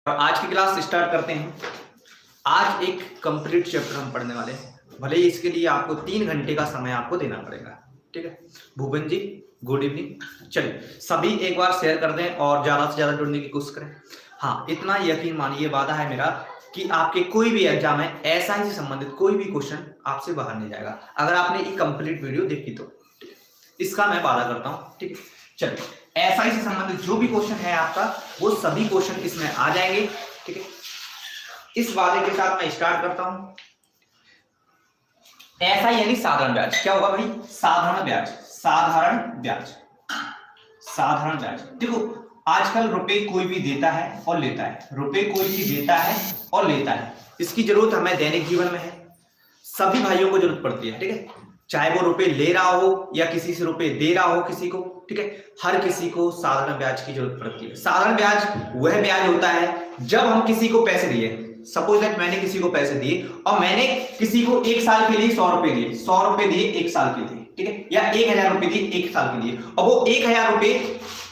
और आज की क्लास स्टार्ट करते हैं। आज एक कंप्लीट चैप्टर हम पढ़ने वाले हैं। भले ही इसके लिए आपको 3 घंटे का समय आपको देना पड़ेगा। ठीक है भूपेन जी, गुड इवनिंग। चलिए सभी एक बार शेयर कर दें और ज्यादा से ज्यादा जुड़ने की कोशिश करें। हाँ, इतना यकीन मानिए, वादा है मेरा कि आपके कोई भी एग्जाम है एसआई से संबंधित कोई भी क्वेश्चन आपसे बाहर नहीं जाएगा अगर आपने ये कंप्लीट वीडियो देखी तो। इसका मैं वादा करता हूँ। ठीक है, चलिए एसआई से संबंधित जो भी क्वेश्चन है आपका वो सभी क्वेश्चन इसमें आ जाएंगे। ठीक है, इस वादे के साथ मैं स्टार्ट करता हूं। एसआई यानी साधारण ब्याज। क्या होगा भाई? साधारण ब्याज। साधारण ब्याज, साधारण ब्याज। देखो आजकल रुपए कोई भी देता है और लेता है, रुपए कोई भी देता है और लेता है। इसकी जरूरत हमें दैनिक जीवन में है, सभी भाइयों को जरूरत पड़ती है। ठीक है, चाहे वो रुपए ले रहा हो या किसी से रुपए दे रहा हो किसी को। ठीक है, हर किसी को साधारण ब्याज की जरूरत पड़ती है। साधारण ब्याज वह ब्याज होता है जब हम किसी को पैसे दिए, सपोज दैट मैंने किसी को पैसे दिए और मैंने किसी को 1 साल के लिए 100 रुपए दिए, 100 रुपए दिए 1 साल के लिए। ठीक है, या 1000 रुपए दिए 1 साल के लिए, और वो 1000 रुपए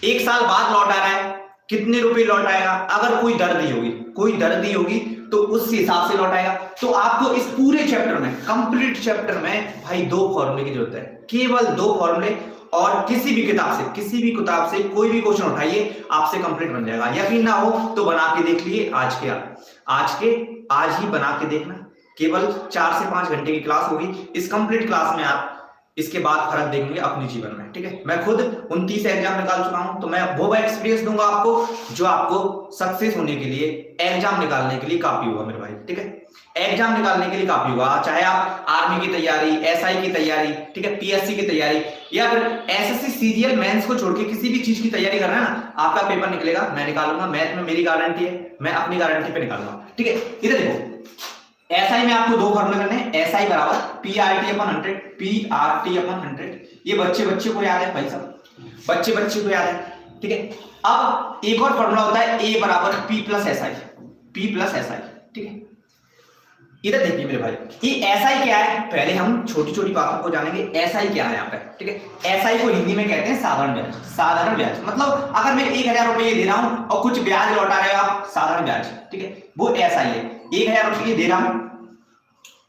1 साल बाद लौट आ रहा है। कितने रुपए लौट आएगा? अगर कोई दर दी होगी, कोई दर दी होगी तो उस हिसाब से लौट आएगा। तो आपको इस पूरे चैप्टर में, कंप्लीट चैप्टर में भाई 2 फॉर्मूले की जरूरत है, केवल 2 फॉर्मूले। और किसी भी किताब से कोई भी क्वेश्चन उठाइए, आपसे कंप्लीट बन जाएगा। यकीन ना हो तो बना के देख लिए। आज ही बना के देखना। केवल 4 से 5 घंटे की क्लास होगी। इस कंप्लीट क्लास में आप इसके बाद फर्क देखेंगे अपने जीवन में। ठीक है, मैं खुद 29 एग्जाम निकाल चुका हूं, तो मैं वो एक्सपीरियंस दूंगा आपको जो आपको सक्सेस होने के लिए, एग्जाम निकालने के लिए काफी होगा मेरे भाई। ठीक है, एग्जाम निकालने के लिए काफी होगा। चाहे आप आर्मी की तैयारी, एसआई की तैयारी, ठीक है, पीएससी की तैयारी, या फिर एसएससी सीरियल मेंस को छोड़ के किसी भी चीज की तैयारी कर रहे हैं ना, आपका पेपर निकलेगा, मैं निकालूंगा। मैथ में मेरी गारंटी है, मैं अपनी गारंटी पे निकालूंगा। ठीक है, इधर देखो, एसआई में आपको 2 फॉर्मूले करने हैं। एसआई बराबर पीआरटी अपॉन 100, पीआरटी अपॉन 100। ये बच्चे को याद है भाई साहब, बच्चे को याद है। ठीक है, अब एक और फॉर्मूला होता है ए बराबर P plus SI, P plus SI. ठीक है, इधर देखिए मेरे भाई, ये एसआई क्या है, पहले हम छोटी छोटी बातों को जानेंगे। एसआई क्या है यहाँ पे? ठीक है, एसआई को हिंदी में कहते हैं साधारण ब्याज। साधारण ब्याज मतलब अगर मैं 1000 रुपये दे रहा हूं और कुछ ब्याज लौटा रहे हो आप, साधारण ब्याज। ठीक है, वो एसआई है। 1000 रुपये दे रहा हूं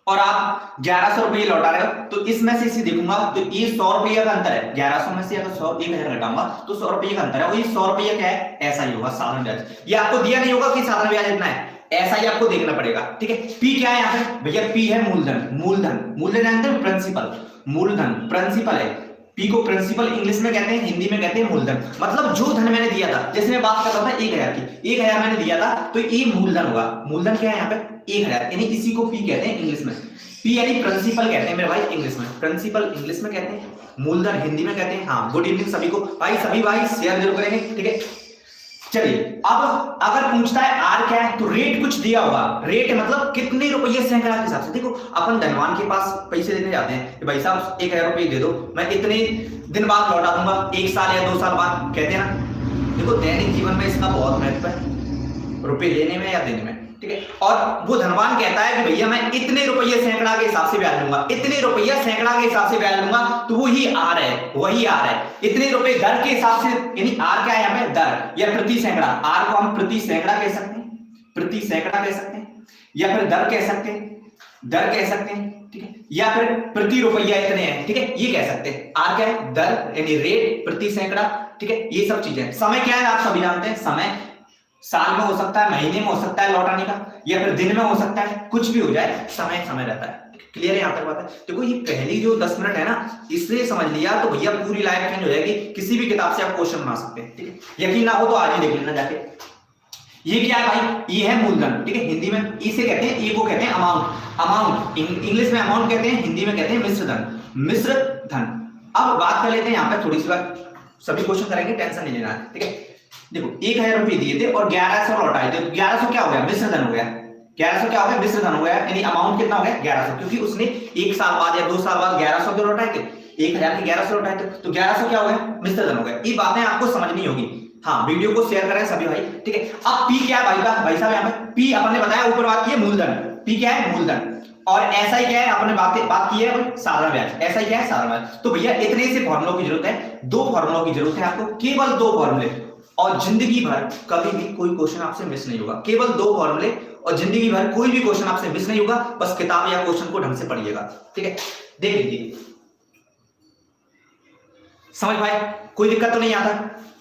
और आप 1100 रुपये लौटा रहे हो, तो इसमें से इसे देखूंगा तो ये 100 रुपये का अंतर है। 1100 में से अगर 1000 घटाऊंगा तो 100 रुपये का अंतर है, और ये 100 रुपये क्या है? एसआई होगा, साधारण ब्याज। ये आपको दिया नहीं होगा कि साधारण ब्याज इतना है, ऐसा ही आपको देखना पड़ेगा। ठीक है, पी क्या है यहाँ पे भैया? पी है मूलधन जानते हैं? प्रिंसिपल, मूलधन प्रिंसिपल है। पी को प्रिंसिपल इंग्लिश में कहते हैं, हिंदी में कहते हैं मूलधन। मतलब जो धन मैंने दिया था, जैसे मैं बात कर रहा था 1000 की, 1000 मैंने दिया था तो ये मूलधन होगा। मूलधन क्या है यहाँ पे? 1000, यानी इसी को पी कहते हैं इंग्लिश में। पी यानी प्रिंसिपल कहते हैं मेरे भाई इंग्लिश में, प्रिंसिपल इंग्लिश में कहते हैं, मूलधन हिंदी में कहते हैं। हाँ, गुड इवनिंग सभी को भाई, सभी भाई शेयर जरूर करेंगे। ठीक है, चलिए अब अगर पूछता है आर क्या है, तो रेट कुछ दिया होगा। रेट मतलब कितने रुपये सैकड़ा के हिसाब से। देखो अपन धनवान के पास पैसे देने जाते हैं कि भाई साहब 1000 रुपये दे दो, मैं इतने दिन बाद लौटा दूंगा, 1 साल या 2 साल बाद, कहते हैं ना। देखो दैनिक जीवन में इसका बहुत महत्व है, रुपए लेने में या देने में। ठीक है, और वो धनवान कहता है कि भैया मैं इतने रुपये सैकड़ा के हिसाब से ब्याज लूंगा, इतने रुपया सैकड़ा के हिसाब से ब्याज लूंगा, तो वही आर है, वही आर है। इतने रुपए दर के हिसाब से, यानी आर क्या है यहाँ पे? दर या प्रति सैकड़ा। आर को हम प्रति सैकड़ा कह सकते हैं, प्रति सैकड़ा कह सकते हैं, या फिर दर कह सकते हैं, दर कह सकते हैं। ठीक है, या फिर प्रति रुपया इतने हैं। ठीक है, ये कह सकते हैं। आर क्या है? दर यानी रेट प्रति सैकड़ा। ठीक है, ये सब चीजें। समय क्या है आप सभी जानते हैं, समय साल में हो सकता है, महीने में हो सकता है लौटाने का, या फिर दिन में हो सकता है, कुछ भी हो जाए, समय समय रहता है। क्लियर है यहाँ तक बात है? देखो ये पहली जो 10 मिनट है ना, इसलिए समझ लिया तो भैया पूरी लाइफ चेंज हो जाएगी। किसी भी किताब से आप क्वेश्चन बना सकते हैं। ठीक है, यकीन ना हो तो आज ही देख लेना जाके। ये क्या है भाई? ये है मूलधन। ठीक है, हिंदी में इसे कहते हैं, ए को कहते हैं अमाउंट। अमाउंट इंग्लिश में अमाउंट कहते हैं, हिंदी में कहते हैं मिश्र धन, मिश्र धन। अब बात कर लेते हैं यहाँ पे थोड़ी सी बात, सभी क्वेश्चन करेंगे, टेंशन नहीं लेना है। ठीक है, देखो 1000 रुपये दिए थे और 1100 लौटाए थे, तो 1100 क्या हो गया? मिश्र धन हो गया। 1100 क्या हो गया? मिश्र धन हो गया, यानी अमाउंट कितना हो गया? 1100, क्योंकि उसने 1 साल बाद या 2 साल बाद 1100 तो लौटाए थे, 1000 के 1100 लौटाए थे, तो 1100 क्या हो गया? मिश्र धन हो गया। ये बातें आपको समझनी होगी। हाँ, वीडियो को शेयर करें सभी भाई। ठीक है, अब पी क्या है भाई साहब? यहाँ पे पी अपन ने बताया, ऊपर बात की है मूलधन। पी क्या है? मूलधन। और एसआई क्या है? आपने बात की है साधारण ब्याज। एसआई क्या है? साधारण ब्याज। तो भैया इतने से फॉर्मूलों की जरूरत है, 2 फॉर्मूलों की जरूरत है आपको, केवल 2 फॉर्मूले। और जिंदगी भर कभी भी कोई क्वेश्चन आपसे मिस नहीं होगा। केवल 2 फॉर्मूले और जिंदगी भर कोई भी क्वेश्चन आपसे मिस नहीं होगा। बस किताब या क्वेश्चन को ढंग से पढ़िएगा, ठीक है। देख लीजिए, समझ पाए? कोई दिक्कत तो नहीं आता?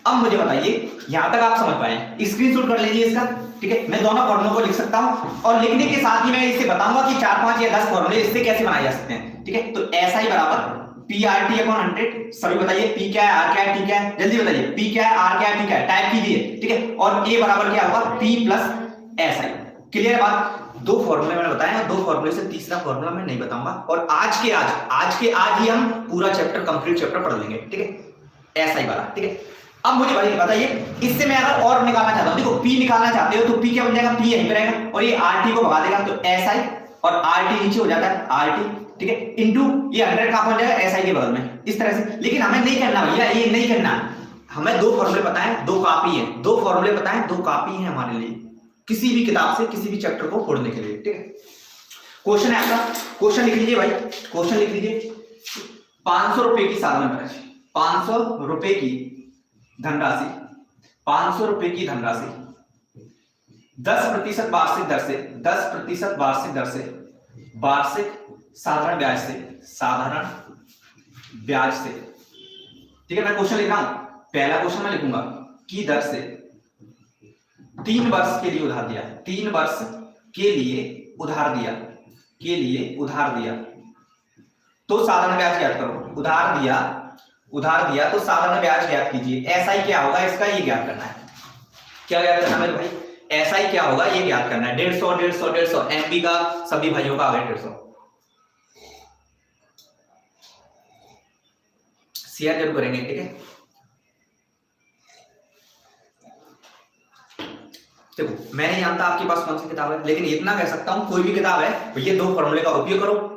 अब मुझे बताइए यहां तक आप समझ पाए? स्क्रीनशॉट कर लीजिए इसका, ठीक है। मैं दोनों फॉर्मूलों को लिख सकता हूं और लिखने के साथ ही मैं इससे बताऊंगा कि 4, 5 या 10 फॉर्मूले इससे कैसे बनाए जा सकते हैं, ठीक है। तो SI बराबर PRT/100। सभी बताइए P क्या है, R क्या है, T क्या है? जल्दी बताइए P क्या है, R क्या है, T क्या है? टाइप कीजिए, ठीक है। और A बराबर क्या होगा, P + SI। क्लियर है बात? 2 फॉर्मूले मैंने बताए, 2 फॉर्मूले से तीसरा फॉर्मूला मैं नहीं बताऊंगा। और आज के आज ही हम पूरा चैप्टर, कंप्लीट चैप्टर पढ़ लेंगे, ठीक है, SI वाला, ठीक है। अब मुझे भाई बताइए, इससे मैं अगर और निकालना चाहता हूं, देखो P निकालना चाहते हो तो P क्या बन जाएगा, P यहीं पे रहेगा और ये RT को भगा देगा, तो SI और RT नीचे हो जाता है RT, ठीक है, इनटू ये 100 कहां पहुंच जाएगा, SI के बगल में, इस तरह से। लेकिन हमें नहीं करना भैया, ये नहीं करना। हमें 2 फॉर्मूले पता है, 2 कॉपी है, 2 फॉर्मूले पता है, 2 कॉपी है हमारे लिए, किसी भी किताब से किसी भी चैप्टर को पढ़ने के लिए, ठीक है। क्वेश्चन है आपका, क्वेश्चन लिख लीजिए भाई, क्वेश्चन लिख लीजिए। 500 रुपए की साधारण राशि, 500 रुपए की धनराशि, 500 रुपए की धनराशि 10% वार्षिक दर से, 10% वार्षिक दर से, वार्षिक साधारण ब्याज से, साधारण ब्याज से, ठीक है। मैं क्वेश्चन लिख रहा हूं, पहला क्वेश्चन मैं लिखूंगा की दर से 3 वर्ष के लिए उधार दिया, 3 वर्ष के लिए उधार दिया, के लिए उधार दिया, तो साधारण ब्याज ज्ञात करो। उधार दिया तो साधारण ब्याज ज्ञात कीजिए। SI क्या होगा इसका, ये ज्ञात करना है। क्या ज्ञात करना है मेरे भाई, SI क्या होगा ये ज्ञात करना है। 150 MB का सभी भाइयों का आ गया 150। शेयर जरूर करेंगे, ठीक है। देखो मैं नहीं जानता आपके पास कौन सी किताब है, लेकिन इतना कह सकता हूं कोई भी किताब है तो ये 2 फॉर्मूले का उपयोग करो।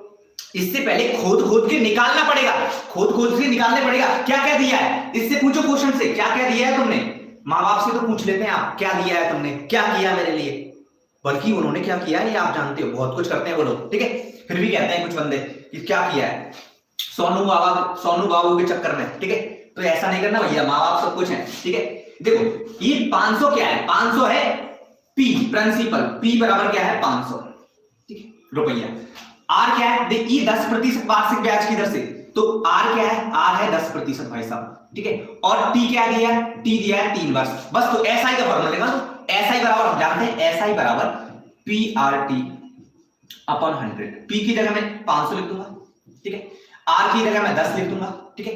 इससे पहले खोद के निकालना पड़ेगा, खोद से निकालने पड़ेगा क्या क्या दिया है। इससे पूछो क्वेश्चन से, क्या क्या दिया है तुमने। माँ बाप से तो पूछ लेते हैं आप, क्या दिया है तुमने, क्या किया मेरे लिए, बल्कि उन्होंने क्या किया है ये आप जानते हो, बहुत कुछ करते हैं वो लोग, ठीक है। फिर भी कहते हैं कुछ बंदे कि क्या किया है सोनू बाबू के चक्कर में, ठीक है। तो ऐसा नहीं करना भैया, माँ बाप सब कुछ है, ठीक है। देखो ये 500 क्या है, 500 है P प्रिंसिपल, P बराबर क्या है 500, ठीक है, रुपया। R क्या है, देख ये 10% वार्षिक ब्याज की दर से, तो R क्या है, R है 10% भाई साहब, ठीक है। और T क्या दिया है, T दिया है 3 वर्ष, बस। तो SI का फॉर्मूला लेगा, SI बराबर हम जानते हैं, SI बराबर PRT/100। P की जगह मैं 500 लिख दूंगा, ठीक है। R की जगह मैं 10 लिख दूंगा, ठीक है,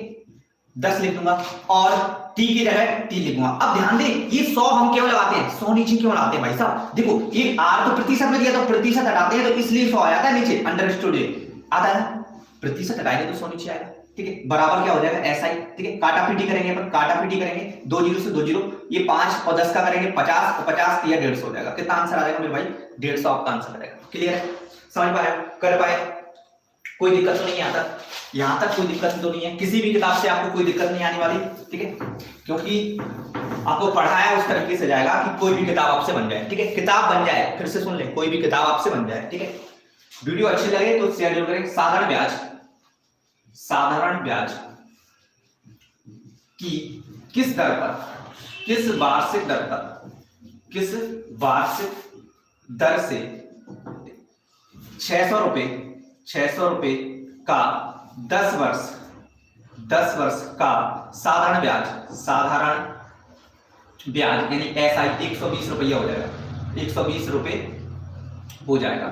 10 लिख दूंगा, और T की जगह 3 लिखूंगा। अब ध्यान दें ये 100 हम क्यों लगाते हैं, 100 नीचे क्यों लगाते हैं भाई साहब। देखो ये R तो प्रतिशत में दिया, तो प्रतिशत हटाते हैं तो इसलिए 100 आ जाता है नीचे, अंडरस्टूड आता है। प्रतिशत हटाएंगे तो 100 नीचे आएगा, ठीक है। बराबर क्या हो जाएगा SI, ठीक है। काटा पीटी करेंगे अपन, काटा पीटी करेंगे, 2 0 से 2 0, ये 5 और 10 का करेंगे 50, और 50 या 150 हो जाएगा। कितना आंसर आ जाएगा मेरे भाई, 150 आपका आंसर आ जाएगा। क्लियर है, समझ पाए, कर पाए, कोई दिक्कत तो नहीं आता, यहां तक कोई दिक्कत तो नहीं है। किसी भी किताब से आपको कोई दिक्कत नहीं आने वाली, ठीक है, क्योंकि आपको पढ़ाया उस तरीके से जाएगा कि कोई भी किताब आपसे बन जाए, ठीक है। किताब बन जाए, फिर से सुन ले, कोई भी किताब आपसे बन जाए, ठीक है। वीडियो अच्छी लगे तो शेयर जरूर करें। साधारण ब्याज की किस दर पर, किस वार्षिक दर से 600 रुपए का 10 वर्ष का साधारण ब्याज यानी SI 120 रुपया हो जाएगा, 120 रुपए हो जाएगा।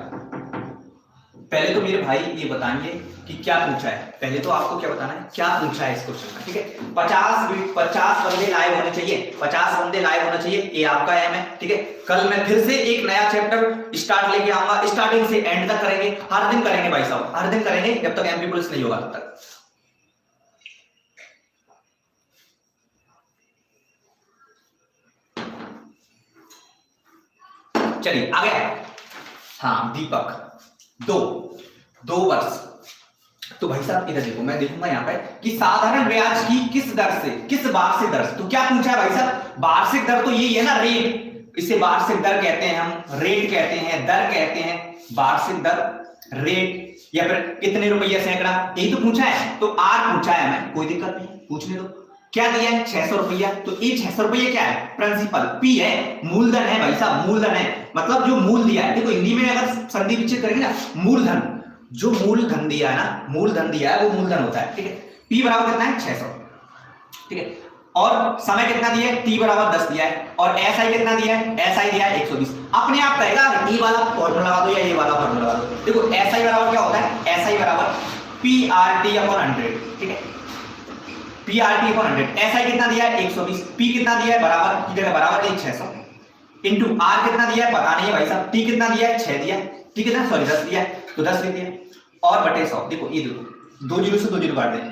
पहले तो मेरे भाई ये बताएंगे कि क्या पूछा है, पहले तो आपको क्या बताना है, क्या पूछा है इस क्वेश्चन में, ठीक है। 50 बंदे लाइव होने चाहिए, 50 बंदे लाइव होने चाहिए, ये आपका एम है, ठीक है। कल मैं फिर से एक नया चैप्टर स्टार्ट लेके आऊंगा, स्टार्टिंग से एंड तक करेंगे, हर दिन करेंगे भाई साहब, हर दिन करेंगे जब तक एमपी पुलिस नहीं होगा तब तक। चलिए आ गया, हाँ दीपक, 2 वर्ष। तो भाई साहब इधर देखो, मैं देखूंगा यहाँ पे कि साधारण ब्याज की किस दर से, किस वार्षिक दर से। तो क्या पूछा है भाई साहब, वार्षिक दर तो यही है ना, रेट, इसे वार्षिक दर कहते हैं, हम रेट कहते हैं, दर कहते हैं, वार्षिक दर, रेट, या फिर कितने रुपये सैकड़ा, यही तो पूछा है। तो R पूछा है हमें, कोई दिक्कत नहीं, पूछने दो। क्या दिया है 600 रुपया, तो ये 600 रुपया क्या है प्रिंसिपल, पी है, मूलधन है भाई साहब, मूलधन है, मतलब जो मूल दिया है। देखो हिंदी में अगर संधि विच्छेद करेंगे ना, मूलधन, जो मूलधन दिया है ना, मूलधन दिया है वो मूलधन होता है, ठीक है। पी बराबर कितना है 600, ठीक है। और समय कितना दिया है, टी बराबर 10 दिया है, और एस आई कितना दिया है, एस आई दिया है 120। अपने आप कहेगा ये वाला फॉर्मूला लगा दो या ये वाला फॉर्मूला लगा दो। देखो एस आई बराबर क्या होता है, एस आई बराबर पी आर टी अपॉन 100, ठीक है, P R T upon 100। S I कितना दिया है 120, पी कितना दिया है बराबर की जगह बराबर है 600, इंटू आर कितना दिया है पता नहीं है भाई साहब, टी कितना दिया है 6 दिया, टी कितना सॉरी 10 दिया है, तो 10 लिख दिया, और बटे 100। देखो ये देखो 2 जीरो से 2 जीरो काट दें,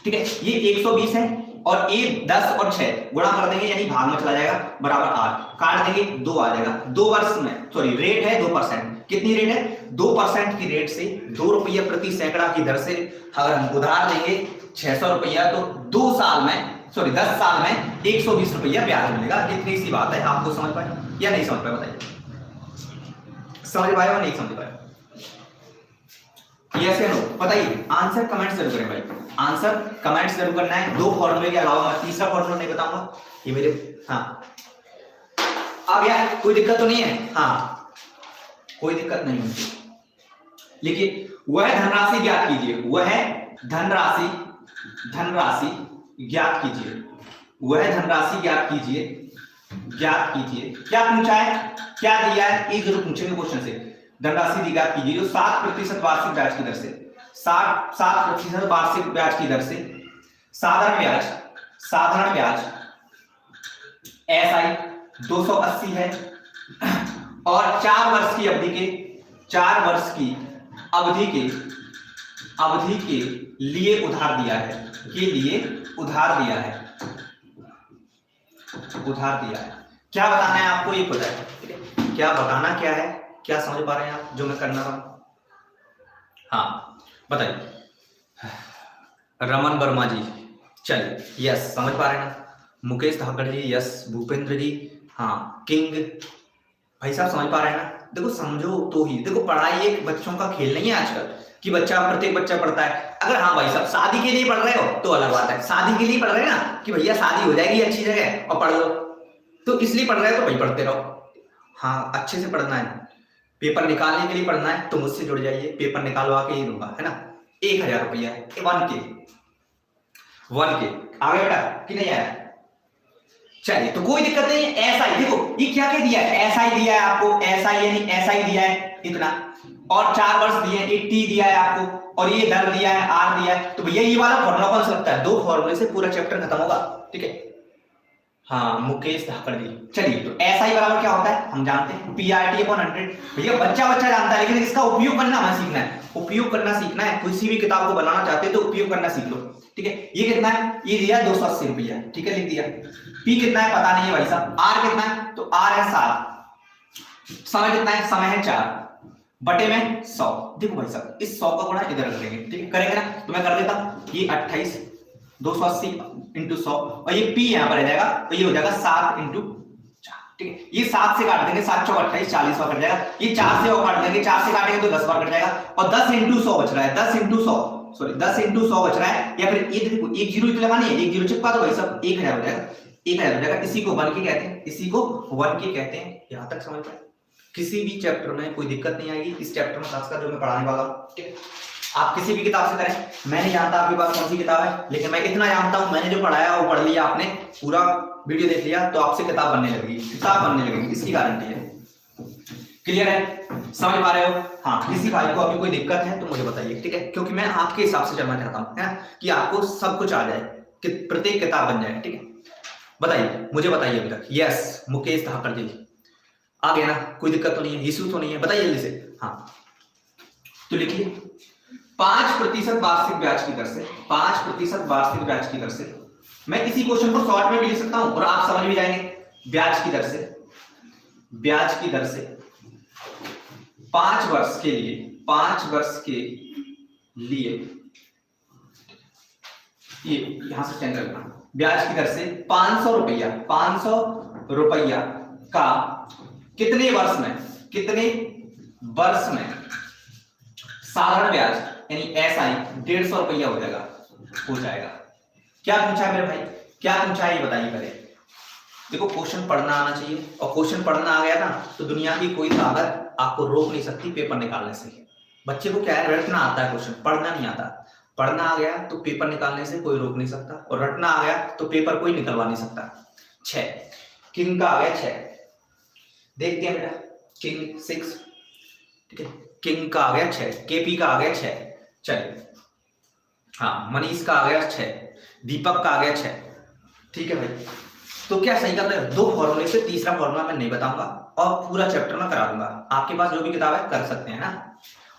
ठीक है, ये 120 है, और ये 10 और 6 गुणा कर देंगे यानी भाग में चला जाएगा, बराबर 8 काट देंगे 2 आ जाएगा। 2 वर्ष में सॉरी रेट है 2%, कितनी रेट है 2% की रेट से 2 रुपया प्रति सैकड़ा की दर से अगर हम उधार देंगे 600 रुपया, तो 2 साल में सॉरी 10 साल में 120 रुपया ब्याज मिलेगा। इतनी सी बात है, आपको समझ पाए या नहीं समझ पाए बताइए, समझ पाए या नहीं समझ पाए, यस या नो बताइए, आंसर कमेंट जरूर करें भाई, आंसर कमेंट जरूर करना है। 2 फॉर्मूले के अलावा मैं तीसरा फॉर्मूला नहीं बताऊंगा, ये मेरे हाँ आ गया, कोई दिक्कत तो नहीं है, हाँ कोई दिक्कत नहीं है। लेकिन वह धनराशि ज्ञात कीजिए, वह धनराशि ज्ञात कीजिए, वह धनराशि ज्ञात कीजिए, ज्ञात कीजिए। क्या पूछा है, क्या दिया है, एक जरूर पूछेंगे क्वेश्चन से। धनराशि ज्ञात कीजिए जो 7% वार्षिक ब्याज की दर से, 7% वार्षिक ब्याज की दर से, साधारण ब्याज एसआई 280 है, और 4 वर्ष की अवधि के, 4 वर्ष की अवधि के लिए उधार दिया है, के लिए उधार दिया है, उधार दिया है। क्या बताना है आपको ये पता है, ठीक है, क्या बताना क्या है, क्या समझ पा रहे हैं आप जो मैं करना रहा हूं, हाँ बताइए। रमन वर्मा जी, चलिए यस समझ पा रहे हैं ना, मुकेश धाकड़ जी यस, भूपेंद्र जी हाँ, किंग भाई साहब समझ पा रहे हैं ना। देखो समझो तो ही, देखो पढ़ाई एक बच्चों का खेल नहीं है आजकल कि प्रत्येक बच्चा पढ़ता है। अगर हाँ भाई साहब शादी के लिए पढ़ रहे हो तो अलग बात है, शादी के लिए पढ़ रहे हैं ना कि भैया शादी हो जाएगी अच्छी जगह और पढ़ लो, तो इसलिए पढ़ रहे हो तो भाई पढ़ते रहो, हाँ अच्छे से पढ़ना है। पेपर निकालने के लिए पढ़ना है तो मुझसे जुड़ जाइए, पेपर निकालवा के ही दूंगा, है ना। 1000 रुपया है, 1 के आ गया बेटा कि नहीं आया, चलिए तो कोई दिक्कत नहीं है। एसआई देखो ये क्या कह दिया है, एसआई दिया है आपको, एसआई यानी एसआई दिया है इतना, और 4 वर्ष दिए हैं, एक टी दिया है आपको, और ये दर दिया है, आर दिया है, तो भैया ये वाला फॉर्मूला कौन सा लगता है, 2 फॉर्मूले से पूरा चैप्टर खत्म होगा, ठीक है। हाँ मुकेश धाकड़ जी, चलिए तो एसआई बराबर क्या होता है हम जानते हैं, पीआरटी अपॉन 100। भैया बच्चा जानता है, लेकिन इसका उपयोग करना हमें सीखना है, उपयोग करना सीखना है। किसी भी किताब को बनाना चाहते हैं तो उपयोग करना सीख लो, ठीक है। ये कितना है, ये दिया 280 रुपया, ठीक है लिख दिया। पी कितना है पता नहीं है भाई साहब, आर कितना है, तो आर है 7, समय कितना है, समय है 4 बटे में 100। देखो भाई साहब इस 100 का गुणा इधर कर देंगे, ठीक है करेंगे ना, तो मैं कर देता ये 28 280 इंटू 100, और ये पी यहां पर आ जाएगा तो ये हो जाएगा 7 इंटू 4, ठीक है। ये 7 से काट देंगे, 7 चौक 28 40 बार कट जाएगा, ये 4 से और काट देंगे, 4 से काटेंगे तो 10 बार कट जाएगा, और 10 इंटू 100 बच रहा है, 10 इंटू 100 सॉरी 10 इंटू 100 बच रहा है। या फिर ये देखो एक जीरो लगानी है, एक जीरो चिपका दो भाई साहब, 1000 हो जाएगा, 1000 हो जाएगा। इसी को 1 के कहते हैं, इसी को 1 के कहते हैं। यहां तक समझ पाए, किसी भी चैप्टर में कोई दिक्कत नहीं आएगी, इस चैप्टर में खासकर जो मैं पढ़ाने वाला हूं, ठीक है। आप किसी भी किताब से करें, मैं नहीं जानता आपके पास कौन सी किताब है, लेकिन मैं इतना जानता हूं मैंने जो पढ़ाया वो पढ़ लिया आपने, पूरा वीडियो देख लिया तो आपसे किताब बनने लगेगी, किताब बनने लगेगी, इसकी गारंटी है। क्लियर है, समझ पा रहे हो। हाँ किसी भाई को अभी कोई दिक्कत है तो मुझे बताइए, ठीक है, क्योंकि मैं आपके हिसाब से चलना चाहता हूं, है कि आपको सब कुछ आ जाए, कि प्रत्येक किताब बन जाए, ठीक है। बताइए, मुझे बताइए अभी तक। यस मुकेश धाकड़ जी आ गया ना, कोई दिक्कत तो नहीं है, इशू तो नहीं है, बताइए जल्दी से। हाँ तो लिखिए 5% वार्षिक ब्याज की दर से, 5% वार्षिक ब्याज की दर से, मैं इसी क्वेश्चन को शॉर्ट में भी लिख सकता हूं और आप समझ भी जाएंगे। ब्याज की दर से, ब्याज की दर से 5 वर्ष के लिए, 5 वर्ष के लिए, ये यहां से चेंज करना, ब्याज की दर से 500 रुपया, 500 रुपया का कितने वर्ष में, कितने वर्ष में साधारण ब्याज यानी एसआई 150 रुपया हो जाएगा, क्या पूछा है मेरे भाई, क्या पूछा है ये बताइए पहले। देखो क्वेश्चन पढ़ना आना चाहिए, और क्वेश्चन पढ़ना आ गया ना तो दुनिया की कोई ताकत आपको रोक नहीं सकती पेपर निकालने से। बच्चे को क्या है, रटना आता है, क्वेश्चन पढ़ना नहीं आता। पढ़ना आ गया तो पेपर निकालने से कोई रोक नहीं सकता, और रटना आ गया तो पेपर कोई निकलवा नहीं सकता। 6 किंग का आ गया 6, देखते हैं बेटा, किंग 6, ठीक है, किंग का आ गया 6, केपी का आ गया 6, चलिए हाँ, मनीष का आ गया 6, दीपक का आ गया 6, ठीक है भाई। तो क्या सही कर रहे हो, 2 फॉर्मूले से तीसरा फॉर्मूला मैं नहीं बताऊंगा, और पूरा चैप्टर में करा दूंगा। आपके पास जो भी किताब है कर सकते हैं ना,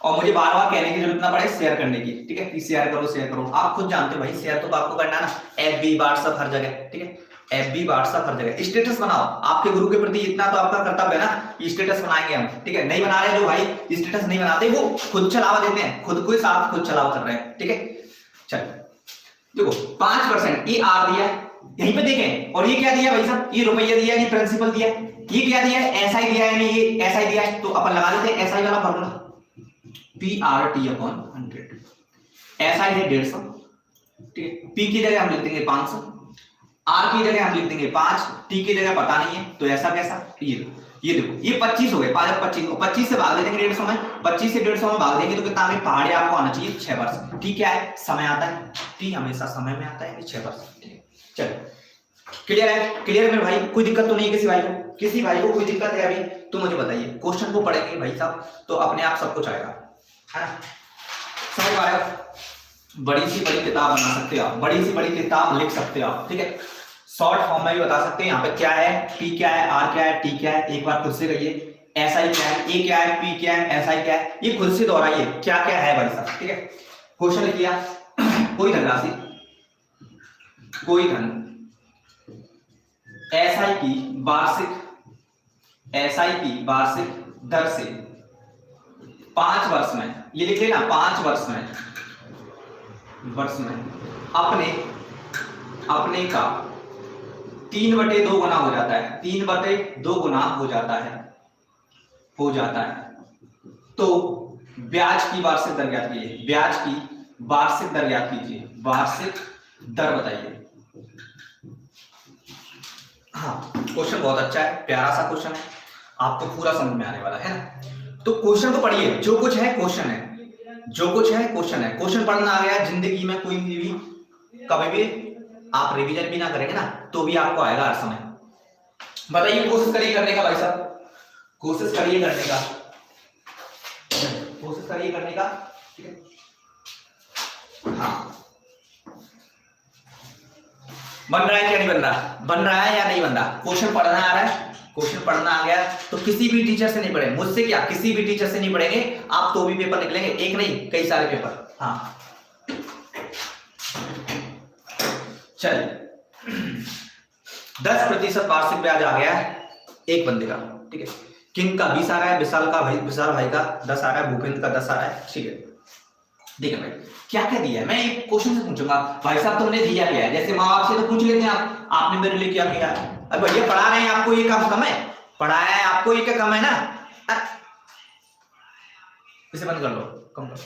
और मुझे बार बार कहने की जरूरत ना पड़े शेयर करने की, ठीक है, कि शेयर करो शेयर करो। आप खुद जानते हो भाई, शेयर तो आपको करना है ना, FB व्हाट्सएप हर जगह, ठीक है, FB व्हाट्सएप हर जगह। स्टेटस बनाओ, आपके गुरु के प्रति इतना तो आपका कर्तव्य है ना, स्टेटस बनाएंगे हम, ठीक है। नहीं बना रहे जो भाई स्टेटस नहीं बनाते, वो खुद चलावा देते हैं, खुद को साथ खुद चलावा कर रहे हैं, ठीक है। चलो देखो 5% ये आर दिया यहीं पे देखें, और ये क्या दिया भाई साहब, ये रुपया दिया, ये प्रिंसिपल दिया, ये क्या दिया है, एसआई दिया है, ये एसआई दिया है, तो अपन लगा देते हैं एसआई वाला फॉर्मूला, PRT/100। एसआई है 150, ठीक है, पी की जगह हम लिख देंगे 500, आर की जगह हम लिख देंगे 5, टी की जगह पता नहीं है, तो ऐसा कैसा, ये देखो ये 25 हो गए, 25 से भाग देंगे 150 में, 25 से 150 में भाग देंगे तो कितना आगे, पहाड़ी आपको आना चाहिए 6 वर्ष। ठीक है, समय आता है, टी हमेशा समय में आता है, 6 वर्ष। चलो क्लियर है, क्लियर है मेरे भाई, कोई दिक्कत तो नहीं है किसी भाई को कोई दिक्कत है अभी तो मुझे बताइए। क्वेश्चन को पढ़ेंगे भाई साहब तो अपने आप सब कुछ आएगा, है ना, समझ पा रहे हो। बड़ी सी बड़ी किताब बना सकते हो आप, बड़ी सी बड़ी किताब लिख सकते हो आप, ठीक है। शॉर्ट फॉर्म में भी बता सकते हैं, यहाँ पे क्या है, पी क्या है, आर क्या है, टी क्या है, एक बार खुद से कहिए, एसआई क्या है, ए क्या है, पी क्या है, एसआई क्या है, ये खुद से दोहराइए क्या क्या है भाई साहब, ठीक है। क्वेश्चन लिख लिया, कोई धनराशि, कोई धन एसआई की वार्षिक दर से 5 वर्ष में, ये लिख लेना 5 वर्ष में अपने का 3/2 गुना हो जाता है, 3/2 गुना हो जाता है, तो ब्याज की वार्षिक दर ज्ञात कीजिए, ब्याज की वार्षिक दर ज्ञात कीजिए, वार्षिक दर बताइए। हाँ, क्वेश्चन बहुत अच्छा है, प्यारा सा क्वेश्चन है, आपको पूरा समझ में आने वाला है ना। तो क्वेश्चन को पढ़िए, जो कुछ है क्वेश्चन है, जो कुछ है क्वेश्चन है। क्वेश्चन पढ़ना आ गया, जिंदगी में कोई भी कभी भी आप रिवीजन भी ना करेंगे ना तो भी आपको आएगा हर समय। बताइए, कोशिश करिए करने का भाई साहब, कोशिश करिए करने का, ठीक है। हाँ, बन रहा है क्या नहीं बन रहा, बन रहा है या नहीं बन रहा। क्वेश्चन पढ़ना आ रहा है, क्वेश्चन पढ़ना आ गया तो किसी भी टीचर से नहीं पढ़े, मुझसे क्या, किसी भी टीचर से नहीं पढ़ेंगे आप तो भी पेपर निकलेंगे, एक नहीं कई सारे पेपर। हाँ चलिए 10% वार्षिक ब्याज आ गया है एक बंदे का, ठीक है। किंग का 20 आ रहा है, विशाल भाई का 10 आ रहा है, भूपेंद्र का 10 आ रहा है, ठीक है। देखिए भाई क्या क्या दिया है, मैं एक क्वेश्चन से पूछूंगा भाई साहब तुमने दिया क्या है, जैसे माँ बाप से तो पूछ लेते हैं आप, आपने मेरे लिए क्या किया। अरे भैया पढ़ा रहे हैं आपको, ये काम कम है, पढ़ाया है आपको, ये क्या कम है ना, इसे बंद कर लो, कम करो,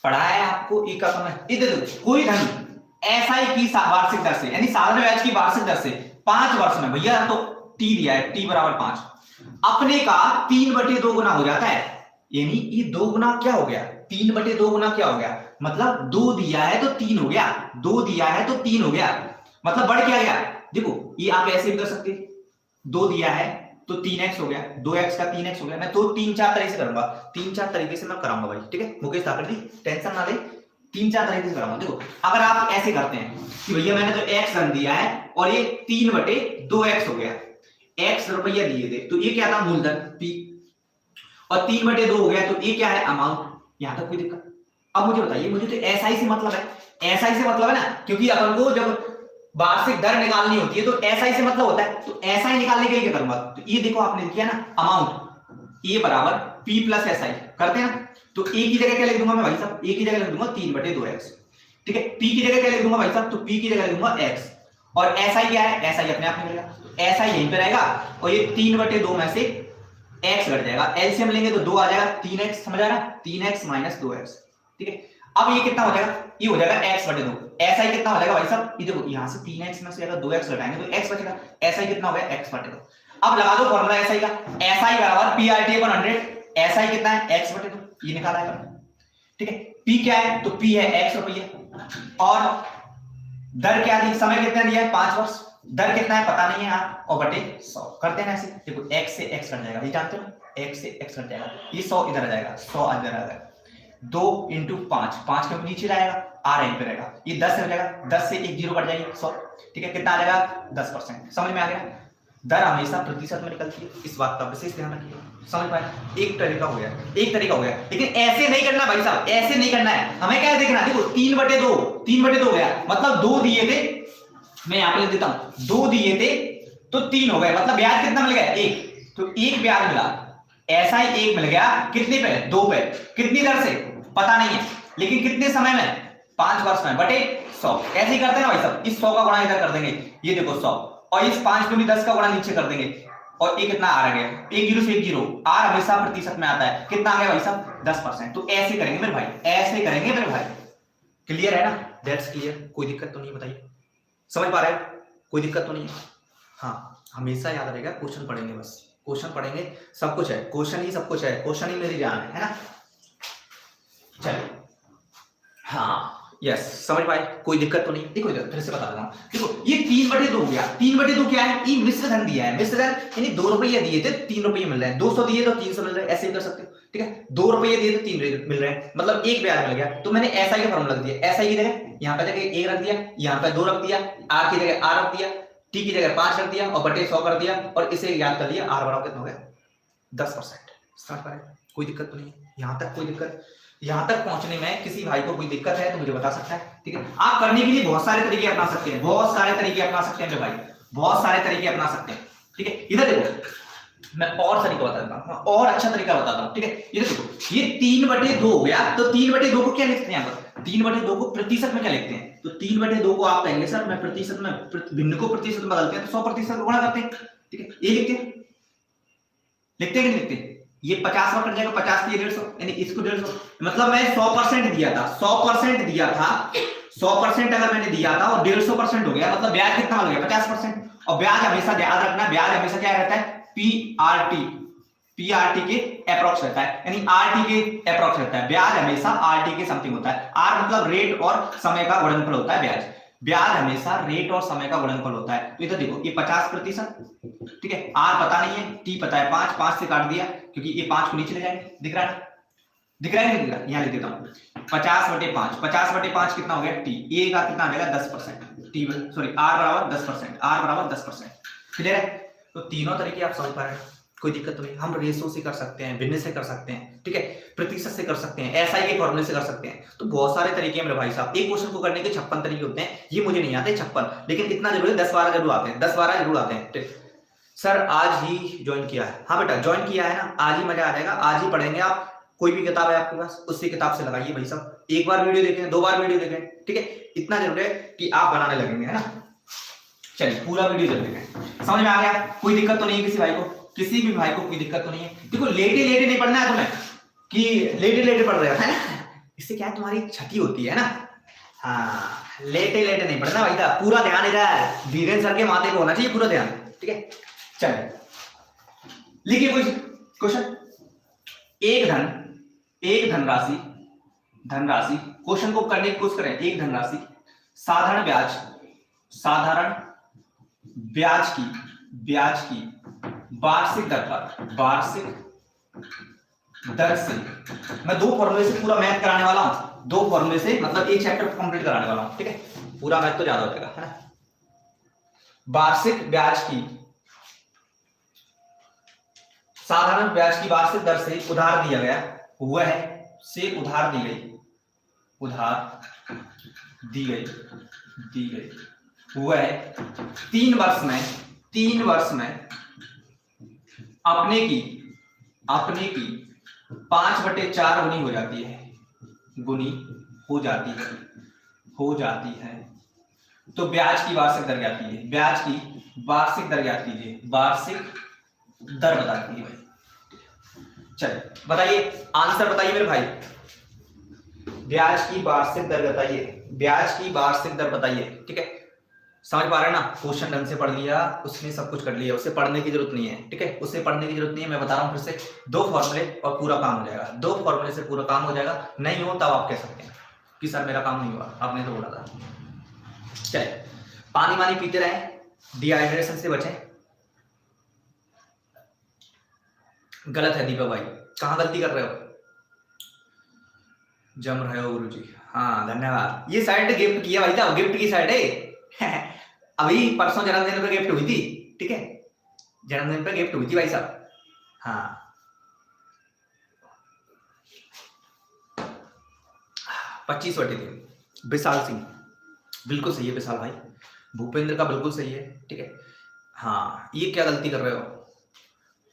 पढ़ाया है आपको, ये क्या कम है। इधर कोई धन एसआई की वार्षिक दर से, यानी साधारण ब्याज की वार्षिक दर से 5 वर्ष में, भैया तो टी दिया है, टी बराबर 5, अपने का 3/2 गुना हो जाता है, यानी ये 2 गुना क्या हो गया, 3/2 गुना क्या हो गया, मतलब 2 दिया है तो 3 हो गया, 2 दिया है तो 3 हो गया, मतलब बढ़ क्या गया। देखो ये आप ऐसे भी कर सकते, 2 दिया है तो 3x हो गया, 2x का 3x हो गया। मैं तो 3-4 तरीके से करूंगा, 3-4 तरीके से मैं कराऊंगा भाई, ठीक है। मुकेश ठाकुर जी टेंशन ना ले, 3-4 तरीके से कराऊंगा। देखो अगर आप ऐसे करते हैं कि भैया मैंने तो x धन दिया है और ये 3/2x हो गया, x रुपया दिए थे तो ये क्या था, मूलधन p, और 3/2 हो गया तो ये क्या है, अमाउंट। यहां तक कोई दिक्कत। अब मुझे बताइए, मुझे तो एसआई से मतलब है, एसआई से मतलब है ना, क्योंकि अपन को जब वार्षिक दर निकालनी होती है तो एसआई से मतलब होता है, तो एसआई निकालने के लिए क्या करूंगा, तो ये देखो आपने किया ना, अमाउंट ए बराबर पी प्लस एसआई करते हैं ना, तो ए की जगह क्या लिख दूंगा मैं भाई साहब, ए की जगह लिख दूंगा 3/2x, ठीक है। पी की जगह क्या लिख दूंगा भाई साहब, तो पी की जगह लिख दूंगा x, और एसआई क्या है, एसआई अपने आप निकलेगा, तो एसआई यहीं पे रहेगा, और ये 3/2 में से x घट जाएगा, एलसीएम लेंगे तो 2 आ जाएगा, 3x, समझ आ रहा है, 3x - 2x, ठीक है। अब ये कितना हो जाएगा, ये हो जाएगा x बटे 2। ऐसा ही कितना हो जाएगा भाई साहब, ये देखो यहाँ से 3x में से अगर 2x घटाएंगे तो x बचेगा, ऐसा ही कितना हो गया x बटे 2। अब लगा दो फॉर्मूला ऐसा ही का, ऐसा ही बराबर p/100, ऐसा ही कितना है x बटे 2, ये निकाला है। ठीक है, p क्या है, तो p है x रुपये, और दर क्या दी, समय कितना दिया है 5 वर्ष, दर कितना है पता नहीं है आप, और बटे 100 करते हैं ऐसे। देखो x से x कट जाएगा, ये जानते हो x से x कट जाएगा, ये 100 इधर आ जाएगा, 100 इधर आ जाएगा, 2 × 5, 5 के नीचे जाएगा, r यहीं पे रहेगा, ये 10 हो जाएगा, 10 से 1 0 कट जाएगी 100। ठीक है, कितना आ जाएगा 10%। समझ में आ गया, दर हमेशा प्रतिशत में निकलती है, इस बात का विशेष ध्यान रखिए। समझ पाए, एक तरीका हो गया, एक तरीका हो गया, लेकिन ऐसे नहीं करना भाई साहब, ऐसे नहीं करना है, हमें क्या देखना है, देखो 3/2 गया, मतलब 2 दिए थे, मैं यहाँ पे लिख देता हूं, 2 दिए थे तो 3 हो गए, मतलब ब्याज कितना मिल गया 1, तो 1 ब्याज मिला, ऐसा ही 1 मिल गया, कितने पे 2 पे, कितनी दर से पता नहीं है, लेकिन कितने समय में 5 वर्ष में, बटे 100। ऐसे ही करते हैं ना भाई साहब, इस 100 का गुणा इधर कर देंगे, ये देखो 100, और इस 5 दूनी 10 का गुणा नीचे कर देंगे, और ये कितना आ गया, 1 0 से 1 0, r हमेशा प्रतिशत में आता है, कितना आ गया भाई साहब 10%। तो ऐसे करेंगे मेरे भाई, ऐसे करेंगे मेरे भाई, क्लियर है ना, दैट्स क्लियर, कोई दिक्कत तो नहीं, बताइए समझ पा रहे हो, कोई दिक्कत तो नहीं है। हाँ, हमेशा याद रहेगा, क्वेश्चन पढ़ेंगे, बस क्वेश्चन पढ़ेंगे, सब कुछ है, क्वेश्चन ही सब कुछ है, क्वेश्चन ही मेरी जान है ना। चलिए, हाँ यस, समझ पाए, कोई दिक्कत तो नहीं। देखो इधर फिर से बता देता हूं, देखो ये 3/2 हो गया, 3/2 क्या है, ये मिश्र धन दिया है, मिश्र धन यानी 2 रुपये दिए थे 3 रुपये मिल रहे हैं, 200 दिए तो 300 मिल रहे हैं, ऐसे ही कर सकते हो। ठीक है, 2 रुपये दिए तो 3 मिल रहे हैं, मतलब 1 ब्याज मिल गया, तो मैंने ऐसा ही फॉर्मूला रख दिया, ऐसा ही जगह यहाँ पे जगह 1 रख दिया, यहाँ पे 2 रख दिया, r की जगह r रख दिया, t की जगह 5 रख दिया, और बटे 100 कर दिया, और इसे याद कर लिया, r बराबर कितना हो गया 10%। समझ पा रहे, कोई दिक्कत तो नहीं, यहाँ तक कोई दिक्कत, यहाँ तक पहुंचने में किसी भाई को कोई दिक्कत है तो मुझे बता सकता है। ठीक है, आप करने के लिए बहुत सारे तरीके अपना सकते हैं, बहुत सारे तरीके अपना सकते हैं मेरे भाई, बहुत सारे तरीके अपना सकते हैं। ठीक है, इधर देखो मैं और तरीका बता देता हूं, और अच्छा तरीका बताता हूं। ठीक है, ये देखो, ये 3/2 हो गया, तो 3/2 को क्या लिखते हैं यहाँ पर, 3/2 को प्रतिशत में क्या लिखते हैं, तो 3/2 को आप कहेंगे सर मैं प्रतिशत में, भिन्न को प्रतिशत में बदलते हैं तो 100% गुणा करते हैं। ठीक है, ये लिखते हैं, लिखते हैं कि नहीं लिखते, ये 50 कट जाएगा, 50 से 150, यानी इसको 150, मतलब मैं 100% दिया था, 100% दिया था, 100% अगर मैंने दिया था और 150% हो गया, मतलब ब्याज कितना हो गया 50%। और ब्याज हमेशा याद रखना, ब्याज हमेशा क्या रहता है, पीआरटी के अप्रोक्स रहता है, यानी आरटी के अप्रोक्स रहता है, ब्याज हमेशा आरटी के समथिंग होता है। आर मतलब रेट और समय का गुणनफल होता है ब्याज, ब्याज हमेशा रेट और समय का गुणनफल होता है। तो इधर देखो ये 50%, ठीक है, आर पता नहीं है, टी पता है 5, 5 से काट दिया क्योंकि ये 5 को नीचे ले जाएंगे, दिख रहा है, दिख रहा है नहीं दिख रहा, यहाँ लिख देता हूँ 50/5, 50/5 कितना हो गया टी, ए का कितना आ जाएगा 10%, टी सॉरी आर बराबर 10%, आर बराबर 10%। क्लियर है, तो तीनों तरीके आप समझ पा रहे हैं, कोई दिक्कत तो नहीं। हम रेशो से कर सकते हैं, भिन्न से कर सकते हैं, ठीक है, प्रतिशत से कर सकते हैं, एसआई के फॉर्मूले से कर सकते हैं, तो बहुत सारे तरीके हैं मेरे भाई साहब। एक क्वेश्चन को करने के 56 तरीके होते हैं, ये मुझे नहीं आते 56, लेकिन इतना जरूर है 10-12 जरूर आते हैं, 10-12 जरूर आते हैं। सर आज ही ज्वाइन किया है, हाँ बेटा ज्वाइन किया है ना, आज ही मजा आ जाएगा, आज ही पढ़ेंगे। आप कोई भी किताब है आपके पास, उसी किताब से लगाइए भाई साहब, एक बार वीडियो देखें, 2 बार वीडियो देखें, ठीक है, इतना जरूर है कि आप बनाने लगेंगे, है ना। चलिए पूरा वीडियो जरूर देखें, समझ में आ गया, कोई दिक्कत तो नहीं है किसी भाई को, किसी भी भाई को कोई दिक्कत तो नहीं है। देखो लेटे लेटे नहीं पढ़ना है तुम्हें कि लेटे लेटे पढ़ रहे हो, है ना, इससे क्या है तुम्हारी क्षति होती है ना। हाँ, लेटे लेटे नहीं पढ़ना भाई साहब, पूरा ध्यान इधर धीरेन्द्र सर के माथे पे होना चाहिए, पूरा ध्यान, ठीक है। चलिए लिखिए कोई क्वेश्चन, एक धनराशि क्वेश्चन को करने की कोशिश करें। एक धनराशि साधारण ब्याज की वार्षिक दर से, मैं 2 फॉर्मूले से पूरा मैथ कराने वाला हूं, 2 फॉर्मूले से मतलब एक चैप्टर कंप्लीट कराने वाला हूं, ठीक है, पूरा मैथ तो ज्यादा हो जाएगा, है ना। वार्षिक ब्याज की, साधारण ब्याज की वार्षिक दर से उधार दिया गया, वह से उधार दी गई वह 3 वर्ष में अपने की 5/4 गुनी हो जाती है, तो ब्याज की वार्षिक दर क्या कीजिए, ब्याज की वार्षिक दर ज्ञात कीजिए, वार्षिक दर बता दीजिए भाई। चलिए बताइए, आंसर बताइए मेरे भाई, ब्याज की वार्षिक दर बताइए, ब्याज की वार्षिक दर बताइए। ठीक है, समझ पा रहे हैं ना? क्वेश्चन ढंग से पढ़ लिया, उसने सब कुछ कर लिया, उसे पढ़ने की जरूरत नहीं है। ठीक है, उसे पढ़ने की जरूरत नहीं है। मैं बता रहा हूँ फिर से, 2 फॉर्मूले और पूरा काम हो जाएगा। 2 फॉर्मूले से पूरा काम हो जाएगा। नहीं हो तब आप कह सकते हैं कि सर मेरा काम नहीं हुआ, आपने तो बोला था। चले, पानी वानी पीते रहे, डिहाइड्रेशन से बचें। गलत है दीपक भाई, कहाँ गलती कर रहे हो? जम रहे हो गुरुजी, हाँ धन्यवाद। ये साइड गिफ्ट किया भाई साहब, गिफ्ट की साइड है अभी परसों जन्मदिन पे गिफ्ट हुई थी। ठीक है, जन्मदिन पे गिफ्ट हुई थी भाई साहब। हाँ 25/3 विशाल सिंह, बिल्कुल सही है विशाल भाई। भूपेंद्र का बिल्कुल सही है। ठीक है, हाँ ये क्या गलती कर रहे हो?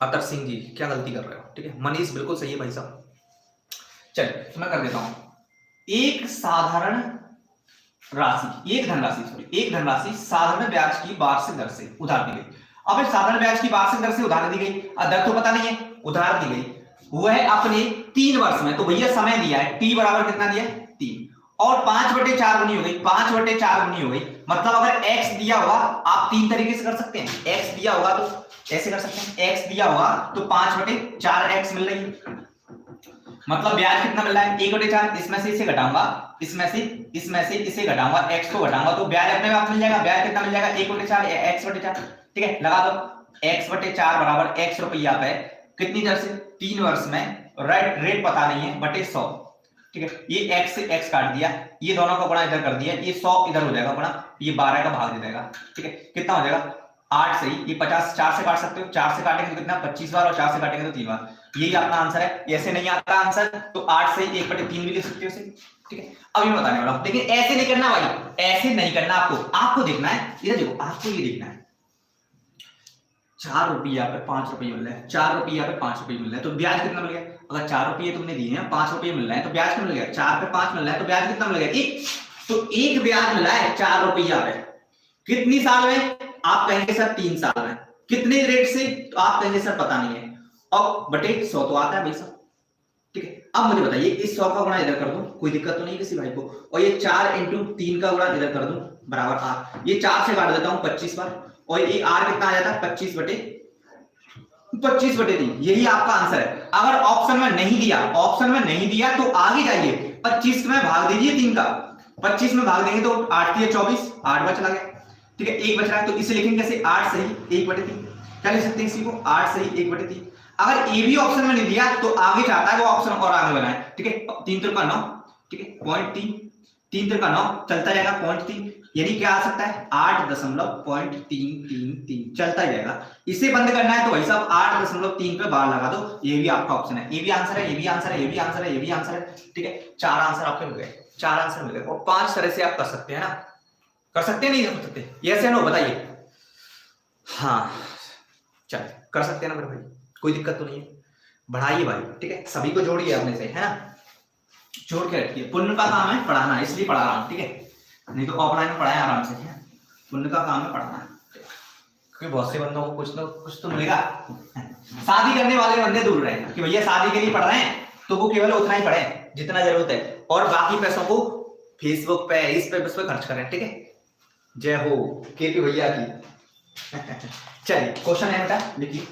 अतर सिंह जी क्या गलती कर रहे हो? ठीक है, मनीष बिल्कुल सही है भाई साहब। चलिए मैं कर देता हूं। एक साधारण राशि, एक धनराशि सॉरी, एक धनराशि साधारण ब्याज की वार्षिक दर से उधार दी गई। अब साधारण ब्याज की वार्षिक दर से उधार दी गई, दर तो पता नहीं है, उधार दी गई, वह अपने 3 वर्ष में, तो भैया समय दिया है t बराबर कितना दिया है 3, और 5/4 गुनी हो गई, 5/4 गुनी हो गई। मतलब अगर x दिया होगा, आप 3 तरीके से कर सकते हैं। x दिया होगा तो ऐसे कर सकते हैं, x दिया होगा तो 5/4x मिल रही है। मतलब ब्याज कितना मिल रहा है 1/4, इसमें से इसे घटाऊंगा, इसमें से इसे घटाऊंगा, x को घटाऊंगा तो ब्याज अपने आप मिल जाएगा। ब्याज कितना मिल जाएगा 1/4 x/4। ठीक है, लगा दो x/4 बराबर x रुपया पे कितनी दर से 3 वर्ष में, रेट पता नहीं है बटे 100। ठीक है, ये x से x काट दिया, ये दोनों का गुणा इधर कर दिया, ये 100 इधर हो जाएगा गुणा, ये 12 का भाग दे देगा। ठीक है, कितना हो जाएगा 8 से ही, ये 50 4 से काट सकते हो, 4 से काटेंगे तो कितना 25 बार, और 4 से काटेंगे तो 3 बार। यही अपना आंसर है। ऐसे नहीं आता आंसर तो 8 से 1/3 भी लिख सकते हो। ठीक है, अभी बताने वाला हूं, लेकिन ऐसे नहीं करना भाई, ऐसे नहीं करना। आपको देखना है, इधर देखो, आपको ये देखना है 4 रुपया पे 5 रुपये मिल रहे हैं, 4 रुपया पे 5 रुपये मिल रहे हैं, तो ब्याज कितना मिल गया? अगर 4 रुपये तुमने दिए हैं, 5 रुपये मिल रहे हैं, तो ब्याज कितना मिल गया? 4 पे 5 मिल रहा है, तो ब्याज कितना मिल गया? 1। तो एक ब्याज मिला है 4 रुपया पे, कितनी साल में? आप कहेंगे सर 3 साल में। कितने रेट से? तो आप कहेंगे सर पता नहीं है, और बटे 100 तो आता है भाई साहब। ठीक है, अब मुझे बताइए इस 100 का गुणा इधर कर दूं, कोई दिक्कत तो नहीं किसी भाई को, और ये 4 × 3 का गुणा इधर कर दूं बराबर 8, ये 4 से काट देता हूं 25 बार, और ये r कितना आ जाता है 25/3। यही आपका आंसर है। अगर ऑप्शन में नहीं दिया, तो आगे जाइए, 25 में भाग दीजिए 3 का, 25 में भाग देंगे तो 8 × 24, 8 बार चला गया। ठीक है, 1 बच रहा है, तो इसे लिखेंगे कैसे? 8 सही 1/3। क्या लिख सकते हैं इसी को? 8 सही 1/3। अगर ए भी ऑप्शन में नहीं दिया तो आगे चाहता है वो ऑप्शन और आगे बनाए। ठीक है, 3 × 9, ठीक है 0.3, 3 × 9 चलता जाएगा 0.3, यानी क्या आ सकता है 8.333 चलता जाएगा। इसे बंद करना है तो भाई साहब 8.3 पे बार लगा दो, ये भी आपका ऑप्शन है। ये भी आंसर है, ये भी आंसर है, ये भी आंसर है, ये भी आंसर है। ठीक है, 4 आंसर आपके मिल गए, 4 आंसर मिल गए, और 5 तरह से आप कर सकते हैं ना, कर सकते हैं नहीं कर सकते? यस या नो बताइए। हाँ चल कर सकते हैं ना मेरे भाई, कोई दिक्कत तो नहीं है। बढ़ाइए भाई, ठीक है, सभी को जोड़िए अपने से, है ना, जोड़ के रखिए। पुण्य का काम है पढ़ाना, इसलिए पढ़ा रहा हूं। ठीक है, नहीं तो ऑफलाइन में पढ़ाए आराम से, है पुण्य का काम है पढ़ाना, क्योंकि बहुत से बंदों को कुछ तो मिलेगा। शादी करने वाले बंदे दूर रहे कि भैया शादी के लिए पढ़ रहे हैं तो वो केवल उतना ही पढ़े जितना जरूरत है, और बाकी पैसों को फेसबुक पे इस पे खर्च करें। ठीक है, जय हो केपी भैया की। चलिए क्वेश्चन है बेटा, लिखिए।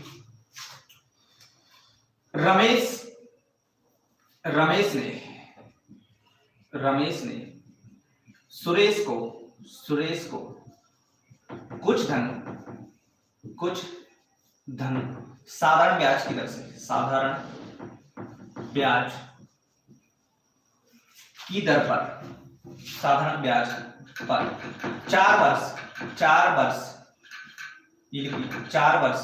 रमेश ने सुरेश को कुछ धन साधारण ब्याज की दर से, साधारण ब्याज की दर पर 4 वर्ष ये लिखिए, 4 वर्ष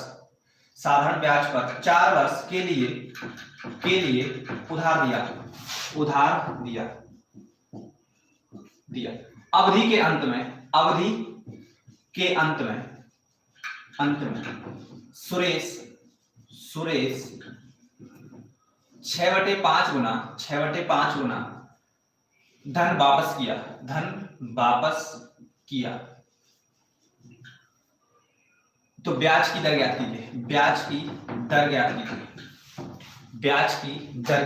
साधारण ब्याज पर 4 वर्ष के लिए उधार दिया। अवधि के अंत में सुरेश 6/5 गुना धन वापस किया। तो ब्याज की दर ज्ञात कीजिए, ब्याज की दर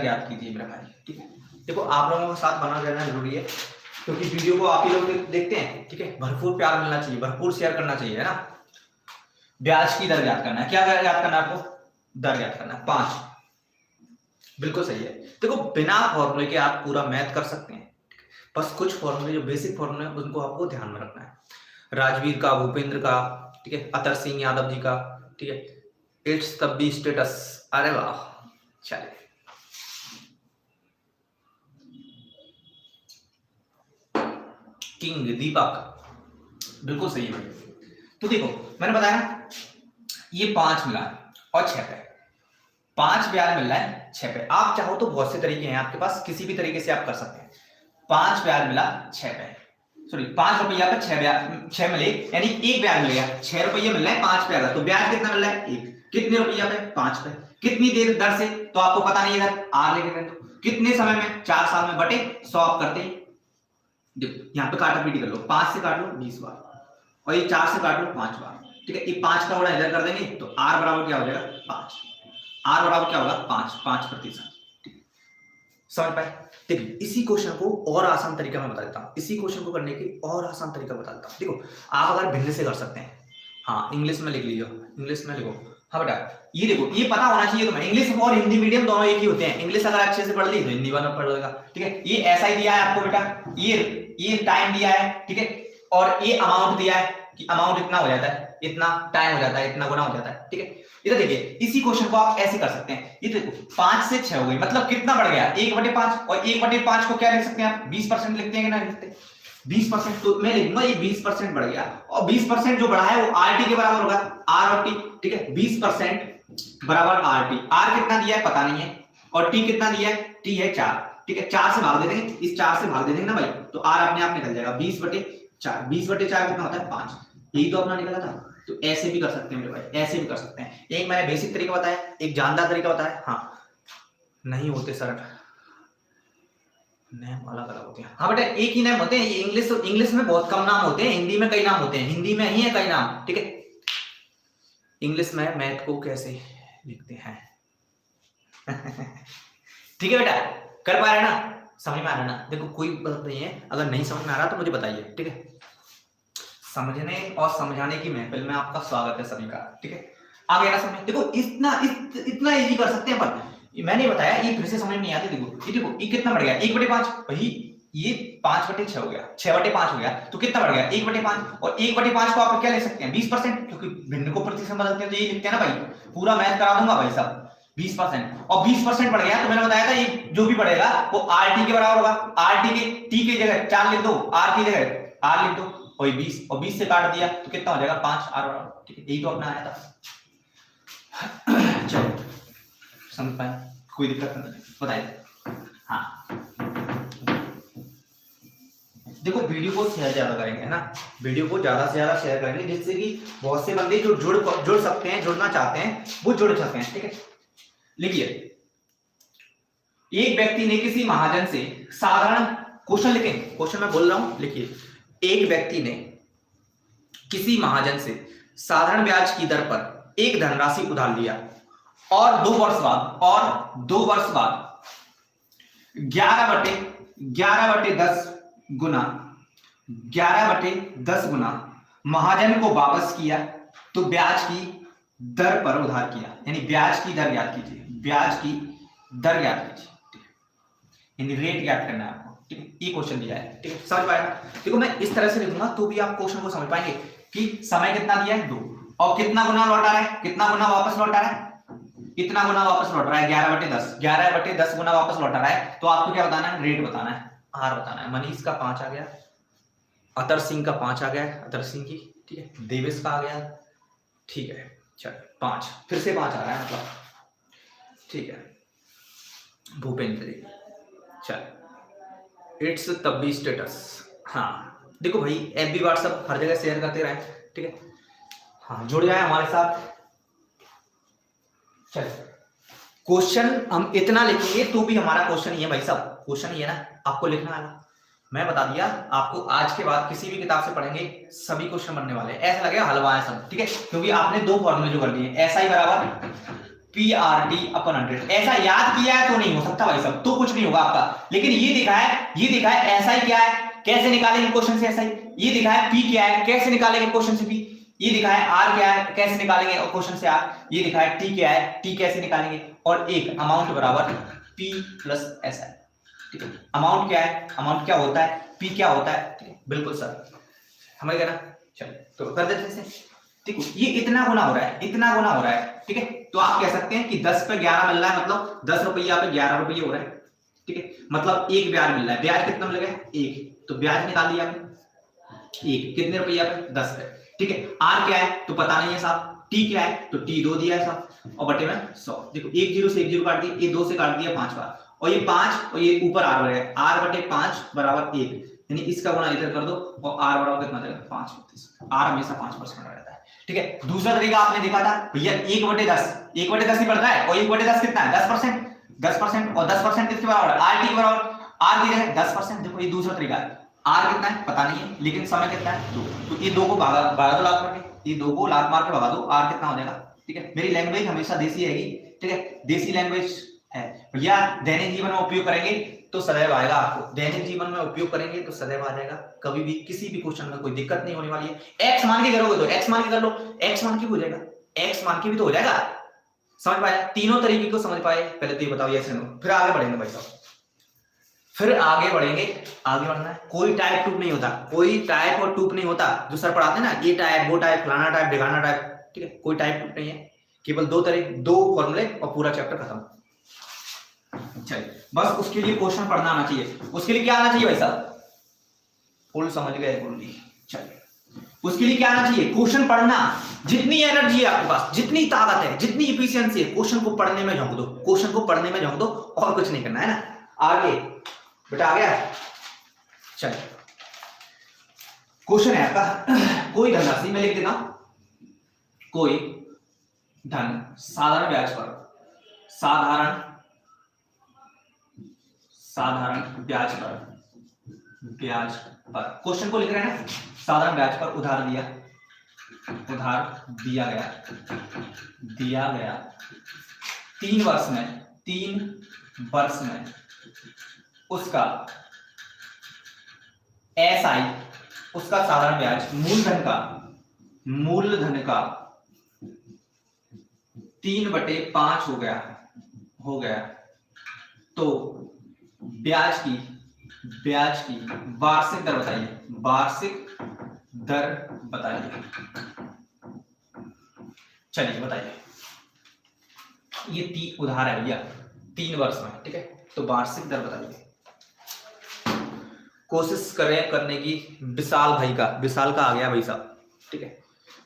ज्ञात कीजिए मेरा भाई। ठीक है, देखो आप लोगों का साथ बना रहना जरूरी है, क्योंकि वीडियो को आप ही लोग देखते हैं, ठीक है। भरपूर प्यार मिलना चाहिए, भरपूर शेयर करना चाहिए, है ना। ब्याज की दर याद करना है, क्या याद करना है आपको? दर याद करना है, 5। बिल्कुल सही है। देखो बिना फॉर्मूले के आप पूरा मैथ कर सकते हैं, बस कुछ फॉर्मूले जो बेसिक फॉर्मूले हैं उनको आपको ध्यान में रखना है। राजवीर का, भूपेंद्र का, ठीक है, अतर सिंह यादव जी का, ठीक है, इट्स द बी स्टेटस। अरे वाह, चलिए किंग दीपक, बिल्कुल सही है भाई। तो देखो मैंने बताया ना, ये 5 मिला है और 6 पे, 5 ब्याज मिल रहा है 6 पे। आप चाहो तो बहुत से तरीके हैं आपके पास, किसी भी तरीके से आप कर सकते हैं। 5 ब्याज मिला 6 पे, सॉरी 5 रुपया पे 6 मिले, यानी 1 ब्याज मिल गया, 6 रुपये मिल रहा है 5 ब्याज, तो ब्याज कितना मिल रहा है? 1। कितने रुपया पे? 5 पे। कितनी देर दर से? तो आपको पता नहीं है, आर लेके गए तो कितने समय में? 4 साल में बटे 100 आप करते ही, देखो यहाँ पे काटा पीटी कर लो, 5 से काट लो 20 बार, और ये 4 से काट लो 5 बार, ठीक है। ये 5 का गुणा इधर कर देंगे तो आर बराबर क्या हो जाएगा? 5। आर बराबर क्या होगा? 5%। समझ पाए? देखिए इसी क्वेश्चन को और आसान तरीका मैं बता देता हूँ, इसी क्वेश्चन को करने की और आसान तरीका बता देता हूँ। देखो आप अगर भिन्न से कर सकते हैं, हाँ इंग्लिश में लिख लीजिए, इंग्लिश में लिखो। हाँ बेटा ये देखो, ये पता होना चाहिए तुम्हें, इंग्लिश और हिंदी मीडियम दोनों एक ही होते हैं। इंग्लिश अगर अच्छे से पढ़ ली तो हिंदी वाला पढ़ लेगा, ठीक है। ये ऐसा ही दिया है आपको बेटा, ये टाइम दिया है, ठीक है, और ये अमाउंट दिया है कि अमाउंट इतना हो जाता है, इतना टाइम हो जाता है, इतना गुना हो जाता है, ठीक है। इधर देखिए इसी क्वेश्चन को आप ऐसे कर सकते हैं, ये देखो 5 से 6 हो गई, मतलब कितना बढ़ गया? 1/5, और 1/5 को क्या लिख सकते हैं आप? 20% लिखते हैं कि नहीं लिखते? 20%, तो मैं लिखूंगा ये 20% बढ़ गया, और 20% जो बढ़ा है वो आरटी के बराबर होगा, आर और टी, ठीक है। 20% बराबर आरटी, आर कितना दिया है पता नहीं है, और टी कितना दिया है? टी है 4, ठीक है। 4 से भाग दे देंगे, इस 4 से भाग दे देंगे ना भाई, तो आर अपने आप निकल जाएगा 20/4। 20/4 कितना होता है? 5। यही तो अपना निकला था। तो ऐसे भी कर सकते हैं मेरे भाई, ऐसे भी कर सकते हैं। एक मैंने बेसिक तरीका बताया, एक जानदार तरीका बताया। हाँ नहीं होते सर, नेम अलग अलग होते हैं। हाँ बेटा एक ही नाम होते हैं, ये इंग्लिश में बहुत कम नाम होते हैं, हिंदी में कई नाम होते हैं, हिंदी में ही है कई नाम, ठीक है। इंग्लिश में मैथ को कैसे लिखते हैं ठीक है बेटा, कर पा रहे ना, समझ में आ रहा ना? देखो कोई बात नहीं है, अगर नहीं समझ में आ रहा तो मुझे बताइए, ठीक है। समझने और समझाने की महफिल में आपका स्वागत है सभी का, ठीक है। आगे ना समझ, देखो इतना इजी कर सकते हैं, पर मैंने बताया ये फिर से समझ नहीं आती। देखो ये कितना बढ़ गया? 1/5 भाई, ये 5/6 हो गया, 6/5 हो गया, तो कितना बढ़ गया? 1/5, और 1/5 को आप क्या ले सकते हैं? 20%, क्योंकि भिन्न को प्रतिशत में बदलते हैं तो ये लिखते हैं ना भाई, पूरा मैथ करा दूंगा भाई साहब। 20%, और 20% बढ़ गया तो मैंने बताया था ये जो भी बढ़ेगा वो आर टी के बराबर होगा। आर टी के टी की जगह 4 लिख दो, आर की जगह आर लिख दो, और 20, और 20 से काट दिया तो कितना हो जाएगा? 5 आर बराबर, ठीक है। यही तो अपना आया था। चलो समझ पाए? कोई दिक्कत नहीं, बताइए। हाँ देखो वीडियो को शेयर ज्यादा करेंगे, है ना, वीडियो को ज्यादा से ज्यादा शेयर करेंगे, जिससे कि बहुत से बंदे जो जुड़ सकते हैं, जुड़ना चाहते हैं, वो जुड़ सकते हैं, ठीक है। लिखिए, एक व्यक्ति ने किसी महाजन से साधारण, क्वेश्चन लिखें, क्वेश्चन मैं बोल रहा हूं, लिखिए। एक व्यक्ति ने किसी महाजन से साधारण ब्याज की दर पर एक धनराशि उधार लिया, और 2 वर्ष बाद 11/10 गुना 11/10 गुना महाजन को वापस किया, तो ब्याज की दर पर उधार किया, यानी ब्याज की दर याद कीजिए, ब्याज की दर याद कीजिए, यानी रेट याद करना है आपको, ठीक है। ये क्वेश्चन दिया है, ठीक है, समझ पाएगा? देखो मैं इस तरह से लिखूंगा तो भी आप क्वेश्चन को समझ पाएंगे कि समय कितना दिया है? 2, और कितना गुना लौटा रहा है? कितना गुना वापस लौटा रहा है? इतना गुना वापस लौट रहा है, 11/10 गुना वापस लौटा रहा है। तो आपको क्या बताना है? रेट बताना है, आर बताना है। मनीष का 5 आ गया, अतर सिंह का 5 आ गया, अतर सिंह की, ठीक है, देवेश का आ गया, ठीक है, चल 5 फिर से 5 आ रहा है, मतलब ठीक है, भूपेंद्र जी, चल इट्स तब्बी स्टेटस। हाँ देखो भाई FB व्हाट्सएप हर जगह शेयर करते रहे, ठीक है। हाँ जुड़ जाए हमारे साथ। चल क्वेश्चन हम इतना लिखेंगे तो भी हमारा क्वेश्चन ही है भाई साहब, क्वेश्चन ही है ना, आपको लिखना आना। मैं बता दिया आपको, आज के बाद किसी भी किताब से पढ़ेंगे सभी क्वेश्चन बनने वाले हैं, ऐसा लगेगा हलवा है सब, ठीक है, क्योंकि आपने 2 फॉर्मूले जो कर लिए, SI बराबर PRT/100। ऐसा याद किया है तो नहीं हो सकता भाई साहब, तो कुछ नहीं होगा आपका। लेकिन ये दिखा है SI क्या है, कैसे निकालेंगे क्वेश्चन से SI। ये दिखा है P क्या है, कैसे निकालेंगे क्वेश्चन से P। ये दिखा है R क्या है, कैसे निकालेंगे क्वेश्चन से R। ये दिखा है T क्या है, T कैसे निकालेंगे। और एक अमाउंट बराबर P प्लस SI। ठीक है, अमाउंट क्या है, अमाउंट क्या होता है, P क्या होता है। ठीक है, बिल्कुल सर, समझ गए ना। चलिए तो कर देते हैं। ठीक है, ये इतना गुना हो रहा है, इतना गुना हो रहा है। ठीक है, तो आप कह सकते हैं कि 10 पे 11 मिल रहा है, मतलब 10 रुपया पे 11 रुपये हो रहा है। ठीक है, मतलब एक ब्याज मिल रहा है। ब्याज कितना मिलेगा, 1, तो ब्याज निकाल लिया आपने। 1 कितने रुपया पे, 10 पे। ठीक है, R क्या है तो पता नहीं है साहब, T क्या है तो T 2 दिया है साहब, और बटे में 100। देखो 1 0 से 1 0 काट दिया, ये 2 से काट दिया 5 बार, और ये 5 और ये ऊपर R बनेगा, R बटे 5 बराबर 1, यानी इसका गुना इधर कर दो और R बराबर कितना देगा 5 R हमेशा 5% रहता है। ठीक है, दूसरा तरीका आपने देखा था भैया 1/10, 1/10 ही पड़ता है, और 1/10 कितना है 10%, 10%, और 10% किसके बराबर है, RT के बराबर। R की जगह 10%। देखो ये दूसरा तरीका है। R कितना है पता नहीं है, लेकिन समय कितना है 2, तो ये 2 को भागा दो लाख मार के, ये 2 को लाख मार के भगा दो, R कितना हो जाएगा। ठीक है, मेरी लैंग्वेज हमेशा देसी रहेगी। ठीक है, देसी लैंग्वेज है भैया, दैनिक जीवन में उपयोग करेंगे तो सदैव आएगा आपको, दैनिक जीवन में उपयोग करेंगे तो सदैव आ जाएगा, कभी भी किसी भी क्वेश्चन में कोई दिक्कत नहीं होने वाली है। x मान के करोगे तो x मान के कर लो, x मान के हो जाएगा, x मान के भी तो हो जाएगा। समझ पाए, तीनों तरीके को समझ पाए। पहले तो ये बताओ यस नो, फिर आगे बढ़ेंगे भाई साहब, फिर आगे बढ़ेंगे। आगे बढ़ना है, कोई टाइप टूप नहीं होता, कोई टाइप और टूप नहीं होता। जो सर पढ़ाते हैं ना, ये टाइप वो टाइप फलाना टाइप ढिकाना टाइप, ठीक है, कोई टाइप टूप नहीं है, केवल 2 फॉर्मूले और पूरा चैप्टर खत्म। चलिए, बस उसके लिए क्वेश्चन पढ़ना आना चाहिए। उसके लिए क्या आना चाहिए भाई साहब, फुल समझ गए बोलिए। चलिए, उसके लिए क्या आना चाहिए, क्वेश्चन पढ़ना। जितनी एनर्जी है आपके पास, जितनी ताकत है, जितनी इफिशियंसी है, क्वेश्चन को पढ़ने में झोंक दो, क्वेश्चन को पढ़ने में झोंक दो, और कुछ नहीं करना है ना। आगे बेटा आ गया। चलिए, क्वेश्चन है आपका, कोई धनराशि मैं लिख देता हूं, कोई धन साधारण ब्याज पर, साधारण ब्याज पर क्वेश्चन को लिख रहे हैं ना, साधारण ब्याज पर उधार दिया गया 3 वर्ष में उसका SI, उसका साधारण ब्याज मूलधन का 3/5 हो गया, तो ब्याज की वार्षिक दर बताइए। चलिए बताइए, ये उधार है भैया 3 वर्ष में, ठीक है, तो वार्षिक दर बताइए। कोशिश करें करने की। विशाल का आ गया भाई साहब, ठीक है,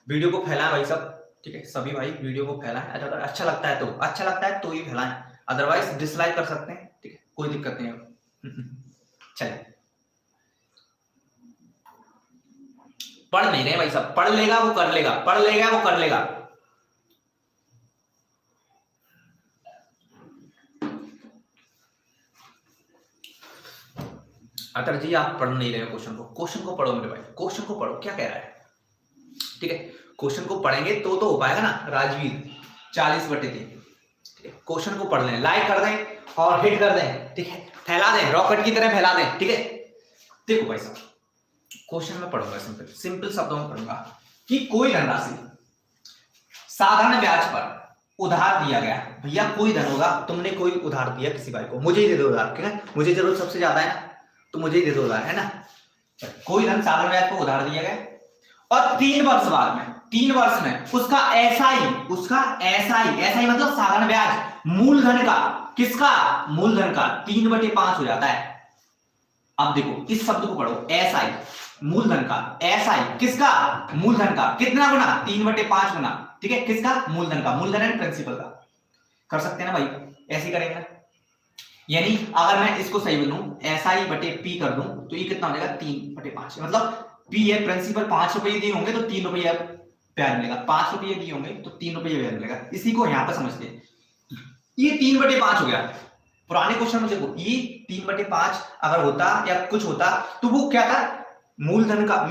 वीडियो को फैलाएं भाई साहब, ठीक है, सभी भाई वीडियो को फैलाएं, अगर अच्छा लगता है तो ही फैलाएं, अदरवाइज डिसलाइक कर सकते हैं, ठीक है, कोई दिक्कत नहीं है। चलिए, पढ़ नहीं रहे भाई साहब, पढ़ लेगा वो कर लेगा, अतर जी आप पढ़ नहीं रहे हो क्वेश्चन को पढ़ो मेरे भाई, क्वेश्चन को पढ़ो, क्या कह रहा है, ठीक है, क्वेश्चन को पढ़ेंगे तो हो पाएगा ना। राजवीर 40/3, ठीक है, क्वेश्चन को पढ़ लें, लाइक कर दें और हिट कर दें, ठीक है, फैला दें, रॉकेट की तरह फैला दें, ठीक है। देखो भाई साहब, क्वेश्चन में पढ़ूंगा, सिंपल शब्दों में पढ़ूंगा कि कोई धनराशि साधारण ब्याज पर उधार दिया गया। भैया कोई धन होगा, तुमने कोई उधार दिया किसी भाई को, मुझे ही दे दो उधार, ठीक है, मुझे जरूरत सबसे ज्यादा है ना, तो मुझे ही दे दो उधार, है ना। कोई धन साधारण ब्याज पर उधार दिया गया और 3 वर्ष बाद में, 3 वर्ष में उसका SI मतलब साधारण ब्याज, मूलधन का, किसका, मूलधन का 3/5 हो जाता है। अब देखो इस शब्द को पढ़ो, SI मूलधन का, SI किसका, मूलधन का, कितना गुना, 3/5 गुना, ठीक है, किसका, मूलधन का, मूलधन एंड प्रिंसिपल का। कर सकते हैं ना भाई, ऐसे करेंगे ना, यानी अगर मैं इसको सही बनूं SI/P कर दूं तो ये कितना हो जाएगा 3/5, मतलब P है प्रिंसिपल, 5 रुपये दिए होंगे तो 3 रुपये ब्याज मिलेगा, 5 रुपये दिए होंगे तो 3 रुपये ब्याज मिलेगा। इसी को यहाँ पर समझते हैं, ये 3/5 हो गया। पुराने क्वेश्चन में देखो ये 3/5 अगर होता या कुछ होता तो वो क्या था, मूलधन का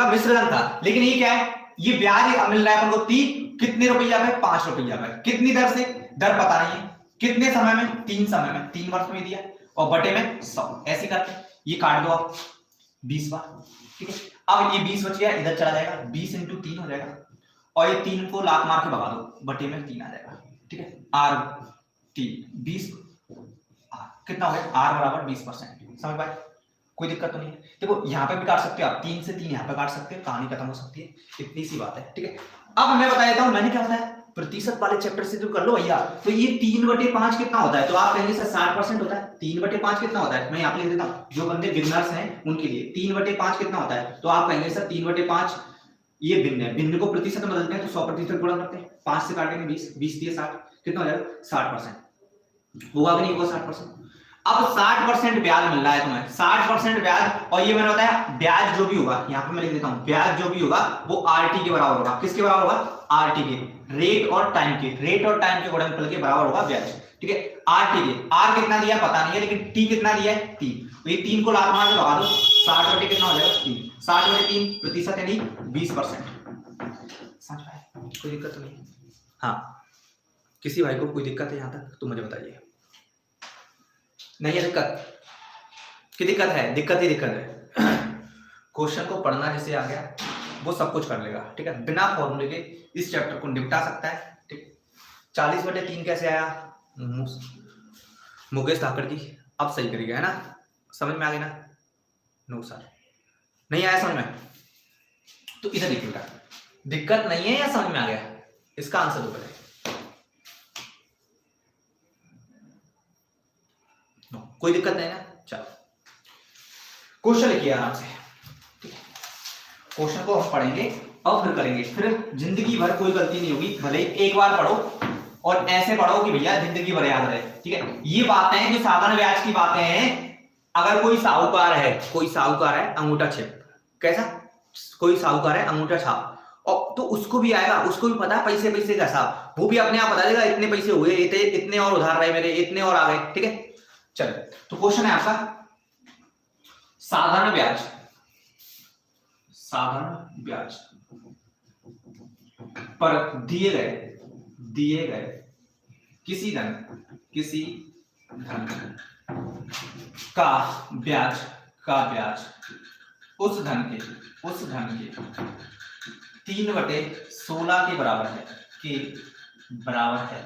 मिश्रण था, लेकिन ये क्या है, ये ब्याज मिल रहा है अपन को 3 कितने रुपया पे, 5 रुपया पे, कितनी दर से, दर पता नहीं है, कितने समय में, 3 समय में, 3 वर्ष में दिया और बटे में 100, ऐसे करके ये काट दो आप 20 बार, ठीक है। अब ये 20 बच गया, इधर चला जाएगा, 20 × 3 हो जाएगा और ये 3 को लाख मार के भगा दो, बटे में 3 आ जाएगा, ठीक है। R 3 20 कितना हो गया, R बराबर 20%, समझ पाए, कोई दिक्कत तो नहीं है। देखो यहाँ पे भी काट सकते हो आप, 3 से 3 यहाँ पे काट सकते हो, कहानी खत्म हो सकती है, इतनी सी बात है, ठीक है। अब मैं बता देता हूँ मैंने क्या बताया, प्रतिशत वाले चैप्टर से जो कर लो भैया, तो ये 3/5 कितना होता है, तो आप कहेंगे सर 60% होता है, 3/5 कितना होता है, मैं यहाँ पे लिख देता हूँ, जो बंदे बिगनर्स हैं उनके लिए 3/5 कितना होता है, तो आप कहेंगे सर 3/5 ये भिन्न है, भिन्न को प्रतिशत में बदलते हैं तो 100% गुणा करते हैं, 5 से काटेंगे 20, 20 दिए 60, कितना हो जाएगा 60%, होगा कि नहीं होगा 60%। अब 60% ब्याज मिल रहा है तुम्हें, 60% ब्याज, और ये मैंने बताया ब्याज जो भी होगा, यहाँ पे मैं लिख देता हूँ, ब्याज जो भी होगा वो आरटी के बराबर होगा, किसके बराबर होगा, आरटी के, रेट और टाइम के गुणनफल के बराबर होगा ब्याज, ठीक है। आरटी के, आर कितना दिया पता नहीं है, लेकिन टी कितना दिया है 3, तो ये 3 को लाख मार के लगा दो, 60 बटे कितना हो जाएगा 3, 60 बटे 3 प्रतिशत यानी 20%, समझ पाए, कोई दिक्कत तो नहीं। हाँ, किसी भाई को कोई दिक्कत है यहाँ तक तो मुझे बताइए, नहीं है दिक्कत, की दिक्कत है, दिक्कत ही दिक्कत है। क्वेश्चन को पढ़ना जैसे आ गया वो सब कुछ कर लेगा, ठीक है, बिना फॉर्मूले के इस चैप्टर को निपटा सकता है, ठीक। 40/3 कैसे आया, मुकेश धाकड़ जी, अब सही करिएगा, है ना, समझ में आ गया ना, नो सर नहीं आया समझ में, तो इधर देखिएगा, दिक्कत नहीं है या समझ में आ गया, इसका आंसर दो पहले, कोई दिक्कत नहीं ना, चलो क्वेश्चन लिखिए आराम से, ठीक है, क्वेश्चन को हम पढ़ेंगे और फिर करेंगे, फिर जिंदगी भर कोई गलती नहीं होगी, भले एक बार पढ़ो और ऐसे पढ़ो कि भैया जिंदगी भर याद रहे, ठीक है। ये बातें जो साधारण ब्याज की बातें हैं, अगर कोई साहूकार है अंगूठा छेप, कैसा, कोई साहूकार है अंगूठा छाप, और तो उसको भी आएगा, उसको भी पता है पैसे का हिसाब, वो भी अपने आप बता देगा इतने पैसे हुए, इतने और उधार रहे मेरे, इतने और आ गए, ठीक है। चलो तो क्वेश्चन है आपका साधारण ब्याज पर दिए गए किसी धन का ब्याज उस धन के 3/16 के बराबर है,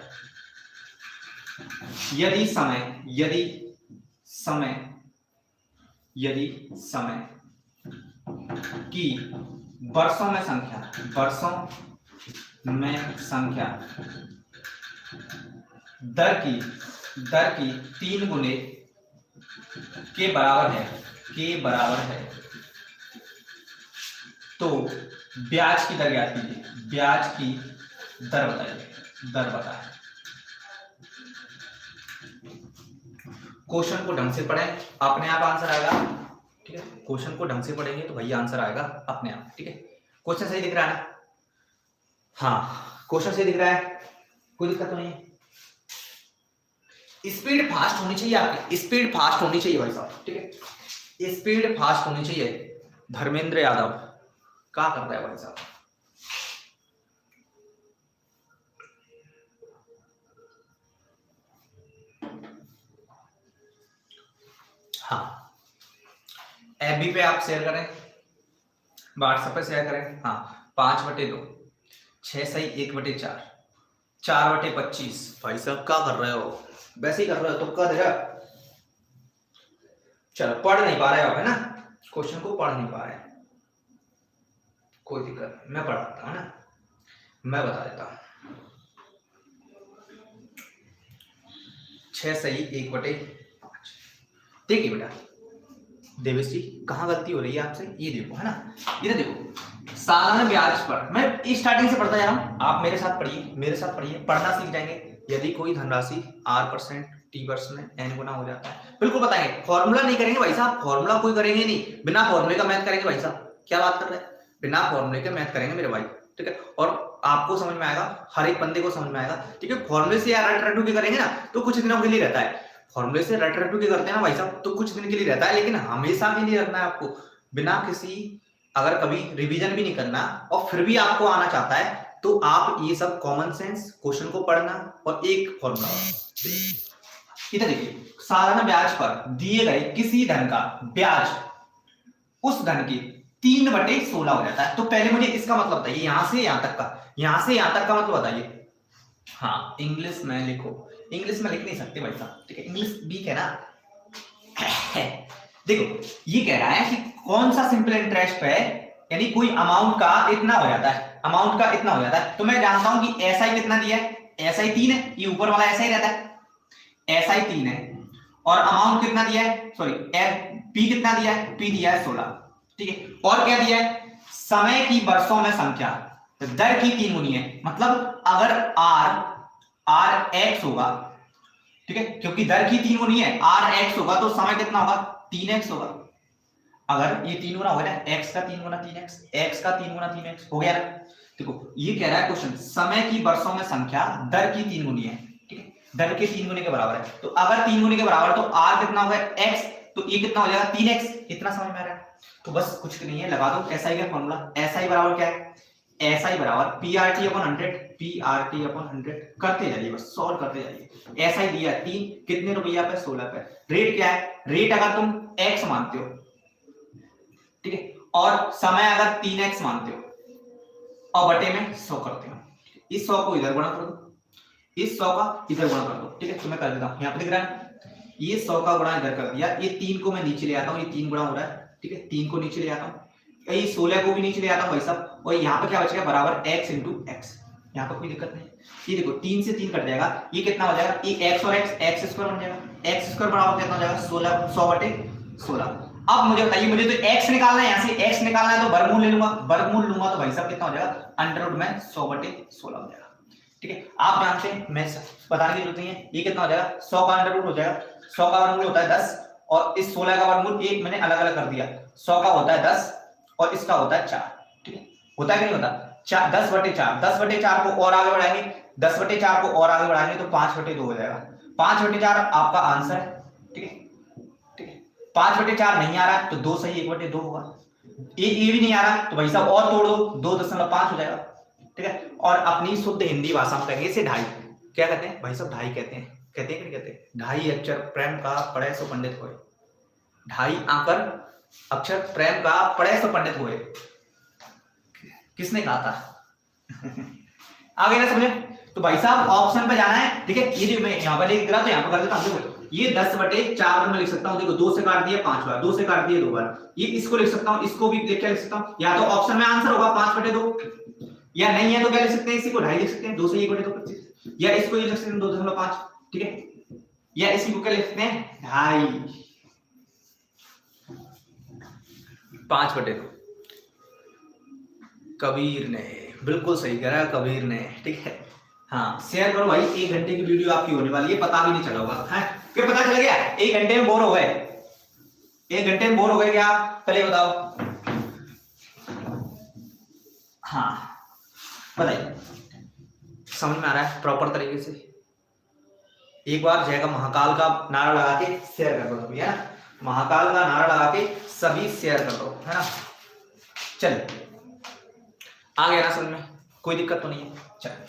यदि समय की वर्षों में संख्या दर की 3 गुने के बराबर है तो ब्याज की दर ज्ञात कीजिए, ब्याज की दर बताइए। क्वेश्चन को ढंग से पढ़ें, अपने आप आंसर आएगा, ठीक है। क्वेश्चन को ढंग से पढ़ेंगे तो भैया आंसर आएगा अपने आप, ठीक है। क्वेश्चन सही दिख रहा है ना, हाँ क्वेश्चन सही दिख रहा है, कोई दिक्कत तो नहीं है। स्पीड फास्ट होनी चाहिए आपकी, स्पीड फास्ट होनी चाहिए भाई साहब, ठीक है, स्पीड फास्ट होनी चाहिए। धर्मेंद्र यादव क्या कर रहा है भाई साहब, हाँ एफबी पे आप शेयर करें, व्हाट्सएप पे शेयर करें, हाँ 5/2 6 सही 1/4 4/25 भाई साहब क्या कर रहे हो, वैसे ही कर रहे हो तो कर देगा। चलो पढ़ नहीं पा रहे हो, है ना, क्वेश्चन को पढ़ नहीं पा रहे, कोई दिक्कत नहीं, मैं पढ़ाता हूं ना, मैं बता देता हूं। 6 सही 1/5। देखिए बेटा देवेश जी कहाँ गलती हो रही है आपसे, ये देखो, है ना, इधर देखो, साधारण ब्याज पर मैं स्टार्टिंग से पढ़ता जा रहा हूँ, आप मेरे साथ पढ़िए, पढ़ना सीख जाएंगे। यदि कोई धनराशि R% T% में n गुना हो जाता है, बिल्कुल बताएंगे, फॉर्मूला नहीं करेंगे भाई साहब, फॉर्मूला कोई करेंगे नहीं, बिना फॉर्मूले का मैथ करेंगे भाई साहब, क्या बात कर रहे हैं, बिना फॉर्मूले के मैथ करेंगे मेरे भाई, ठीक है, और आपको समझ में आएगा, हर एक बंदे को समझ में आएगा, ठीक है। फॉर्मूले से रट रटू के करेंगे ना तो कुछ दिनों के लिए रहता है, फॉर्मूले से रट रटू के करते हैं ना भाई साहब तो कुछ दिन के लिए रहता है, लेकिन हमेशा के लिए रखना है आपको, बिना किसी, अगर कभी रिवीजन भी नहीं करना और फिर भी आपको आना चाहता है तो आप ये सब कॉमन सेंस क्वेश्चन को पढ़ना और एक फॉर्मूला। इधर देखिए, साधारण ब्याज पर दिए गए किसी धन का ब्याज उस धन के 3/16 हो जाता है। तो पहले मुझे इसका मतलब बताइए, यहां से यहां तक का, यहां से यहां तक का मतलब बताइए। हाँ, इंग्लिश में लिखो, इंग्लिश में लिख नहीं सकते भाई साहब, ठीक है, इंग्लिश वीक है ना। देखो, ये कह रहा है कि कौन सा सिंपल इंटरेस्ट पे, यानी कोई अमाउंट का इतना हो जाता है, अमाउंट का इतना हो जाता है। तो मैं जानता हूं कि एसआई कितना दिया है, एसआई 3 है, ये ऊपर वाला ऐसा ही रहता है, एसआई 3 है, और अमाउंट कितना दिया है, सॉरी पी कितना दिया है, पी दिया है 16, ठीक है। और क्या दिया है, समय की वर्षों में संख्या, दर की 3 गुनी है। मतलब अगर आर एक्स होगा, ठीक है, क्योंकि दर की 3 गुनी है, आर एक्स होगा तो समय कितना होगा, 3x होगा। अगर ये 3 गुना हो गया ना, x का 3 गुना 3x, x का 3 गुना 3x हो गया ना। देखो ये कह रहा है क्वेश्चन, समय की वर्षों में संख्या दर की 3 गुनी है, ठीक है, दर के 3 गुने के बराबर है। तो अगर 3 गुने के बराबर तो r कितना होगा x, तो ये कितना हो जाएगा 3x। इतना समझ में आ रहा है? तो बस कुछ नहीं है, लगा दो SI का फॉर्मूला। SI बराबर क्या है, SI बराबर PRT/100, PRT/100 करते जाइए, बस सॉल्व करते जाइए। SI दिया 3, कितने रुपया पे, 16 पे। रेट क्या है, रेट अगर तुम x मानते हो, ठीक है, और समय अगर 3x मानते हो और बटे में 100 करते हो, इस 100 को इधर गुणा कर दो, इस 100 का इधर गुणा कर दो, ठीक है। तो मैं कर देता हूं, यहां पे दिख रहा है, ये 100 का गुणा इधर कर दिया, ये 3 को मैं नीचे ले आता हूं, ये 3 गुणा हो रहा है, ठीक है, 3 को नीचे ले आता हूं, ये 16 को भी नीचे ले आता हूं भाई साहब, और यहां पे क्या बचेगा, बराबर x × x। यहां पर कोई दिक्कत नहीं। ये देखो 3 से 3 कट जाएगा, ये कितना हो जाएगा, ये x और x स्क्वायर बन जाएगा, x स्क्वायर बराबर कितना हो जाएगा, 16, 100/16। अब मुझे बताइए, मुझे तो x निकालना है, यहां से x निकालना है तो वर्गमूल ले लूंगा, वर्गमूल लूंगा तो भाई साहब कितना हो जाएगा, अंडर रूट में 100/16 हो जाएगा, ठीक है। आप जानते हैं, मैं बताने की जरूरत नहीं है, ये कितना हो जाएगा, 100 का अंडर रूट हो जाएगा, 100 का वर्गमूल होता है 10, और इस 16 का वर्गमूल एक मैंने अलग अलग कर दिया, 100 का होता है 10 और इसका होता है 4, ठीक है, होता है कि नहीं होता, 10/4, 10/4 को और आगे बढ़ाएंगे, 10/4 को और आगे बढ़ाएंगे तो 5/2 हो जाएगा, 5/4 आपका आंसर है, ठीक है, ठीक है। 5/4 नहीं आ रहा है तो 2 सही 1/2 होगा, ये भी नहीं आ रहा तो भाई साहब और तोड़ दो, 2.5 हो जाएगा, ठीक है। और अपनी शुद्ध हिंदी भाषा में कहेंगे इसे ढाई, क्या कहते हैं भाई साहब, ढाई कहते हैं, कहते हैं कि नहीं कहते, ढाई अक्षर प्रेम का पढ़े सो पंडित होए, ढाई आकर अक्षर प्रेम का पढ़े सो पंडित हुए, किसने कहा था? आगे ना समझे? तो भाई साहब ऑप्शन पे जाना है, ठीक है। ये जो मैं यहाँ पर लिख रहा तो यहाँ पर कर देता हूँ, ये 10/4 में लिख सकता हूँ, देखो 2 से काट दिया 5 बार, 2 से काट दिया 2 बार, ये इसको लिख सकता हूँ, इसको भी लिख सकता हूँ, या तो ऑप्शन में आंसर होगा 5/2, या नहीं है तो क्या लिख सकते हैं, इसी को ढाई लिख सकते हैं, 2 से 1/2 25, या इसको ये लिख सकते हैं 2.5, ठीक है, या इसी को क्या लिख सकते हैं, ढाई, 5/2। कबीर ने बिल्कुल सही करा, कबीर ने, ठीक है। हाँ शेयर करो भाई, 1 घंटे की वीडियो आपकी होने वाली है, पता भी नहीं चला होगा, है क्या पता चल गया, 1 घंटे में बोर हो गए, 1 घंटे में बोर हो गए क्या, पहले बताओ। हाँ बताइए, समझ में आ रहा है प्रॉपर तरीके से? एक बार जय का महाकाल का नारा लगा के शेयर कर दो सभी, है ना, महाकाल का नारा लगा के सभी शेयर कर दो, है ना। चलिए आ गया ना समझ में, कोई दिक्कत तो नहीं है। चलिए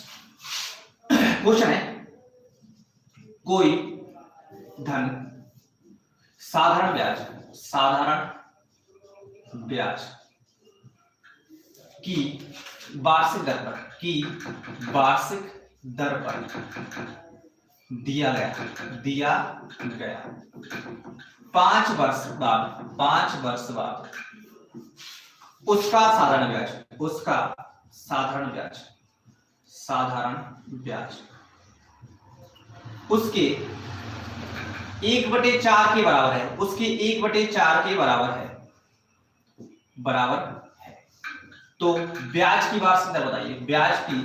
क्वेश्चन है, कोई धन साधारण ब्याज की वार्षिक दर पर दिया गया 5 वर्ष बाद उसका साधारण ब्याज उसके 1/4 के बराबर है, उसके 1/4 के बराबर है, तो ब्याज की वार्षिक दर बताइए, ब्याज की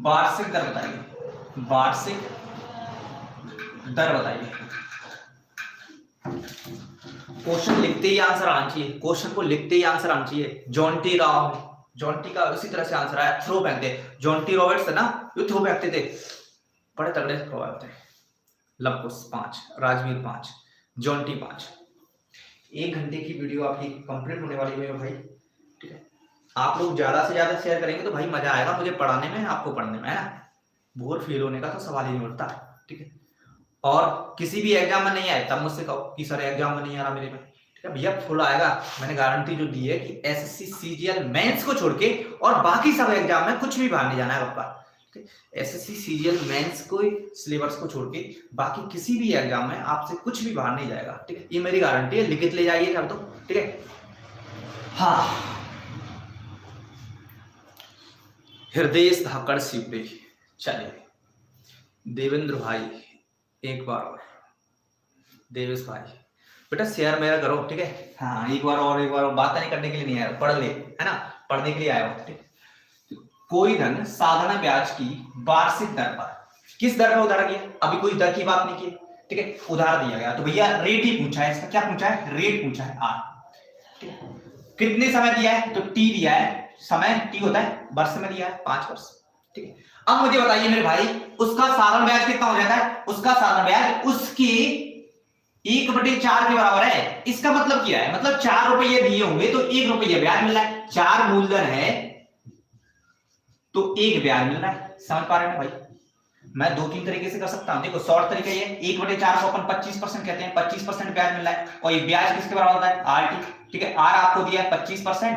वार्षिक दर बताइए, क्वेश्चन लिखते ही आंसर आना चाहिए, क्वेश्चन को लिखते ही आंसर आना चाहिए। जॉन्टी का उसी तरह से आंसर आया, थ्रो फेंकते, जॉन्टी रॉबर्ट्स है ना, ये थ्रो फेंकते थे, बड़े तगड़े थ्रो आते हैं। लवकुश 5, राजवीर 5, जॉन्टी 5। 1 घंटे की वीडियो आपकी कंप्लीट होने वाली है भाई, ठीक है। आप लोग ज्यादा से ज्यादा शेयर करेंगे तो भाई मजा आएगा मुझे पढ़ाने में, आपको पढ़ने में, है ना। बोर फील होने का तो सवाल ही नहीं उठता, ठीक है। और किसी भी एग्जाम में नहीं आए तब मुझसे कहो कि सर एग्जाम में नहीं आ रहा मेरे में, ठीक है भैया, फुल आएगा। मैंने गारंटी जो दी है कि एसएससी सीजीएल मेंस को छोड़ के और बाकी सब एग्जाम में कुछ भी बाहर नहीं जाना है आपका। एसएससी सीजीएल मेंस को सिलेबस को छोड़ के बाकी किसी भी एग्जाम में आपसे कुछ भी बाहर नहीं जाएगा, ठीक है। ये मेरी गारंटी है, लिखित ले जाइए सब तो, ठीक है। हाँ, हृदय धाकड़ शिवरे। चलिए देवेंद्र भाई एक बार और, देवेश भाई बेटा शेयर मेरा करो, ठीक है। हाँ एक बार और बात नहीं करने के लिए नहीं आया, पढ़ ले, है ना, पढ़ने के लिए आया हो, ठीक। कोई धन साधारण ब्याज की वार्षिक दर पर, किस दर पर उधार किया, अभी कोई दर की बात नहीं की, ठीक है, उधार दिया गया तो भैया रेट ही पूछा है, इसका क्या पूछा है, रेट पूछा है आर, ठीक है। कितने समय दिया है तो टी दिया है, समय टी होता है वर्ष में दिया है 5 वर्ष, ठीक है। अब मुझे बताइए मेरे भाई उसका साधारण ब्याज कितना हो जाता है, उसका साधारण ब्याज उसके 1/4 के बराबर है। इसका मतलब क्या है, मतलब 4 रुपये दिए होंगे तो 1 रुपया ब्याज मिल रहा है, 4 मूलधन है तो 1 ब्याज मिल रहा है। समझ पा रहे हैं भाई, मैं 2-3 तरीके से कर सकता हूं। देखो शॉर्ट तरीका ये 1/4 को अपन 25% कहते हैं, 25% ब्याज मिल रहा है और ये ब्याज किसके बराबर होता है, आर टी, ठीक है। आर आपको दिया है 25%,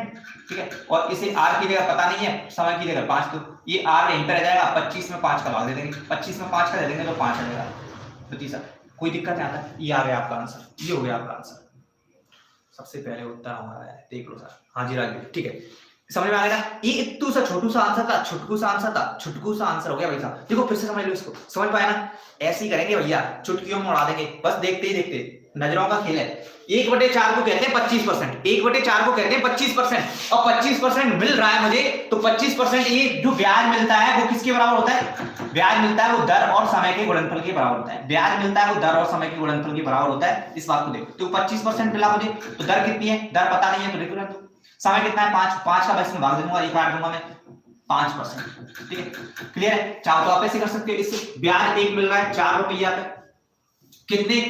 ठीक है, और इसे आर की जगह पता नहीं है, समय की जगह 5, तो ये आर यहीं पर रह जाएगा, 25 में 5 का भाग दे देंगे, 25 में 5 का दे देंगे तो 5 आ जाएगा प्रतिशत। कोई दिक्कत नहीं आता, ये आ गया आपका आंसर, ये हो गया आपका आंसर। सबसे पहले उत्तर हमारा है, देख लो सर। हाँ जी राजवीर, ठीक है, समझ में आ गया ना। ये इतू सा छोटू सा आंसर था, छुटकू सा आंसर था, छुटकू सा आंसर हो गया भाई साहब। देखो फिर से समझ लो इसको, समझ पाया ना। ऐसे ही करेंगे भैया, चुटकियों में उड़ा देंगे, बस देखते ही देखते, नजरों का खेल है। 1/4 को कहते हैं 25%, 1/4 को कहते हैं 25%, और 25% मिल रहा है मुझे, तो 25% ये जो ब्याज मिलता है वो किसके बराबर होता है, ब्याज मिलता है वो दर और समय के गुणनफल के बराबर होता है। ब्याज मिलता है वो दर और समय के गुणनफल के बराबर होता है, इस बात को देखो। तो 25% मिला मुझे, तो दर कितनी है, दर पता नहीं है तो रेगुलर दो। समय कितना है 5 का बस में भाग दूंगा, 1 काट दूंगा मैं 5%, ठीक है। क्लियर है। चाहो तो आप ऐसे कर सकते हो, इससे ब्याज 1 मिल रहा है 4 रुपया पे, कितने,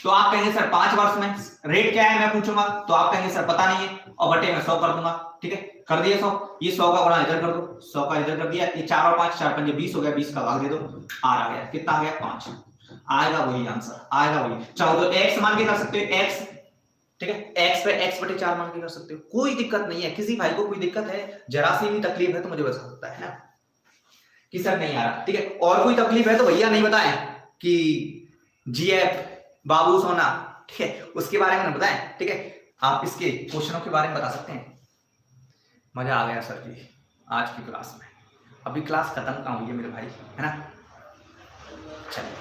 तो आप कहेंगे सर 5 वर्ष में। रेट क्या है मैं पूछूंगा तो आप कहेंगे सर पता नहीं है, और बटे में 100 कर दूंगा, ठीक है। कर दिया 100, ये 100 का गुणा इधर कर दो, 100 का इधर कर दिया, ये 4 और 5, 4 5 20 हो गया, 20 का भाग दे दो, आर आ गया, कितना आ गया 5, आएगा वही आंसर, आएगा वही। चाहो तो x मान के कर सकते हो, x, ठीक है, x पे x/4 मान के कर सकते हो, कोई दिक्कत नहीं है। किसी भाई को कोई दिक्कत है, जरा सी भी तकलीफ है तो मुझे बता सकता है ना कि सर नहीं आ रहा, ठीक है। और कोई तकलीफ है तो भैया नहीं बताएं कि जीएफ बाबू सोना, ठीक है, उसके बारे में बताएं, ठीक है। आप इसके क्वेश्चनों के बारे में बता सकते हैं। मजा आ गया सर जी आज की क्लास में। अभी क्लास खत्म कहाँ हुई है मेरे भाई, है ना। चलिए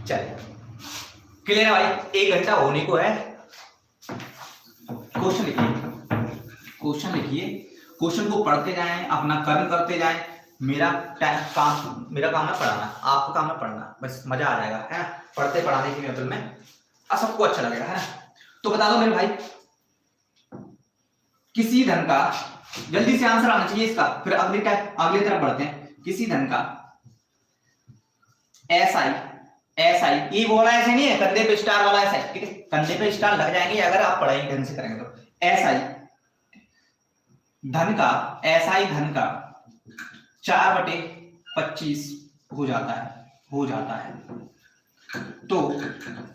चलिए क्लियर है भाई, 1 घंटा होने को है। क्वेश्चन लिखिए, क्वेश्चन लिखिए, क्वेश्चन को पढ़ते जाएं, अपना कर्म करते जाएं। मेरा काम है पढ़ाना, आपका काम है पढ़ना, बस मजा आ जाएगा, है ना। पढ़ते पढ़ाने की मतलब में सबको अच्छा लगेगा, है ना। तो बता दो मेरे भाई, किसी धन का, जल्दी से आंसर आना चाहिए इसका, फिर अगली तरफ बढ़ते हैं। किसी धन का एसआई, ये बोला ऐसे नहीं है, कंधे पे स्टार वाला ऐसा है, ठीक है, कंधे पे स्टार लग जाएंगे अगर आप पढ़ाई ढंग से करेंगे तो। एसआई धन का 4/25 हो जाता है, तो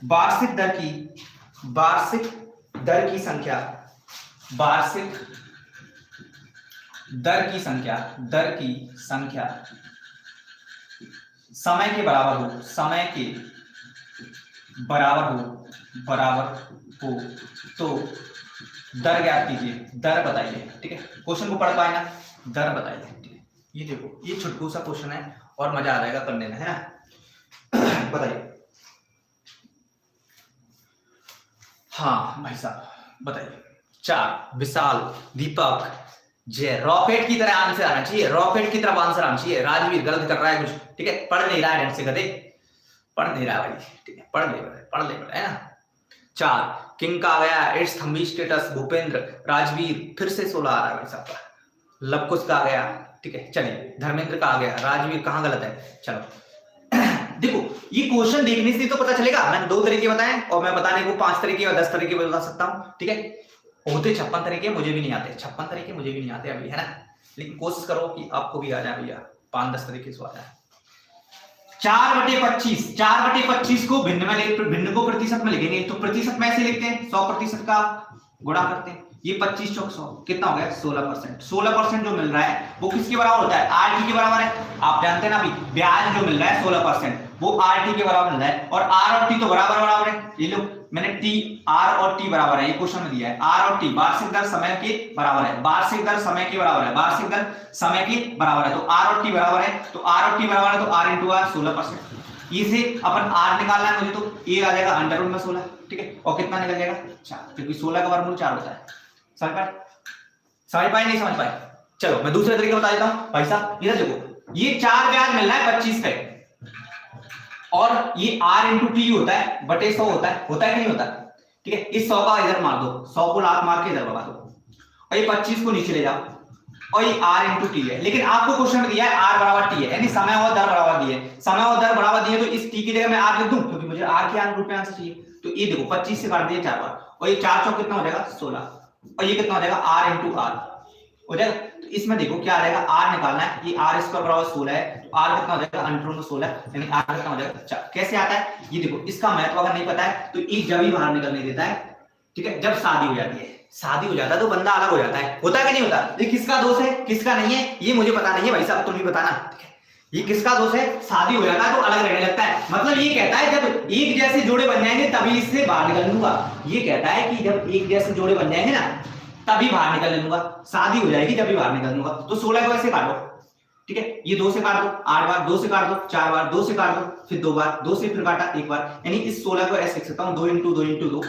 वार्षिक दर की संख्या समय के बराबर हो तो दर ज्ञात कीजिए, दर बताइए, ठीक है। क्वेश्चन को पढ़ पाए ना, दर बताइए, ठीक है। ये देखो, ये छुटकू सा क्वेश्चन है और मजा आ जाएगा करने में, है ना। बताइए, हाँ भाई साहब बताइए। 4 विशाल, दीपक, जय, रॉकेट की तरह आंसर आना चाहिए, रॉकेट की तरफ आंसर आना चाहिए। राजवीर गलत कर रहा है कुछ, ठीक है, पढ़ नहीं रहा है ढंग से, गधे पढ़ नहीं रहा भाई, ठीक है, पढ़ ले, है ना। 4 किंग का आ गया, इट्स थंबी स्टेटस, भूपेंद्र, राजवीर फिर से 16 आ रहा है भाई साहब का, लवकुश का आ गया, ठीक है। चलिए धर्मेंद्र का आ गया, राजवीर कहाँ गलत है, चलो। देखो ये क्वेश्चन देखने से तो पता चलेगा, मैंने 2 तरीके बताए और मैं बताने को 5 तरीके और 10 तरीके बता सकता हूँ, ठीक है। होते 56 तरीके, मुझे भी नहीं आते 56 तरीके, मुझे भी नहीं आते अभी, है ना, लेकिन कोशिश करो कि आपको भी आ जाए भैया, 5-10 तरीके से आ जाए। 4/25, 4/25 को भिन्न को प्रतिशत में लिखेंगे, तो प्रतिशत में ऐसे लिखते हैं, 100% का गुणा करते हैं, ये 25 चौक 100 कितना हो गया 16%। 16% जो मिल रहा है वो किसके बराबर होता है, आरटी के बराबर है। आप जानते हैं ना अभी ब्याज जो मिल रहा है 16% वो आरटी के बराबर मिल रहा है, और आर और टी तो बराबर है। ये लो मैंने टी, आर और टी बराबर है, ये क्वेश्चन में दिया है, आर और टी वार्षिक दर समय के बराबर है, वार्षिक दर समय के बराबर है, वार्षिक दर समय के बराबर है, तो आर और टी बराबर है, तो आर और टी बराबर है, तो आर इंटू आर 16%। इसे अपन आर निकालना है मुझे, तो ये आ जाएगा अंडर रूट में 16, ठीक है, और कितना निकल जाएगा 4, क्योंकि 16 का वर्गमूल 4 होता है। समझ पाए नहीं समझ पाए? चलो मैं दूसरे तरीके बता देता हूं भाई साहब, इधर देखो, ये 4 ब्याज मिल रहा है 25 पे, और ये r इंटू टी होता है बटे 100 होता है कि नहीं होता, ठीक है, इस 100 का इधर मार दो, 100 को लात मार के इधर भगा दो, और ये 25 को नीचे ले जाओ, और ये r इंटू टी है, लेकिन आपको क्वेश्चन में दिया है r बराबर t है, यानी समय और दर बराबर दिए, समय और दर बराबर दिए, तो इस t की जगह मैं r लिख दूं, क्योंकि मुझे r के रूप में आंसर चाहिए। तो ये देखो 25 से काट दिए 4 बार, और ये 4 चौक कितना हो जाएगा 16, और ये कितना हो जाएगा r इंटू आर हो जाएगा। तो इसमें देखो क्या आ जाएगा, r निकालना है, ये r स्क्वायर बराबर 16 है, तो r कितना हो जाएगा अंडर रूट में 16, यानी r कितना हो जाएगा 4। कैसे आता है ये देखो, इसका महत्व अगर नहीं पता है तो एक जब ही बाहर निकलने देता है, ठीक है, जब शादी हो जाती है, शादी हो जाता है तो बंदा अलग हो जाता है, होता है कि नहीं होता। ये किसका दोष है किसका नहीं है ये मुझे पता नहीं है भाई साहब, तुम भी बताना, ठीक है, ये किसका दोष है, शादी हो जाता है तो अलग रहने लगता है, मतलब ये कहता है जब एक जैसे जोड़े बन जाएंगे तभी इससे बाहर निकल लूंगा, ये कहता है कि जब एक जैसे जोड़े बन जाएंगे ना तभी बाहर निकल लूंगा, शादी हो जाएगी तभी बाहर निकल लूंगा। तो 16 को ऐसे काटो, ठीक है, ये 2 से काट दो, 8 बार 2 से काट दो, 4 बार 2 से काट दो, फिर 2 बार 2 से फिर काटा 1 बार, यानी इस 16 को ऐसे लिख सकता हूं 2 इंटू 2 इंटू 2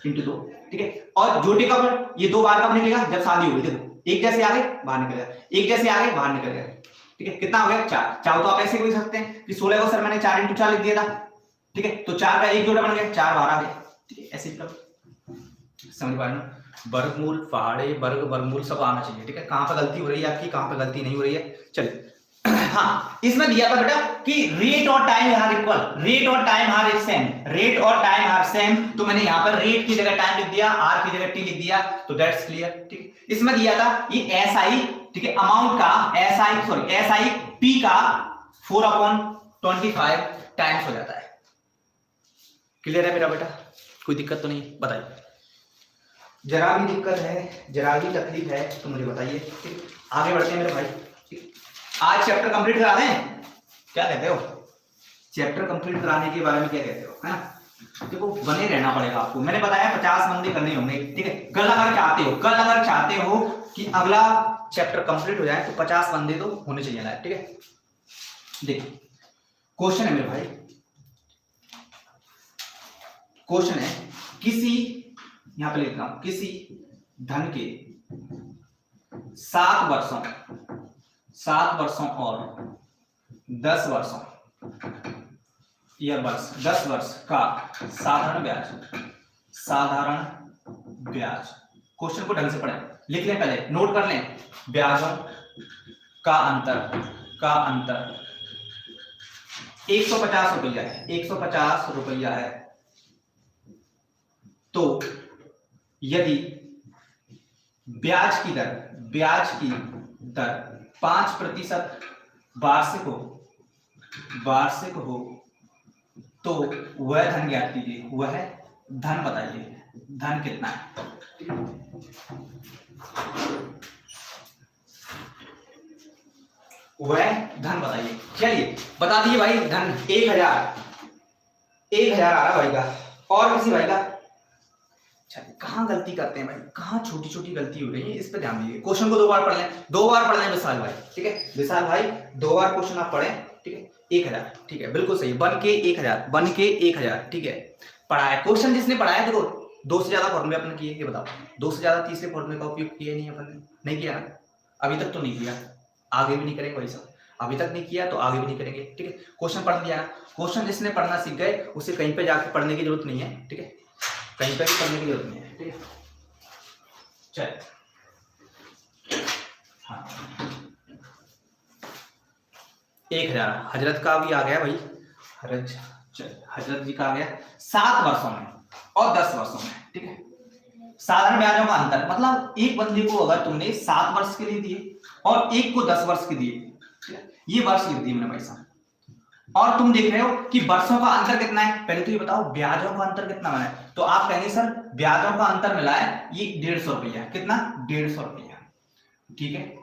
इंटू 2, ठीक है, और जोड़े कब, ये 2 बार कब निकलेगा जब शादी होगी, देखो एक जैसे आगे बाहर निकल गया, एक जैसे आगे बाहर निकल गया, ठीक है, कितना हो गया 4। चाहो तो आप ऐसे भी सकते हैं कि 16 को सर मैंने 4 इंटू 4 लिख दिया था, ठीक है, तो 4 का एक जोड़ा बन गया, 4 बाहर आ गया, ठीक है, ऐसे समझ पा रहे हो। वर्गमूल पहाड़े वर्ग वर्गमूल सब आना चाहिए, ठीक है, कहां पे गलती हो रही है आपकी, कहां पे गलती नहीं हो रही है। चलिए हाँ, इसमें दिया था बेटा कि रेट और टाइम यहाँ इक्वल, रेट और टाइम यहाँ सेम, रेट और टाइम यहाँ सेम, तो मैंने यहाँ पर रेट की जगह टाइम लिख दिया, आर की जगह टी लिख दिया, तो दैट्स क्लियर, ठीक है। इसमें दिया था ये एस आई, ठीक है, अमाउंट का एस आई पी का 4/25 टाइम्स हो जाता है। क्लियर है मेरा बेटा, कोई दिक्कत तो नहीं, बताइए, जरा भी दिक्कत है, जरा भी तकलीफ है तो मुझे बताइए, ठीक, आगे बढ़ते हैं मेरे भाई, ठीक। आज चैप्टर कंप्लीट करा दें, क्या कहते हो, चैप्टर कंप्लीट कराने के बारे में क्या कहते हो, है ना, देखो बने रहना पड़ेगा आपको, मैंने बताया 50 मंदे करने होंगे, ठीक है, कल अगर चाहते हो कि अगला चैप्टर कंप्लीट हो जाए तो 50 मंदे तो होने चाहिए ना, ठीक है। देखो क्वेश्चन है मेरे भाई, क्वेश्चन है किसी, यहां पे लिखना किसी धन के 7 वर्षों और 10 वर्षों या 10 वर्ष का साधारण ब्याज, क्वेश्चन को ढंग से पढ़ें, लिख लें, पहले नोट कर लें, ब्याजों का अंतर 150 रुपया है, 150 रुपया है, तो यदि ब्याज की दर 5% वार्षिक हो तो वह धन ज्ञात कीजिए, वह धन बताइए, धन कितना है, वह धन बताइए। चलिए बता दीजिए भाई, धन 1000 आ रहा भाई का, और किसी भाई का, कहां गलती करते हैं भाई, कहां छोटी छोटी गलती हो रही है, इस पे ध्यान दीजिए। क्वेश्चन को 2 बार पढ़ लें विशाल भाई, ठीक है, विशाल भाई 2 बार क्वेश्चन आप पढ़ें, ठीक है, 1000, ठीक है, बिल्कुल सही, बन के 1000, ठीक है, पढ़ा है क्वेश्चन जिसने पढ़ा है। देखो 2 से ज्यादा फॉर्मूले अपन किए, ये बताओ 2 से ज्यादा तीसरे फॉर्मूले का उपयोग किया नहीं अपन ने, नहीं किया ना, अभी तक तो नहीं किया, आगे भी नहीं करेंगे भाई साहब, अभी तक नहीं किया तो आगे भी नहीं करेंगे, ठीक है। क्वेश्चन पढ़ लिया, क्वेश्चन जिसने पढ़ना सीख गए उसे कहीं पे जाके पढ़ने की जरूरत नहीं है, ठीक है, कहीं पे भी पढ़ने की जरूरत नहीं है, ठीक है। चल हाँ 1000 हजरत का भी आ गया भाई, हजरत जी का आ गया 7 वर्षों में और 10 वर्षों में, ठीक है, साधारण ब्याजों का अंतर, मतलब एक बंदे को अगर तुमने 7 वर्ष के लिए दिए और एक को 10 वर्ष के दिए, ये वर्ष लिख दिए मैंने भाई साहब, और तुम देख रहे हो कि वर्षों का अंतर कितना है। पहले तो ये बताओ ब्याजों का अंतर कितना बना है, तो आप कहेंगे सर ब्याजों का अंतर मिला है ये 150 रुपया, कितना 150 रुपया, ठीक है।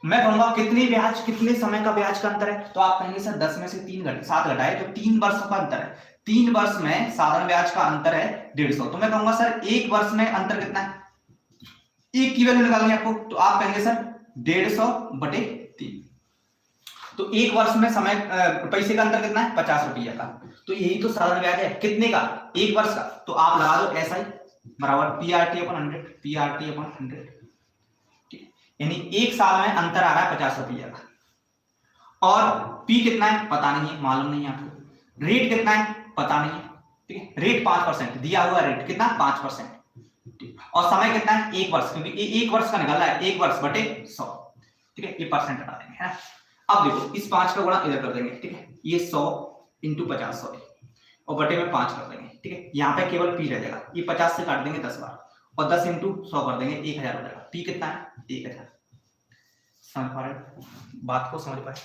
मैं कहूंगा कितने ब्याज, कितने समय का ब्याज का अंतर है, तो आप कहेंगे सर 10 में से 7 घटाए तो 3 वर्षों का अंतर है, 3 वर्ष में साधारण ब्याज का अंतर है 150। तो मैं कहूंगा सर एक वर्ष में अंतर कितना है, एक की वैल्यू निकालनी है आपको, तो आप कहेंगे सर 150/3। तो एक वर्ष में समय पैसे का अंतर कितना है 50 रुपया का, तो यही तो साधारण ब्याज है, कितने का, एक वर्ष का। तो आप लगा दो ऐसा ही बराबर PRT/100, PRT/100, यानी एक साल में अंतर आ रहा है 50 रुपया का, और P कितना है पता नहीं है, मालूम नहीं है आपको, रेट कितना है पता नहीं है, ठीक है, रेट 5% दिया हुआ, रेट कितना 5%, और समय कितना है 1 वर्ष, क्योंकि एक वर्ष का निकल रहा है 1 वर्ष/100, ठीक है, ये परसेंट हटा देंगे, है ना। अब देखो इस 5 का गुणा इधर कर देंगे, ठीक है, ये 100 × 50 सॉरी, और बटे में 5 कर देंगे, ठीक है, यहाँ पे केवल P रह जाएगा, ये 50 से काट देंगे 10 बार, और 10 × 100 कर देंगे 1000 हो जाएगा। P कितना है 1000। समझ पा रहे बात को, समझ पाए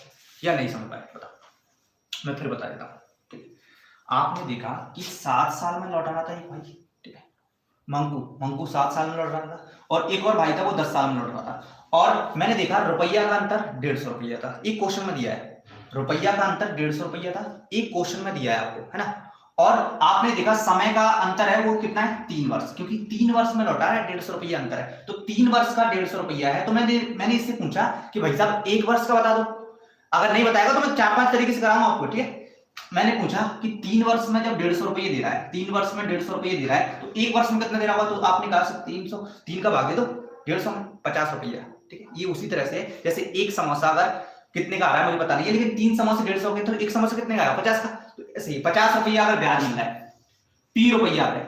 या नहीं समझ पाए बताओ, मैं फिर बता देता हूँ, ठीक है। आपने देखा कि 7 साल में लौट रहा था एक भाई, ठीक है, मंकू 7 साल में लौट रहा था, और एक और भाई था वो 10 साल में लौट रहा था, और मैंने देखा रुपया का अंतर 150 रुपया था, एक क्वेश्चन में दिया है, रुपया का अंतर 150 रुपया था, एक क्वेश्चन में दिया है आपको, है ना। और आपने देखा समय का अंतर है वो कितना है 3 वर्ष, क्योंकि 3 वर्ष में लौटा है 150 रुपया अंतर है, तो 3 वर्ष का 150 रुपया है। तो मैंने इससे पूछा कि भाई साहब 1 वर्ष का बता दो, अगर नहीं बताएगा तो मैं 4-5 तरीके से कराऊंगा आपको, ठीक है। मैंने पूछा कि 3 वर्ष में जब 150 रुपये दे रहा है, 3 वर्ष में 150 रुपये दे रहा है, तो 1 वर्ष में कितना दे रहा होगा, तो आपने कहा 300, 3 का भाग दे दो 150 में 50 रुपया, ठीक है। ये उसी तरह से जैसे एक समोसा अगर कितने का आ रहा है मुझे पता नहीं है, लेकिन 3 समोसे 150 हो गए, तो एक समोसा कितने का आएगा 50 का, तो ऐसे ही 50 रुपया अगर ब्याज मिल रहा है, P रुपया है,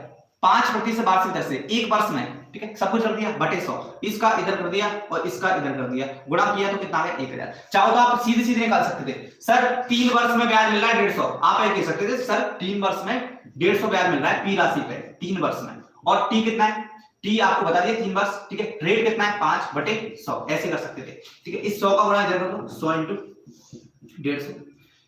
5% से वार्षिक दर से 1 वर्ष में, ठीक है, सब कुछ कर दिया बटे 100, इसका इधर कर दिया और इसका इधर कर दिया, गुणा किया तो कितना आ गया 1000। चाहो तो आप सीधे सीधे निकाल सकते थे, सर 3 वर्ष में ब्याज मिल रहा है 150, आप ये कह सकते थे सर 3 वर्ष में 150 ब्याज मिल रहा है P राशि पे 3 वर्ष में, और T कितना है, T आपको बता दिया 3 वर्ष, ठीक है, रेट कितना है 5/100, ऐसे कर सकते थे, ठीक है। इस 100 का गुणा इधर कर दो, 100 × 150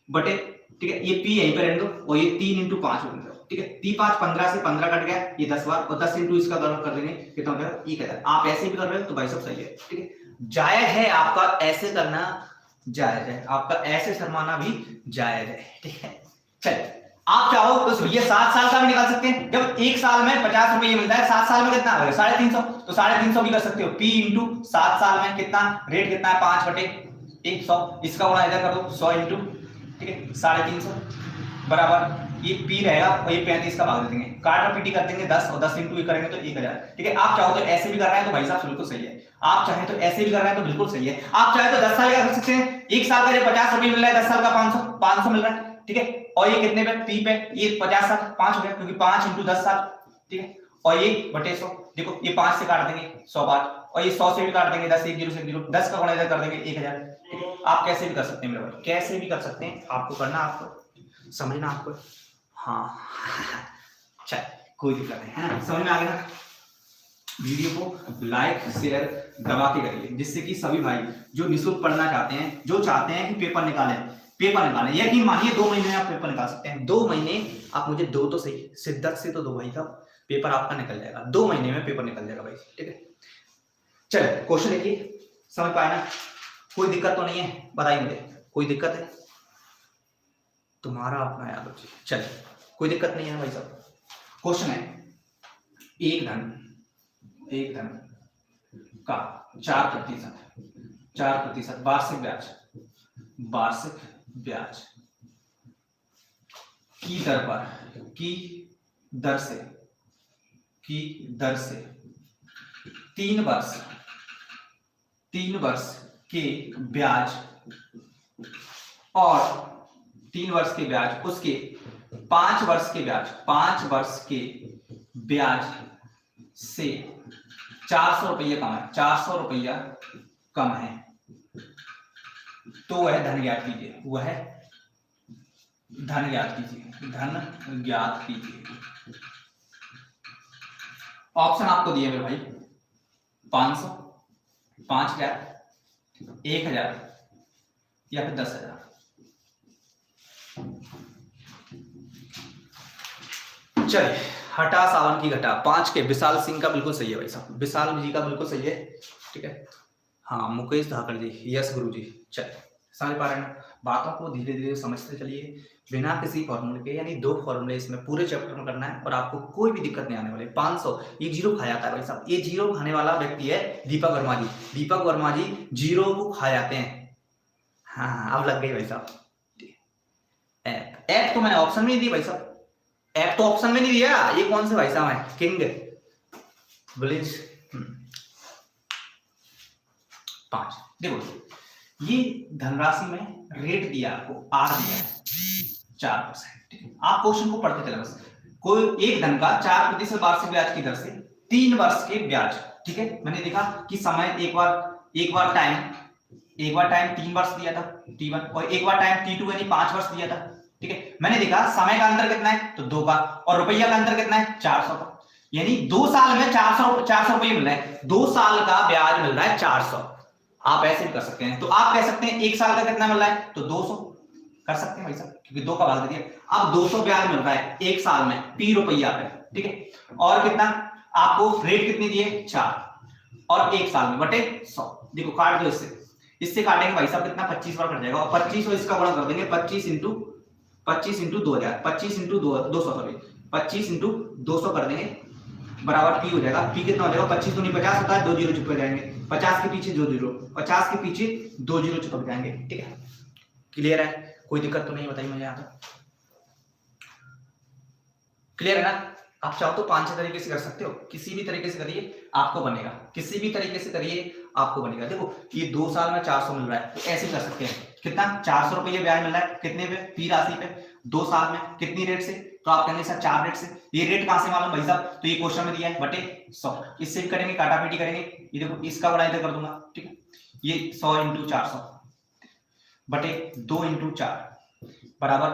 बटे, ठीक है, ये P यहीं पे रहने दो, और ये 3 × 5 हो गया, ठीक है, 3 5 15 से 15 कट गया, ये 10 बार, और 10 × इसका गणना कर देंगे कितना हो जाएगा 1000। आप ऐसे भी कर रहे हो तो भाई सब सही है, ठीक है, जायज है आपका ऐसे करना, जायज है आपका ऐसे शर्माना भी जायज है, ठीक है। चलिए आप चाहो तो ये 7 साल का भी निकाल सकते हैं, जब एक साल में 50 रुपये मिलता है, 7 साल में कितना आ गया 350, तो 350 भी कर सकते हो, P × 7 साल में कितना, रेट कितना है 5/100, इसका गुणा इधर कर दो 100 × ठीक है 350 बराबर ये P रहेगा, और ये 35 का भाग दे देंगे, काट और पीटी कर देंगे 10, और 10 × करेंगे तो 1000, ठीक है। आप चाहो तो ऐसे भी कर रहे हैं तो भाई साहब बिल्कुल सही है, आप चाहे तो ऐसे भी कर रहे हैं तो बिल्कुल सही है, आप चाहे तो 10 साल का कर सकते हैं, एक साल का जो 50 रुपये मिल रहा है, 10 साल का 500 मिल रहा है, ठीक है, और ये कितने पे P पे, ये 50 साल 5 हो गया, क्योंकि 5 × 10 साल, ठीक है, और ये बटे 100, देखो ये 5 से काट देंगे 100 बार, और ये 100 से भी काट देंगे 10 1 0 से 0, 10 का गुणा इधर कर देंगे 1000, ठीक है। आप कैसे भी कर सकते हैं मेरे भाई, कैसे भी कर सकते हैं, आपको करना, आपको समझना, आपको हाँ चल कोई दिक्कत नहीं है ना, समझ में आ गया। वीडियो को लाइक शेयर दबा के करिए, जिससे कि सभी भाई जो निःशुल्क पढ़ना चाहते हैं, जो चाहते हैं कि पेपर निकालें, यकीन मानिए 2 महीने में आप पेपर निकाल सकते हैं। 2 महीने, आप मुझे 2 तो सही, शिद्दत से तो 2 भाई साहब, पेपर आपका निकल जाएगा, 2 महीने में पेपर निकल जाएगा भाई, ठीक है। चलो क्वेश्चन देखिए, समझ पाए ना, कोई दिक्कत तो नहीं है, बताइए मुझे कोई दिक्कत है, तुम्हारा अपना याद रखिए, चलिए कोई दिक्कत नहीं है भाई साहब। क्वेश्चन है एक धन का 4% वार्षिक ब्याज की दर से 3 वर्ष के ब्याज, और 3 वर्ष के ब्याज, उसके 5 वर्ष के ब्याज से 400 रुपया कम है, 400 रुपया कम है, तो वह धन ज्ञात कीजिए, धन ज्ञात कीजिए। ऑप्शन आपको दिए मेरे भाई, 500, 5000, 1000 या फिर 10,000। चलिए, हटा सावन की घटा, 5 के विशाल सिंह का बिल्कुल सही है भाई साहब, विशाल जी का बिल्कुल सही है, ठीक है। हाँ, मुकेश धाकड़ जी, यस गुरु जी। चलिए, समझ पा रहे हैं, बातों को धीरे धीरे समझते चलिए, बिना किसी फॉर्मूले के, यानी 2 फॉर्मूले इसमें पूरे चैप्टर में करना है और आपको कोई भी दिक्कत नहीं आने वाली। 500, ये जीरो खा जाता है भाई साहब, ये जीरो खाने वाला व्यक्ति है दीपक वर्मा जी। दीपक वर्मा जी जीरो को खा जाते हैं। हाँ, अब लग गई भाई साहब। ऐप तो मैंने ऑप्शन में नहीं दी भाई साहब, ऐप तो ऑप्शन में नहीं दिया। ये कौन से भाई साहब है, किंग ब्लिज 5। देखो, ये धनराशि में रेट दिया आपको, आर दिया है 4%, ठीक है। आप क्वेश्चन को पढ़ते चले बस। कोई एक धन का 4% वार्षिक ब्याज की दर से 3 वर्ष के ब्याज, ठीक है। मैंने देखा कि समय एक बार टाइम 3 वर्ष दिया था T1, और एक बार टाइम T2 यानी 5 वर्ष दिया था, ठीक है। मैंने देखा समय का अंतर कितना है, तो 2 का, और रुपया का अंतर कितना है, 400 का, यानी 2 साल में 400 रुपये मिल रहा है, 2 साल का ब्याज मिल रहा है 400। आप ऐसे भी कर सकते हैं, तो आप कह सकते हैं 1 साल का कितना मिल रहा है, तो 200 कर सकते हैं भाई साहब, क्योंकि 2 का भाग दे दिया। अब 200 ब्याज मिल रहा है 1 साल में P रुपया पे, ठीक है। और कितना आपको रेट कितनी दिए, 4, और 1 साल में बटे 100। देखो, काट दो, इससे काटेंगे भाई साहब, कितना 25 बार कट जाएगा, और 25 और इसका गुणा कर देंगे, 25 इंटू 2000, 25 इंटू 200, सॉरी 25 इंटू 200 कर देंगे, बराबर P हो जाएगा। P कितना हो जाएगा, 25 दूनी 50 होता है, 2 जीरो चिपक जाएंगे, 50 के पीछे 2 जीरो, 50 के पीछे 2 जीरो चिपक जाएंगे, ठीक है। क्लियर है, कोई दिक्कत तो नहीं, बताइए मुझे यहाँ तक क्लियर है ना। आप चाहो तो 5-6 तरीके से कर सकते हो, किसी भी तरीके से करिए आपको बनेगा, किसी भी तरीके से करिए आपको बनेगा। देखो, ये 2 साल में 400 मिल रहा है, तो ऐसे कर सकते हैं, कितना 400 रुपये ब्याज मिल रहा है, कितने पे, P राशि पे, 2 साल में, कितनी रेट से, तो आप कहेंगे सर 4 रेट से। ये रेट कहां से मालूम भाई साहब, तो ये क्वेश्चन में दिया है, बटे 100। इससे भी करेंगे, काटापीटी करेंगे, ये देखो इसका बड़ा इधर कर दूंगा, ठीक है। ये 100 इंटू 400 बटे 2 इंटू 4 बराबर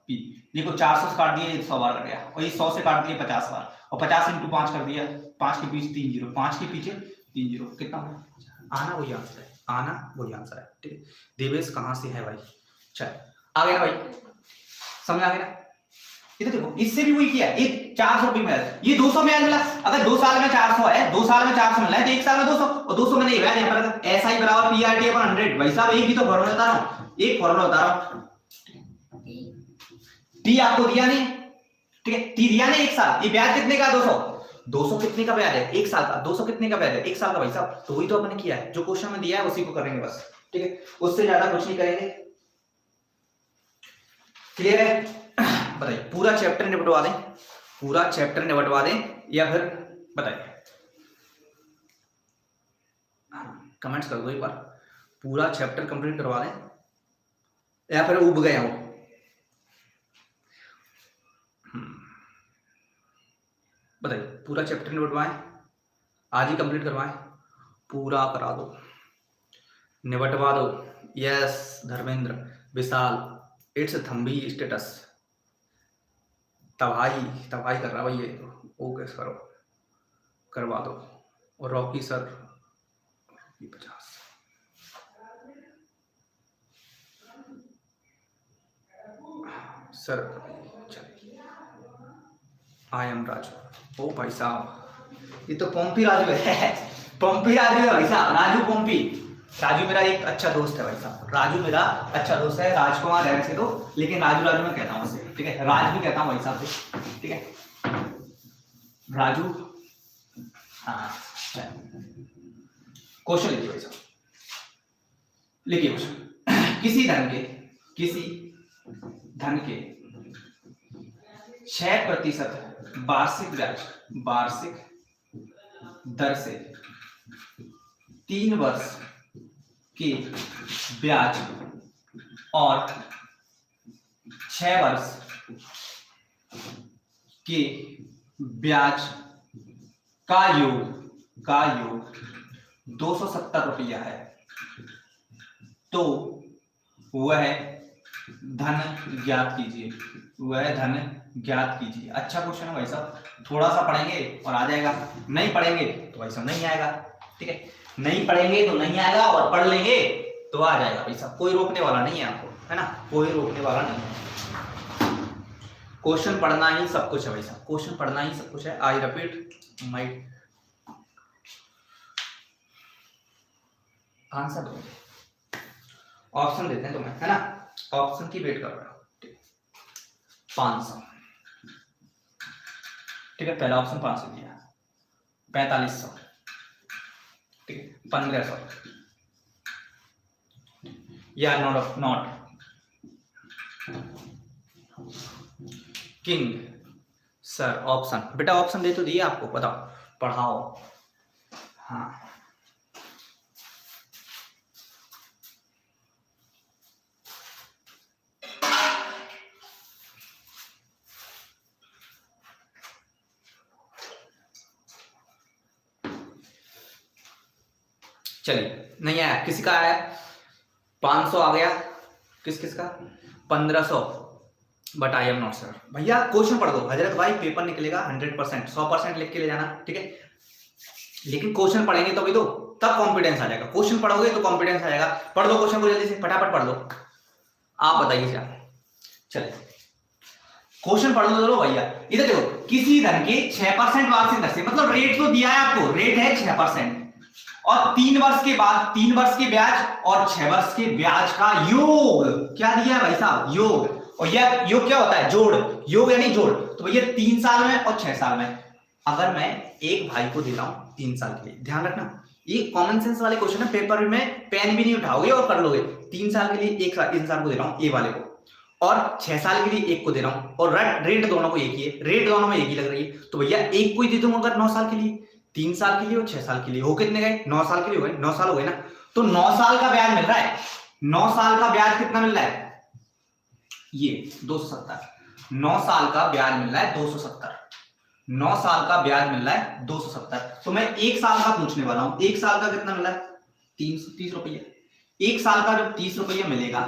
P। देखो, 400 से काट दिया 100 बार कट गया, और ये 100 से काट दिया 50 बार, और 50 इंटू 5 कर दिया, 5 के पीछे 3 जीरो, 5 के पीछे 3 जीरो, कितना आना वही आंसर है, आना वही आंसर है, ठीक है। देवेश कहां से है भाई, चल आ गया भाई, समझ आ गया। इधर देखो, इससे भी वही किया, ये 400 रुपये में, ये 200 में मिला। अगर 2 साल में 400 है, 2 साल में 400 मिला है, तो 1 साल में 200, और 200 में नहीं है यहाँ पर, ऐसा ही बराबर PRT/100 भाई साहब। एक ही तो फॉर्मूला बता रहा हूँ, एक फॉर्मूला बता रहा हूँ। T आपको दिया नहीं, ठीक है, T दिया नहीं 1 साल, ये ब्याज कितने का, 200 कितने का ब्याज है, 1 साल का, 200 कितने का ब्याज है, 1 साल का भाई साहब। तो वही तो अपने किया है, जो क्वेश्चन में दिया है उसी को करेंगे बस, ठीक है, उससे ज्यादा कुछ नहीं करेंगे। क्लियर है, बताइए, पूरा चैप्टर निपटवा दें, पूरा चैप्टर निपटवा दें, या फिर बताइए, कमेंट्स कर दो एक बार, पूरा चैप्टर कंप्लीट करवा दें या फिर उब गए हो। बताइए, पूरा चैप्टर निपटवाएं, आज ही कंप्लीट करवाएं, पूरा करा दो, निपटवा दो। Yes Dharmendra, Vishal, it's Thumby status, तबाही कर रहा भाई ये, ओके करो, करवा दो। और रॉकी सर 50 सर, चलिए, आई एम राजू। ओ भाई साहब, ये तो पोम्पी राजू है, पोम्पी राजू है भाई साहब, राजू पोम्पी। राजू मेरा एक अच्छा दोस्त है भाई साहब, राजू मेरा अच्छा दोस्त है, राजकुमार है वैसे तो, लेकिन राजू मैं कहता हूँ उसे, ठीक है, राज भी कहता हूँ भाई साहब से, ठीक है, राजू। हाँ, क्वेश्चन लिखिए भाई साहब, लिखिए क्वेश्चन। किसी धन के 6% वार्षिक दर से 3 वर्ष के ब्याज और 6 वर्ष के ब्याज का योग 270 रुपया है, तो वह धन ज्ञात कीजिए, वह धन ज्ञात कीजिए। अच्छा क्वेश्चन है भाई साहब, थोड़ा सा पढ़ेंगे और आ जाएगा, नहीं पढ़ेंगे तो भाई साहब नहीं आएगा। ठीक है, नहीं पढ़ेंगे तो नहीं आएगा और पढ़ लेंगे तो आ जाएगा भाई साहब, कोई रोकने वाला नहीं है आपको, है ना, कोई रोकने वाला नहीं है। क्वेश्चन पढ़ना ही सब कुछ है भाई साहब, क्वेश्चन पढ़ना ही सब कुछ है। आई रिपीट माई आंसर दो, ऑप्शन देते हैं तुम्हें, है ना, ऑप्शन की वेट कर रहा हूं। 500, ठीक है, पहला ऑप्शन 500 दिया, 4500, ठीक है, 1500 या नॉट किंग। सर ऑप्शन, बेटा ऑप्शन दे तो दिए आपको, बताओ पढ़ाओ। हाँ चलिए, नहीं आया, किसी का आया 500 आ गया, किस का 1500, but I am not sir. भैया क्वेश्चन पढ़ दो हजरत भाई, पेपर निकलेगा 100%, 100% लिख के ले जाना, ठीक है, लेकिन क्वेश्चन पढ़ेंगे तो भी तो तब कॉन्फिडेंस आ जाएगा, क्वेश्चन पढ़ोगे तो कॉन्फिडेंस आ जाएगा। पढ़ दो क्वेश्चन को जल्दी से, फटाफट पढ़ दो, आप बताइए क्या। चलिए क्वेश्चन पढ़ लो भैया, इधर देखो, किसी धन के 6% वार्षिक दर से, मतलब रेट तो दिया है आपको, रेट है 6%, और 3 वर्ष के बाद 3 वर्ष के ब्याज और 6 वर्ष के ब्याज का योग, क्या दिया है भाई साहब, योग। और यह योग क्या होता है, जोड़, योग यानी जोड़। तो भैया 3 साल में और 6 साल में, अगर मैं एक भाई को दे रहा हूं 3 साल के लिए, ध्यान रखना ये कॉमन सेंस वाले क्वेश्चन है, पेपर में पेन भी नहीं उठाओगे और कर लोगे। 3 साल के लिए एक इंसान को दे रहा हूं, ए वाले को, और 6 साल के लिए एक को दे रहा हूं, और रेट दोनों को एक ही है, रेट दोनों में एक ही लग रही है, तो भैया एक को ही दे दूंगा अगर 9 साल के लिए, 3 साल के लिए और 6 साल के लिए, हो कितने गए, 9 साल के लिए हो गए, 9 साल हो गए ना। तो 9 साल का ब्याज मिल रहा है, 9 साल का ब्याज कितना मिल रहा है, ये 270, 9 साल का ब्याज मिल रहा है 270, 9 साल का ब्याज मिल रहा है 270। तो मैं 1 साल का पूछने वाला हूं, 1 साल का कितना मिल रहा है 330 रुपये, 1 साल का जब 30 रुपये मिलेगा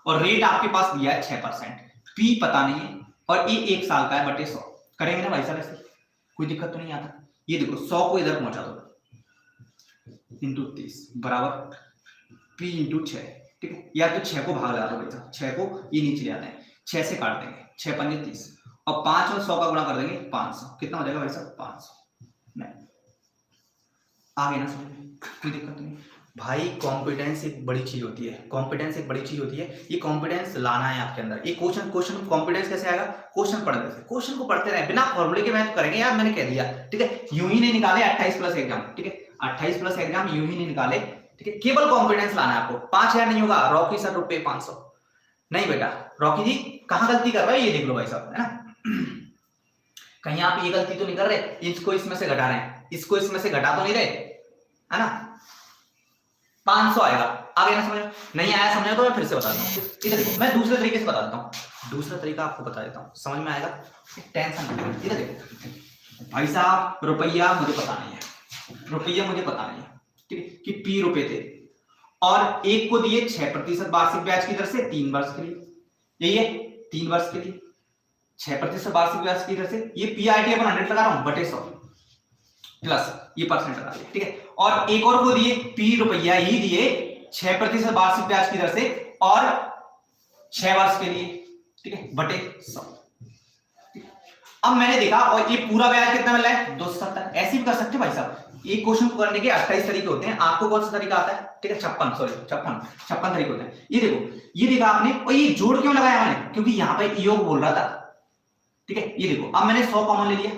और रेट आपके पास दिया है 6%, पी पता नहीं है, और ये 1 साल का है बटे 100, करेंगे ना भाई साहब ऐसे, कोई दिक्कत तो नहीं आता। ये देखो 100 को इधर पहुंचा दो इंटू 30 बराबर पी इंटू 6, ठीक है, या तो 6 को भाग लगा दो भाई साहब, 6 को ये नीचे ले आते हैं, 6 से काट देंगे, 6 पंजे 30, और 5 और 100 का गुणा कर देंगे 500, कितना हो जाएगा भाई साहब 500, नहीं आगे ना समझ में, कोई दिक्कत नहीं भाई। कॉन्फिडेंस एक बड़ी चीज होती है, कॉन्फिडेंस एक बड़ी चीज होती है, ये कॉन्फिडेंस लाना है आपके अंदर। ये क्वेश्चन कॉन्फिडेंस कैसे आएगा, क्वेश्चन पढ़ने से, क्वेश्चन को पढ़ते रहे, बिना फॉर्मूले के मैथ करेंगे यार, मैंने कह दिया, ठीक है, यूं ही नहीं निकाले 28 प्लस एग्जाम, ठीक है, 28 प्लस एग्जाम यूं ही नहीं निकाले, ठीक है, केवल कॉन्फिडेंस लाना है आपको। 5000 नहीं होगा, रॉकी सर रुपए 500, नहीं बेटा, रॉकी जी कहां गलती कर रहे हैं, ये देख लो भाई साहब, है ना, कहीं आप ये गलती तो नहीं कर रहे, इसको इसमें से घटा रहे हैं, इसको इसमें से घटा तो नहीं रहे, है ना, 500 आएगा, आगे ना समझ नहीं आया, समझे तो मैं फिर से बता देता हूँ, इधर देखो, मैं दूसरे तरीके से बता देता हूँ, दूसरा तरीका आपको बता देता हूँ, समझ में आएगा, टेंशन नहीं, इधर देखो भाई साहब, रुपया मुझे पता नहीं है, रुपया मुझे पता नहीं है, ठीक है, कि पी रुपए थे, और एक को दिए 6% वार्षिक ब्याज की दर से 3 वर्ष के लिए, यही है 3 वर्ष के लिए 6% वार्षिक ब्याज की दर से, ये पीआरटी अपन 100 लगा रहा हूं बटे 100 प्लस ये परसेंट लगा दिया, ठीक है, और एक और को दिए पी रुपया ही दिए 6% वार्षिक ब्याज की दर से और 6 वर्ष के लिए, ठीक है, बटे 100। अब मैंने देखा और ये पूरा ब्याज कितना मिल रहा है 270, ऐसे भी कर सकते भाई साहब, एक क्वेश्चन को करने के 28 तरीके होते हैं, आपको कौन सा तरीका आता है, ठीक है 56 तरीके होते हैं। ये देखो, ये देखा आपने, और ये जोड़ क्यों लगाया मैंने, क्योंकि यहां पे योग बोल रहा था, ठीक है, ये देखो, अब मैंने 100 कॉमन ले लिया,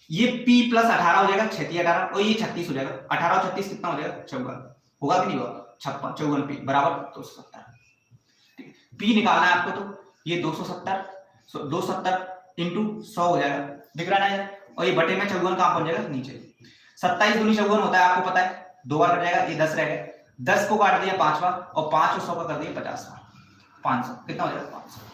ये p प्लस 18 हो जाएगा, 36 18, और ये 36 हो जाएगा, 18 और 36 कितना हो जाएगा 54, होगा कि नहीं होगा, 56 54 p बराबर 270, ठीक है, p निकालना है आपको, तो ये 270 इंटू 100 हो जाएगा, दिख रहा है ना, और ये बटे में 54 कहां पहुंच जाएगा नीचे, 27 दूनी 54 होता है, आपको पता है, 2 बार कट जाएगा, ये 10 रह गए, 10 को काट दिया 5 बार, और 5 और 100 का कर दिया 50 बार, 500 कितना हो जाएगा 500।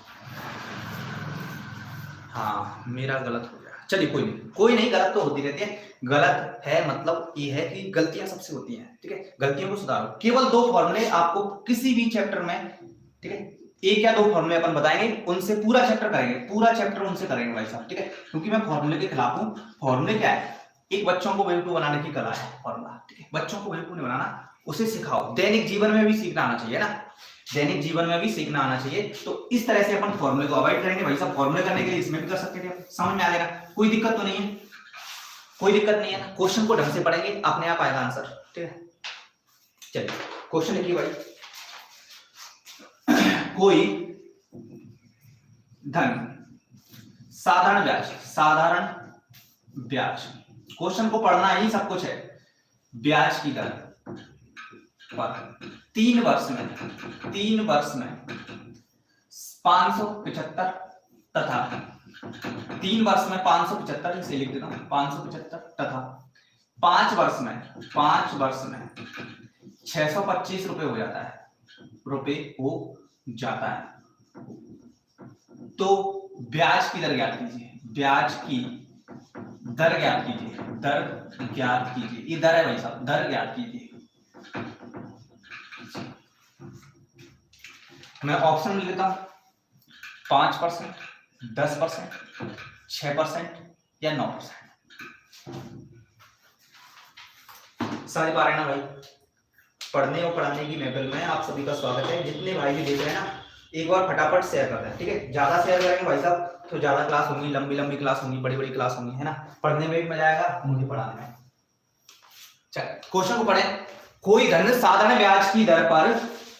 हाँ मेरा गलत हो गया, चलिए कोई नहीं, गलत तो होती रहती है, गलत है मतलब ये है कि गलतियां सबसे होती हैं, ठीक है, गलतियों को सुधारो। केवल 2 फॉर्मूले आपको किसी भी चैप्टर में, ठीक है, एक या दो फॉर्मूले अपन बताएंगे, उनसे पूरा चैप्टर करेंगे, पूरा चैप्टर उनसे करेंगे भाई साहब, ठीक है, क्योंकि मैं फॉर्मूले के खिलाफ हूं। फॉर्मूले क्या है, एक बच्चों को बेवकूफ बनाने की कला है फॉर्मूला, ठीक है, बच्चों को बेवकूफ नहीं बनाना, उसे सिखाओ। दैनिक जीवन में भी सीखना आना चाहिए ना, दैनिक जीवन में भी सीखना आना चाहिए। तो इस तरह से अपन फॉर्मूले को अवॉइड करेंगे भाई साहब। फॉर्मूले करने के लिए इसमें भी कर सकते थे, समझ में आ जाएगा, कोई दिक्कत तो नहीं है, कोई दिक्कत नहीं है ना। क्वेश्चन को ढंग से पढ़ेंगे, अपने आप आएगा आंसर, ठीक है। चलिए क्वेश्चन लिखिए भाई, कोई धन साधारण ब्याज, साधारण ब्याज, क्वेश्चन को पढ़ना ही सब कुछ है। ब्याज की दर पर 3 वर्ष में 575 तथा 3 वर्ष में 575 इसे लिख देता हूं 575 तथा 5 वर्ष में 625 रुपए हो जाता है, रुपए हो जाता है। तो ब्याज की दर ज्ञात कीजिए, ब्याज की दर ज्ञात कीजिए, दर ज्ञात कीजिए, ये दर है भाई साहब, दर ज्ञात कीजिए। मैं ऑप्शन लिख देता हूं 5%, 10%, 6% या 9%। समझ पा रहे हैं ना भाई? पढ़ने और पढ़ाने की महफिल में आप सभी का स्वागत है। जितने भाई भी देख रहे हैं ना, एक बार फटाफट शेयर कर दें, ठीक है। ज्यादा शेयर करेंगे भाई साहब तो ज्यादा क्लास होंगी, लंबी लंबी क्लास होंगी, बड़ी बड़ी क्लास होंगी, है ना। पढ़ने में भी मजा आएगा, मुझे पढ़ाने में। चल क्वेश्चन को पढ़ें। कोई धन साधारण ब्याज की दर पर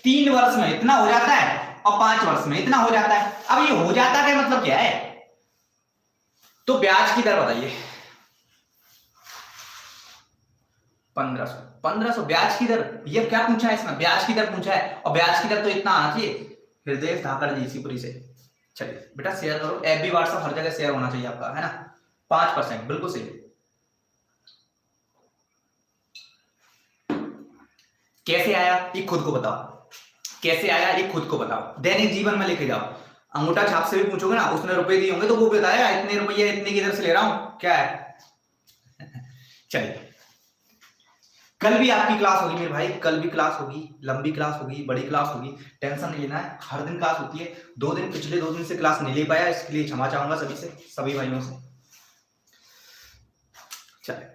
3 वर्ष में इतना हो जाता है और 5 वर्ष में इतना हो जाता है। अब ये हो जाता है मतलब क्या है, तो ब्याज की दर बताइए। 1500 ब्याज की दर, ये क्या पूछा है इसमें, ब्याज की दर पूछा है, और ब्याज की दर तो इतना आना चाहिए। हृदय धाकर जी इसी पूरी से। चलिए बेटा शेयर करो, एफबी व्हाट्सएप हर जगह शेयर होना चाहिए आपका, है ना। 5% बिल्कुल सही। कैसे आया ये खुद को बताओ, कैसे आया ये खुद को बताओ, दैनिक जीवन में लेके जाओ। अंगूठा छाप से भी पूछोगे ना, उसने रुपए दिए होंगे तो वो बताएगा इतने रुपये इतने की दर से ले रहा हूं, क्या है। चलिए कल भी आपकी क्लास होगी मेरे भाई, कल भी क्लास होगी, लंबी क्लास होगी, बड़ी क्लास होगी, टेंशन नहीं लेना है। हर दिन क्लास होती है। 2 दिन पिछले 2 दिन से क्लास नहीं ले पाया, इसके लिए क्षमा चाहूंगा सभी से, सभी भाइयों से। चलिए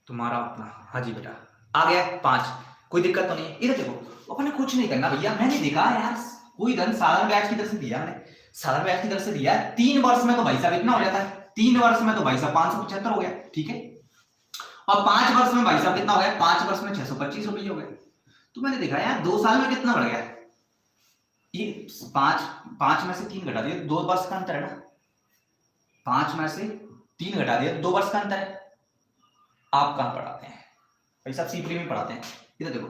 तुम्हारा अपना, हाँ जी बेटा आ गया 5, कोई दिक्कत तो नहीं है। इधर देखो, अपने कुछ नहीं करना भैया, मैंने देखा यार कोई धन साधारण ब्याज की दर से दिया, मैंने साधारण ब्याज की दर से दिया 3 वर्ष में तो भाई साहब इतना हो जाता है, 3 वर्ष में तो भाई साहब 575 हो गया, ठीक है। और 5 वर्ष में भाई साहब कितना हो गया, 5 वर्ष में 625 रुपये हो गए। तो मैंने देखा यार 2 साल में कितना बढ़ गया, ये 5 में से 3 घटा दिया, 2 वर्ष का अंतर है ना। 5 में से 3 घटा दिया, 2 वर्ष का अंतर है। आप कहां पढ़ाते हैं भाई साहब, सीपीडी में पढ़ाते हैं। इधर देखो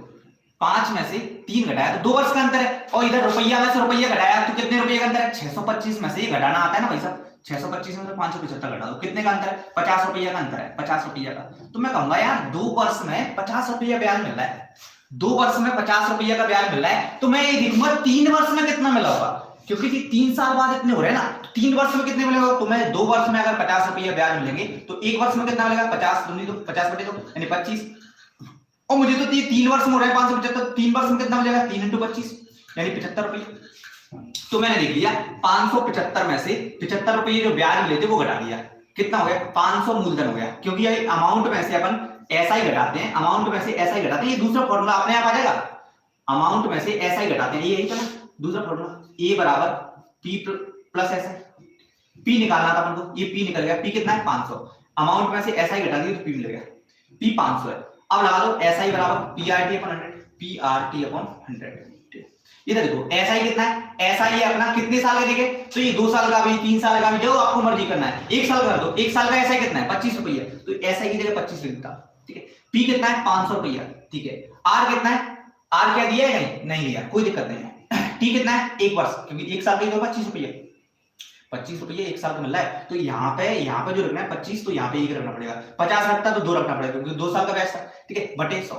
5 में से 3 घटाया तो 2 वर्ष का अंतर है, और इधर रुपया में से रुपया घटाया तो कितने रुपये का अंतर है, 625 में से ये घटाना आता है ना भाई साहब, 625 में से 575 घटा दो, कितने का अंतर है, 50 रुपया का अंतर है, 50 रुपया का। तो मैं कहूंगा यार 2 वर्ष में 50 रुपया ब्याज मिल रहा है, 2 वर्ष में 50 रुपया का ब्याज मिल रहा है, तो मैं ये देखूंगा 3 वर्ष में कितना मिला होगा, क्योंकि 3 साल बाद इतने हो रहे हैं ना, 3 वर्ष में कितने मिलेगा। तो मैं 2 वर्ष में अगर 50 रुपया ब्याज मिलेंगे तो 1 वर्ष में कितना मिलेगा, 50 दूनी तो 50 बटे 2 यानी 25, और मुझे तो 3 वर्ष में हो रहा है 575, 3 वर्ष में कितना मिलेगा, 3 × 25 यानी 75 रुपये। तो मैंने देख लिया 575 में से 75 रुपये जो ब्याज मिले थे वो घटा दिया, कितना हो गया 500 मूलधन हो गया, क्योंकि ये अमाउंट में से अपन ऐसा ही घटाते हैं, अमाउंट में से ऐसा ही घटाते हैं। ये दूसरा फॉर्मूला अपने आप आ जाएगा, अमाउंट में से ऐसा ही घटाते हैं, यही था ना दूसरा फॉर्मूला, ए बराबर पी प्लस ऐसा, पी निकालना था अपन को, ये पी निकल गया, पी कितना है 500, अमाउंट में से ऐसा ही घटा दिया तो पी मिल गया, पी 500 है। अब लगा दो ऐसा ही बराबर पीआरटी अपॉन 100, पीआरटी अपॉन 100। इधर देखो ऐसा ही कितना है, ऐसा ही अपना कितने साल का देखे, तो ये 2 साल का भी 3 साल का भी जो आपको मर्जी करना है, 1 साल कर दो, 1 साल का ऐसा ही कितना है 25 रुपये, तो ऐसा ही की जगह 25 लिख देता, ठीक है। पी कितना है 500 रुपया, ठीक है। आर कितना है, आर क्या दिया है, नहीं दिया, कोई दिक्कत नहीं है। टी कितना है 1 वर्ष, क्योंकि 1 साल का ही तो 25 रुपये, 25 रुपये 1 साल का मिल रहा है, तो यहाँ पे जो रखना है 25, तो यहाँ पे 1 रखना पड़ेगा, 50 रखता तो 2 रखना पड़ेगा, क्योंकि 2 साल का बैच था, ठीक है, बटे 100।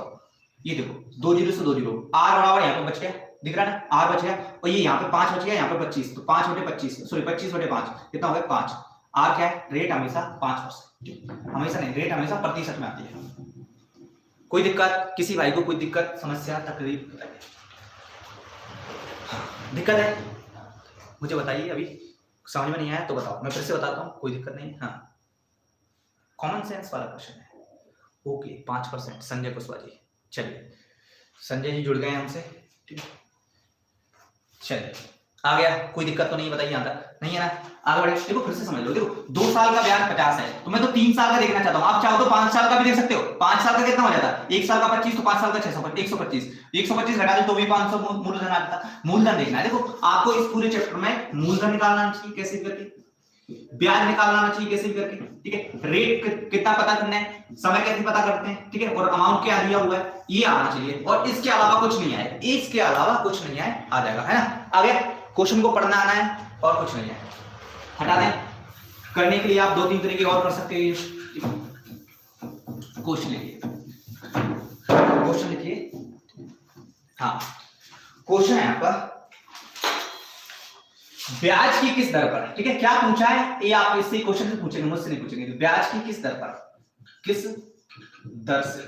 ये देखो 2 0 से 2 0, आर बराबर यहाँ पे बच गया, दिख रहा है ना, आर बच गया, और ये यहाँ पे 5 बच गया, यहाँ पे 25, तो 5 बटे 25 सॉरी 25 बटे 5 कितना हो गया 5। आर क्या है, रेट हमेशा 5%, हमेशा नहीं, रेट हमेशा प्रतिशत में आती है। कोई दिक्कत, किसी भाई को कोई दिक्कत समस्या तकलीफ, दिक्कत है? मुझे बताइए, अभी समझ में नहीं आया तो बताओ, मैं फिर से बताता हूँ, कोई दिक्कत नहीं। हाँ, कॉमन सेंस वाला क्वेश्चन है। ओके, 5%, संजय कुशवाहा जी। चलिए, संजय जी जुड़ गए हैं हमसे, ठीक है। चलिए, आ गया, कोई दिक्कत तो नहीं, बताइए यहाँ तक नहीं है ना? आगे बढ़े। देखो फिर से समझ लो, देखो 2 साल का ब्याज 50 है, तो मैं तो 3 साल का देखना चाहता हूँ। आप चाहो तो 5 साल का भी देख सकते हो। 5 साल का कितना हो जाता है? 1 साल का 25, तो 5 साल का 600, 125। 125 घटा दो तो भी 500 मूलधन आता। मूलधन देखना है। देखो आपको इस पूरे चैप्टर में मूलधन निकालना चाहिए कैसे भी करके, ब्याज निकालना आना चाहिए कैसे भी करके, ठीक है। रेट कितना पता करना है, समय कैसे पता करते हैं, ठीक है, और अमाउंट क्या दिया हुआ है ये आना चाहिए, और इसके अलावा कुछ नहीं आए, इसके अलावा कुछ नहीं आए, आ जाएगा, है ना? आगे क्वेश्चन को पढ़ना आना है और कुछ नहीं है, हटा दें। करने के लिए आप 2-3 तरीके और कर सकते हैं। क्वेश्चन लिखिए, क्वेश्चन लिखिए। हाँ, क्वेश्चन है आपका, ब्याज की किस दर पर, ठीक है, क्या पूछा है ये आप इससे क्वेश्चन से पूछेंगे, मुझसे नहीं पूछेंगे। तो ब्याज की किस दर पर, किस दर से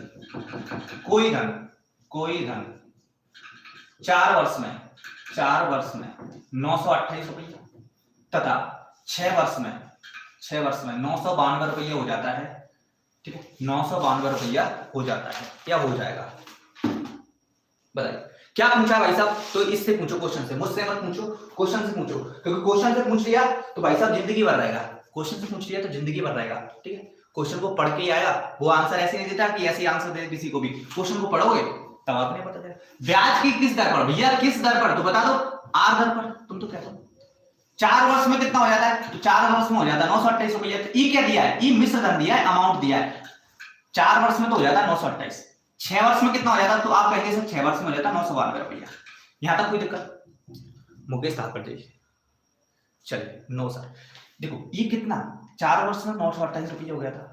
कोई धन 4 वर्ष में 928 रुपये तथा 6 वर्ष में 992 रुपये हो जाता है, ठीक है, 992 रुपया हो जाता है, क्या हो जाएगा बताइए। क्या पूछा भाई साहब? तो इससे पूछो, क्वेश्चन से, मुझसे मत पूछो, क्वेश्चन से पूछो, क्योंकि क्वेश्चन से पूछ लिया तो भाई साहब जिंदगी भर रहेगा। क्वेश्चन से पूछ लिया तो जिंदगी भर रहेगा, ठीक है। क्वेश्चन को पढ़ के ही आएगा, वो आंसर ऐसे नहीं देता कि ऐसे आंसर दे किसी को भी। क्वेश्चन को पढ़ोगे तब आपने पता चलेगा। ब्याज की किस दर पर भैया, किस दर पर? तो बता दो, आर दर पर। तुम तो कहते हो 4 वर्ष में कितना हो जाता है, तो 4 वर्ष में हो जाता है 928 रुपया। तो ये क्या दिया है? ये मिश्र धन दिया है, अमाउंट दिया है। 4 वर्ष में तो हो जाता है 928, 6 वर्ष में कितना हो जाता है? तो आप कहेंगे सर 6 वर्ष में हो जाता है 992 रुपया। यहां तक कोई दिक्कत? मुकेश था कर दीजिए। चलिए, नो सर। देखो ये कितना, 4 वर्ष में 928 रुपये हो गया था,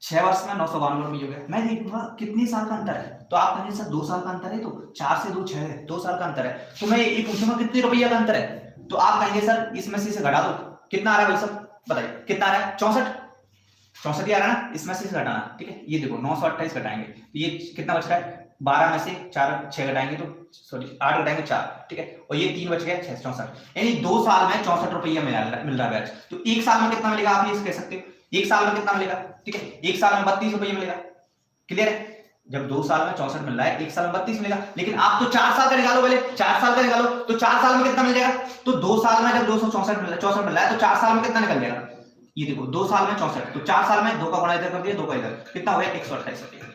6 वर्ष में 992 रुपये हो गया। मैं देखूंगा कितने साल का अंतर है, तो आप कहेंगे सर 2 साल का अंतर है, तो 4 से 2 6 है, 2 साल का अंतर है। तो मैं ये पूछूंगा कितने रुपये का अंतर है, तो आप कहेंगे सर इसमें से घटा दो, कितना आ रहा है भाई साहब बताइए, कितना आ रहा है? 64 ही आ रहा है ना, इसमें से घटाना, ठीक है। ये देखो 928 घटाएंगे तो ये कितना बच रहा है? 12 में से 6 घटाएंगे तो 8 घटाएंगे 4, ठीक है, और ये 3 बच गया, 6 64, यानी 2 साल में 64 रुपया मिल रहा है ब्याज। तो 1 साल में कितना मिलेगा आप ये कह सकते हो? 1 साल में कितना मिलेगा, ठीक है, 1 साल में 32 रुपया मिलेगा। क्लियर है? जब 2 साल में 64 मिल रहा है, 1 साल में 32 मिलेगा। लेकिन आप तो 4 साल का निकालो, पहले 4 साल का निकालो, तो 4 साल में कितना मिल जाएगा? तो 2 साल में जब 264 मिल रहा है तो 4 साल में कितना निकल जाएगा? ये देखो 2 साल में 64, तो 4 साल में 2 का गुणा इधर कर दिया, 2 का इधर, कितना हो गया? 128 रुपया।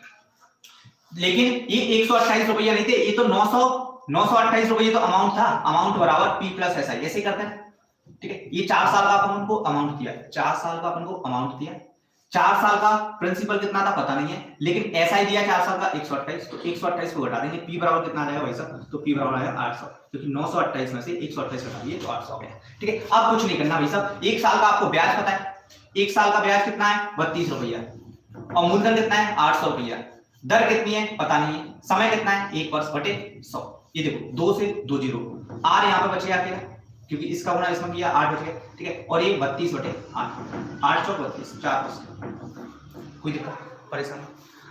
लेकिन ये 128 रुपया नहीं थे, ये तो 928 रुपये तो अमाउंट था। अमाउंट बराबर P प्लस SI, ऐसे ही करते हैं, ठीक है। ये 4 साल का अपन को अमाउंट दिया, 4 साल का अपन को अमाउंट दिया, 4 साल का प्रिंसिपल कितना था पता नहीं है, लेकिन SI दिया 4 साल का 128, तो 128 को घटा देंगे, P बराबर कितना आ जाएगा भाई साहब? तो P बराबर आएगा 800, क्योंकि 928 में से 128 घटा दिए तो 800 हो गया, ठीक है। अब कुछ नहीं करना भाई साहब, 1 साल का आपको ब्याज पता है, 1 साल का ब्याज कितना है? 32 रुपया, और मूलधन कितना है? 800 रुपया। दर कितनी है पता नहीं है, समय कितना है? 1 वर्ष बटे 100। ये देखो 2 से 2 जीरो, आर यहाँ पे बचे अकेला, क्योंकि इसका गुणा इसमें किया, 8 बच गया, ठीक है, और ये 32 बटे 8, 8 चौक 32, 4 वर्ष। कोई दिक्कत परेशानी?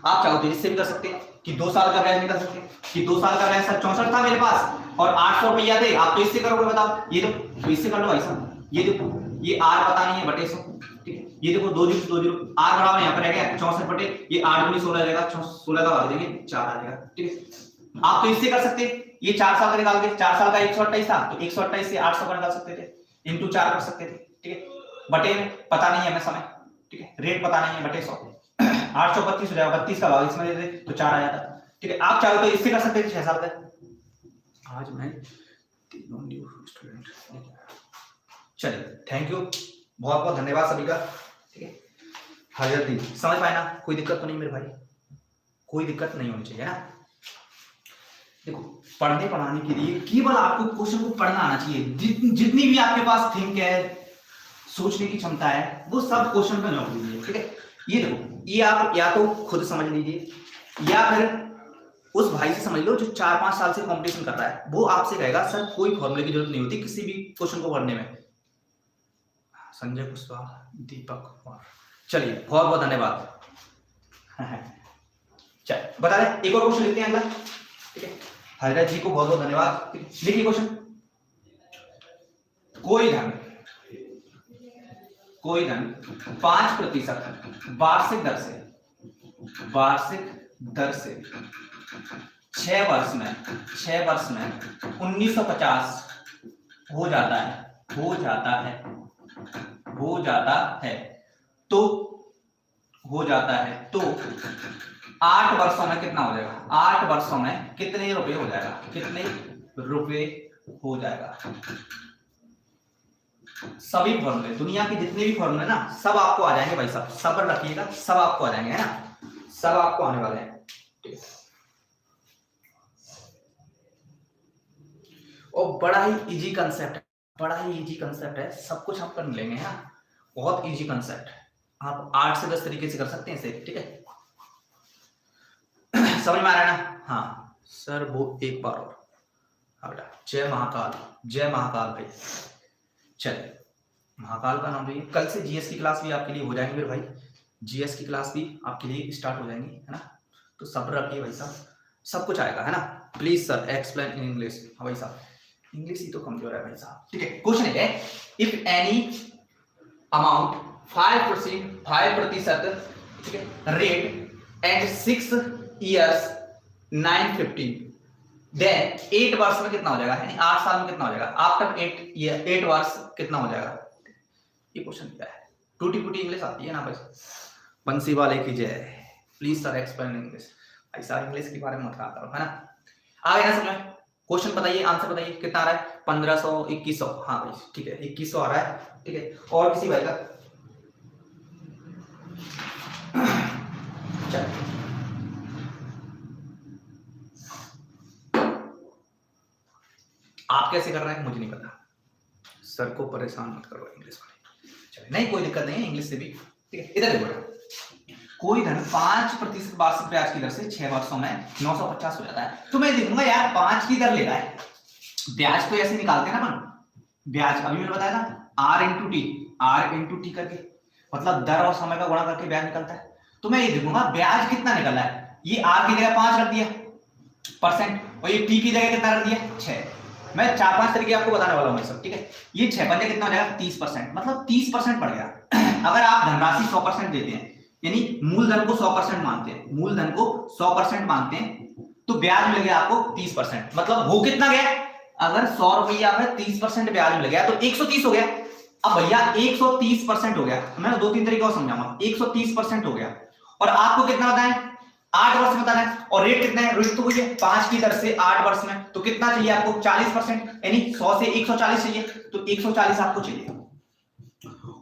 आप चाहो तो इससे भी कर सकते हैं कि 2 साल का ब्याज निकाल सकते हैं कि 2 साल का ब्याज सर 64 था मेरे पास और 800 रुपया थे, आप तो इससे करोगे, बताओ। ये तो इससे कर लो भाई साहब, ये देखो ये आर पता नहीं है बटे 100, ठीक है, ये देखो 2 जीरो, आर बराबर यहाँ पर रह गया 64 बटे, ये 8 दूनी 16 जाएगा, 16 का भाग देंगे 4 आ जाएगा, ठीक है। आप तो इससे कर सकते हैं, ये 4 साल का निकाल के, 4 साल का 128 था तो 128 से 800 का निकाल सकते थे, इनटू 4 कर सकते थे, ठीक है। बटे में पता नहीं है हमें समय, ठीक है, रेट पता नहीं है, बटे 100, 832 हो जाएगा, 32 का भाग इसमें दे दे तो 4 आ जाता, ठीक है। आप चाहो तो इससे कर सकते थे 6 साल का। आज मैं तीनों न्यू स्टूडेंट, चलिए थैंक यू, बहुत बहुत धन्यवाद सभी का, ठीक है। हाजिर दी समझ पाए ना? कोई दिक्कत तो नहीं मेरे भाई, कोई दिक्कत नहीं होनी चाहिए ना। देखो पढ़ने पढ़ाने के लिए केवल आपको क्वेश्चन को पढ़ना आना चाहिए, जितनी भी आपके पास थिंक है, सोचने की क्षमता है, वो सब क्वेश्चन पे जोड़ दीजिए, ठीक है। ये देखो ये आप या तो खुद समझ लीजिए या फिर उस भाई से समझ लो जो 4-5 साल से कंपटीशन कर रहा है, वो आपसे कहेगा सर कोई फॉर्मूले की जरूरत नहीं होती किसी भी क्वेश्चन को पढ़ने में। संजय कुशवाहा, दीपक कुमार, चलिए बहुत बहुत धन्यवाद। चलिए बता दें, एक और क्वेश्चन लिखते हैं अगला, ठीक है। हजरत जी को बहुत बहुत धन्यवाद। लिखिए क्वेश्चन, कोई धन 5% वार्षिक दर से 6 वर्ष में 1950 हो जाता है तो 8 वर्षों में कितना हो जाएगा? 8 वर्षों में कितने रुपए हो जाएगा? सभी फॉर्मूले, दुनिया के जितने भी फॉर्मूले ना, सब आपको आ जाएंगे भाई साहब, सब्र रखिएगा, सब आपको आ जाएंगे, है ना, सब आपको आने वाले हैं। और बड़ा ही इजी कंसेप्ट है, सब कुछ हम कर लेंगे, है ना, बहुत इजी कंसेप्ट, आप 8 से 10 तरीके से कर सकते हैं इसे, ठीक है, समझ में आ रहा है ना? हाँ सर, वो एक बार और, हाँ बेटा, जय महाकाल भाई। चलिए, महाकाल का नाम लीजिए। कल से जीएस की क्लास भी आपके लिए हो जाएंगे मेरे भाई, जीएस की क्लास भी आपके लिए स्टार्ट हो जाएंगी, है ना, तो सब्र रखिए भाई साहब, सब कुछ आएगा, है ना। Please sir explain in English. हाँ भाई साहब, इंग्लिश ही तो कमजोर है भाई साहब, ठीक है। क्वेश्चन है, इफ एनी अमाउंट 5% ठीक है, रेट एट 6 years 915, देन 8 वर्ष में कितना हो जाएगा, यानी 8 साल में कितना हो जाएगा, आफ्टर 8 वर्ष कितना हो जाएगा? ये क्वेश्चन क्या है? टूटी फूटी इंग्लिश आती है ना भाई, बंसी वाले की जय। Please sir explain English. ऐसा इंग्लिश के बारे में मत कहा करो, है ना। आ गया ना समझ में? क्वेश्चन बताइए, आंसर बताइए, कितना आ रहा है? 1500, 2100, हाँ भाई ठीक है, 2100 आ रहा है, ठीक है। और किसी भाई का? चलो, आप कैसे कर रहे हैं मुझे नहीं पता, सर को परेशान मत करो इंग्लिश वाले। चलिए, नहीं कोई दिक्कत नहीं है इंग्लिश से भी, ठीक है। इधर देखो, कोई धन 5% वार्षिक ब्याज की दर से 6 वर्षों में 950 हो जाता है, तो मैं देखूंगा यार 5 की दर ले रहा है, ब्याज तो ऐसे निकालते हैं ना अपन, ब्याज अभी मैंने बताया था R इंटू टी करके, मतलब दर और समय का गुणा करके ब्याज निकलता है। तो मैं ये देखूंगा ब्याज कितना निकला है, ये R की जगह 5 रख दिया परसेंट, और ये T की जगह कितना रख दिया 6। मैं 4-5 तरीके आपको बताने वाला हूं सब, ठीक है। ये 6 पंजे कितना हो जाएगा? 30%, मतलब 30% बढ़ गया। अगर आप धनराशि 100% देते हैं, यानी मूलधन को 100% मानते हैं, मूलधन को 100% मानते हैं, तो ब्याज मिल गया आपको 30%, मतलब हो कितना गया? अगर 100 रुपया पे 30% ब्याज मिल गया तो 130 हो गया। अब भैया 130% हो गया, मैं 2-3 तरीके और समझाऊंगा। 130% हो गया, और आपको कितना बताएं? 8 वर्ष में बताना है, और रेट कितना है? रेट तो वही है 5 की दर से 8 वर्ष में, तो कितना चाहिए आपको? 40%, यानी 100 से 140 चाहिए, तो 140 आपको चाहिए।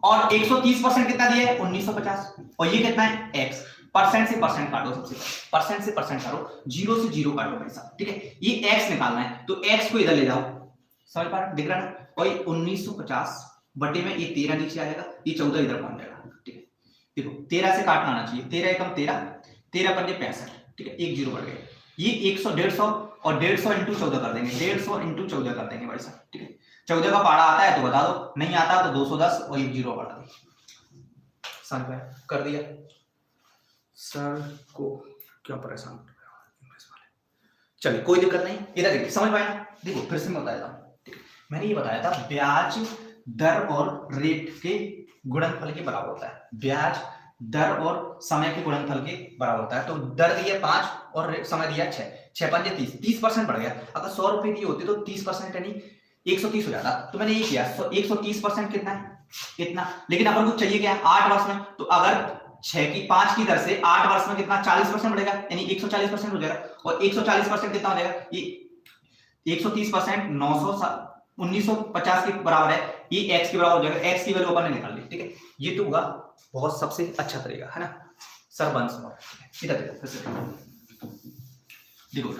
और 130% कितना दिया है? 1950, और ये कितना है? x। परसेंट से परसेंट काटो, सबसे परसेंट से परसेंट काटो, 0 से 0 काटो भाई साहब, ठीक है। ये x निकालना है, तो x को इधर ले जाओ, समझ पा रहे? दिख रहा है? और 1950 बटे में ये 13 नीचे आएगा, ये 14 इधर पहुंच जाएगा, ठीक है। देखो 13 से काटना आना चाहिए, 13 एकम 13, 13 पंजे 65, ठीक है, 1 0 बढ़ गया। ये 100, 150 और 150 इंटू 14 कर देंगे, 150 इंटू 14 कर देंगे भाई साहब, ठीक है। 14 का पाड़ा आता है तो बता दो, नहीं आता तो 210 और 1 0 बढ़ा दो, समझ में? कर दिया। सर को क्यों परेशान कर रहे हो इंग्लिश वाले? चलिए कोई दिक्कत नहीं, इधर देखिए, समझ पाए ना? देखो फिर से मैं बताया था, ठीक है। मैंने ये बताया था ब्याज दर और रेट के गुणनफल के बराबर होता है, ब्याज दर और समय के गुणनफल के बराबर होता है। तो दर दिया 5 और समय दिया 6, 6 पंजे 30, 30% बढ़ गया। अगर 100 रुपए दिए होते तो 30% यानी 130 हो जाता। तो मैंने ये किया, 130% कितना है? इतना। लेकिन अपन को चाहिए क्या? 8 वर्ष में, तो अगर 5 की दर से 8 वर्ष में कितना? 40% बढ़ेगा, यानी 140% हो जाएगा। और 140% कितना हो जाएगा? ये 130% 1950 के बराबर है, ये x के बराबर हो जाएगा। x की वैल्यू अपन ने निकाल ली, ठीक है। ये तो होगा बहुत सबसे अच्छा तरीका, है ना सर? बंस इधर देखो,